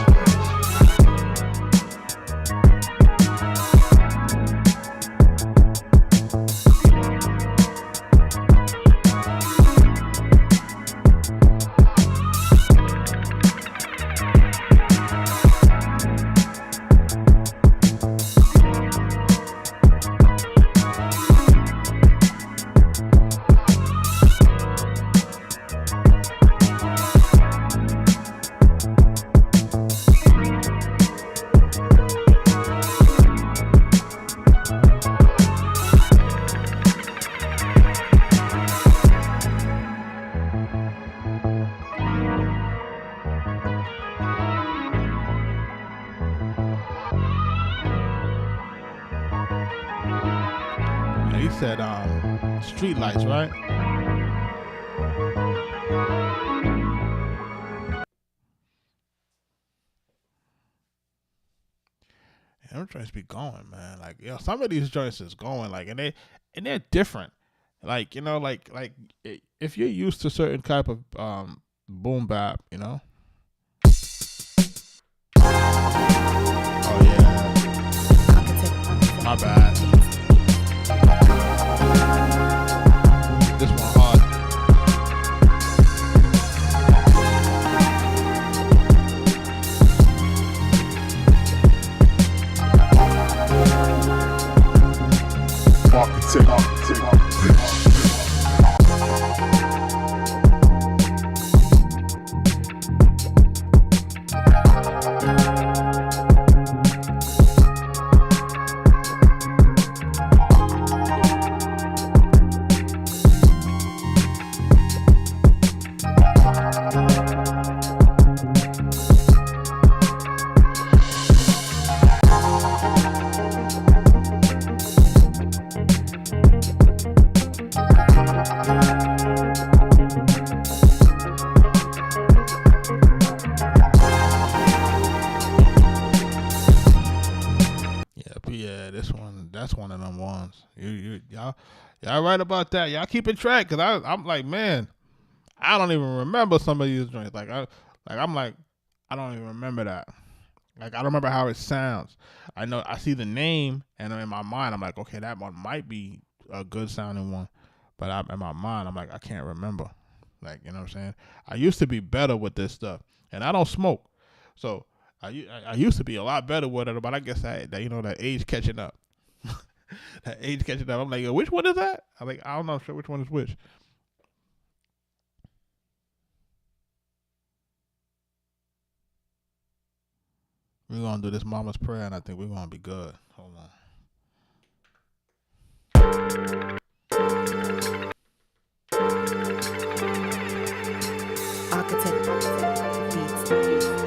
He said Street Lights, right? Them joints be going, man. Like, some of these joints is going, like, and they're different. Like, if you're used to certain type of boom bap, Oh yeah. My bad. This one hard. Arkatech Beatz. That's one of them ones. Y'all right about that. Y'all keeping track, cause I'm like, man, I don't even remember some of these joints. I don't even remember that. Like, I don't remember how it sounds. I know I see the name, and in my mind, I'm like, okay, that one might be a good sounding one, but in my mind I'm like I can't remember. Like, you know what I'm saying? I used to be better with this stuff, and I don't smoke, so I used to be a lot better with it. But I guess that age catching up. That age catching up. I'm like, yo, which one is that? I'm like, I don't know, sure which one is which. We're gonna do this mama's prayer, and I think we're gonna be good. Hold on. Arkatech Beatz. Arkatech Beatz.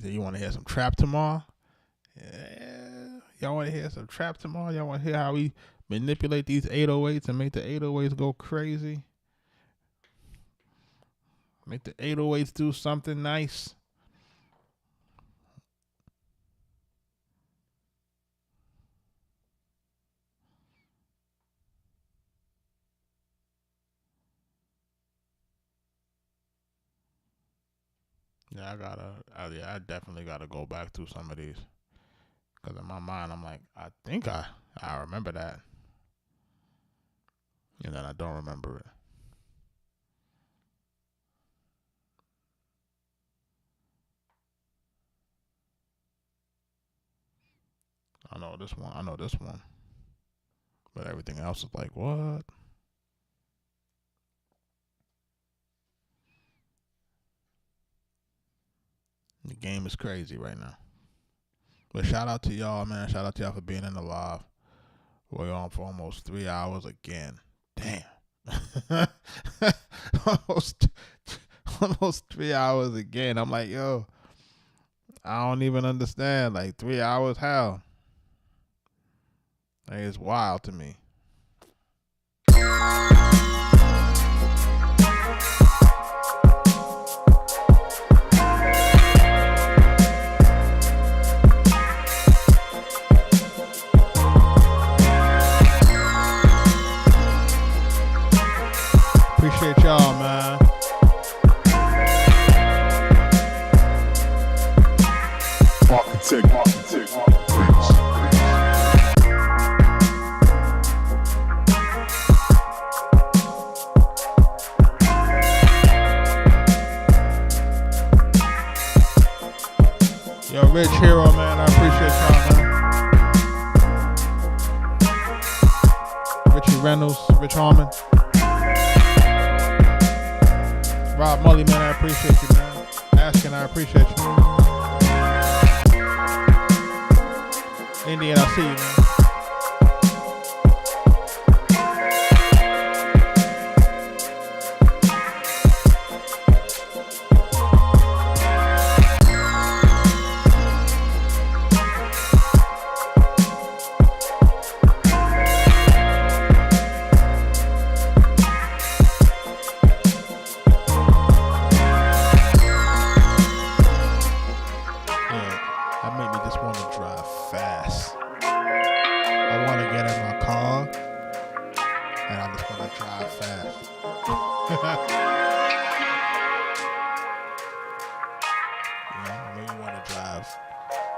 You want to hear some trap tomorrow? Yeah. Y'all want to hear some trap tomorrow? Y'all want to hear how we manipulate these 808s and make the 808s go crazy? Make the 808s do something nice. Yeah, I definitely gotta go back through some of these, cause in my mind I'm like, I think I remember that, and then I don't remember it. I know this one, but everything else is like, what? The game is crazy right now. But shout out to y'all, man. Shout out to y'all for being in the live. We're on for almost 3 hours again. Damn. almost 3 hours again. I'm like, yo, I don't even understand. Like 3 hours, how? Like, it's wild to me. Appreciate y'all, man. Arkatech Beatz. Yo, Rich Hero, man. I appreciate y'all, man. Richie Reynolds, Rich Harmon. Rob Mully, man, I appreciate you, man. Asking, I appreciate you. Indian, I see you, man.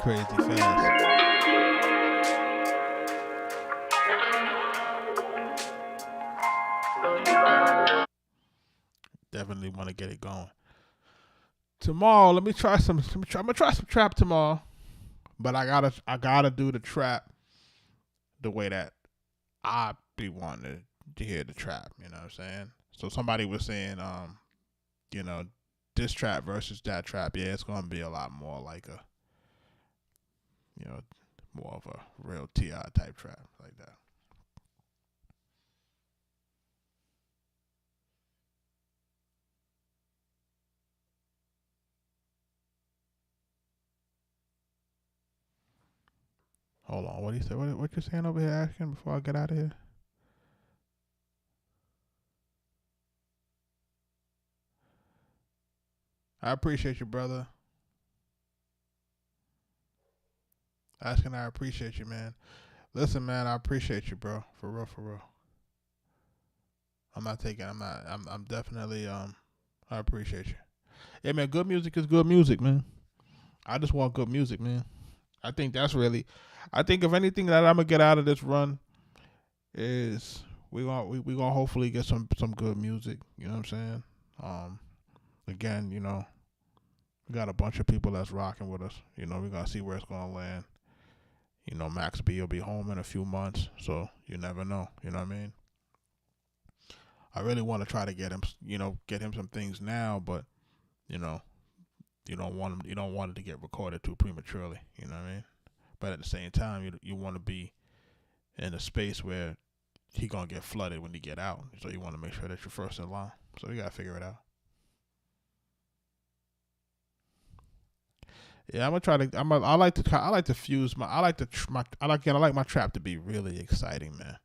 Crazy fast. Definitely want to get it going. Tomorrow, let me try some. I'm gonna try some trap tomorrow, but I gotta do the trap the way that I be wanting to hear the trap. You know what I'm saying? So somebody was saying, you know, this trap versus that trap. Yeah, it's gonna be a lot more like a, you know, more of a real Ti type trap like that. Hold on, what do you say? What you saying over here, asking before I get out of here? I appreciate you, brother. Asking, I appreciate you, man. Listen, man, I appreciate you, bro. For real, for real. I'm definitely, I appreciate you. Yeah, man, good music is good music, man. I just want good music, man. I think if anything that I'm gonna get out of this run is we gonna hopefully get some good music. You know what I'm saying? Again, you know, we got a bunch of people that's rocking with us. You know, we gotta see where it's gonna land. You know, Max B will be home in a few months, so you never know. You know what I mean? I really want to try to get him some things now, but you know, you don't want it to get recorded too prematurely. You know what I mean? But at the same time, you want to be in a space where he gonna get flooded when he get out. So you want to make sure that you're first in line. So we gotta figure it out. Yeah, I'm gonna try to. I like to fuse my. I like my trap to be really exciting, man.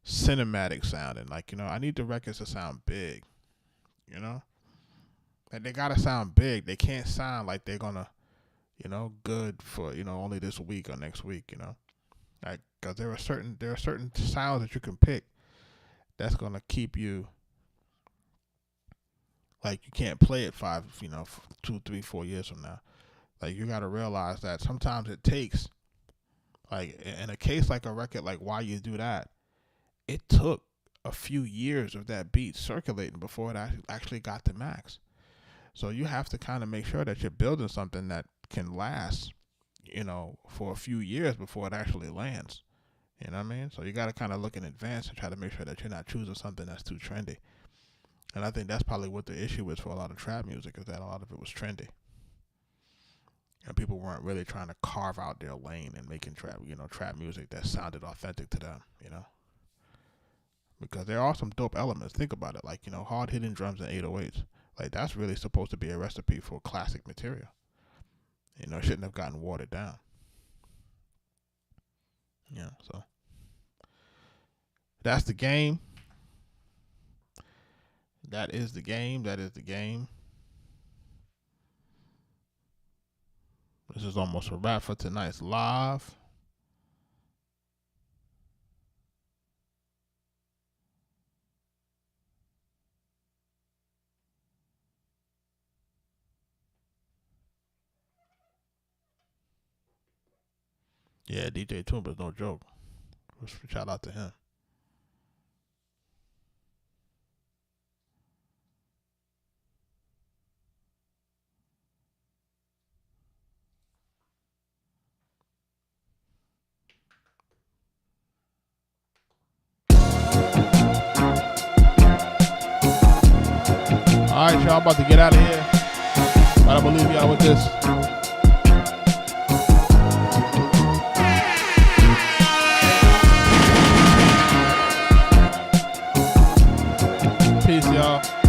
Cinematic sounding. Like, you know, I need the records to sound big. You know, and they gotta sound big. They can't sound like they're gonna, you know, good for, you know, only this week or next week. You know, like, because there are certain sounds that you can pick that's gonna keep you. Like, you can't play it 2, 3, 4 years from now. Like, you got to realize that sometimes it takes, like, in a case like a record, like Why You Do That, it took a few years of that beat circulating before it actually got to Max. So you have to kind of make sure that you're building something that can last, you know, for a few years before it actually lands. You know what I mean? So you got to kind of look in advance and try to make sure that you're not choosing something that's too trendy. And I think that's probably what the issue is for a lot of trap music, is that a lot of it was trendy. And people weren't really trying to carve out their lane and making trap music that sounded authentic to them, you know. Because there are some dope elements. Think about it, like, you know, hard hitting drums and 808s. Like, that's really supposed to be a recipe for classic material. You know, it shouldn't have gotten watered down. Yeah, so that's the game. That is the game. That is the game. This is almost a wrap for tonight's live. Yeah, DJ Toomba's no joke. Shout out to him. All right, y'all, I'm about to get out of here. But I'm going to leave y'all with this. Peace, y'all.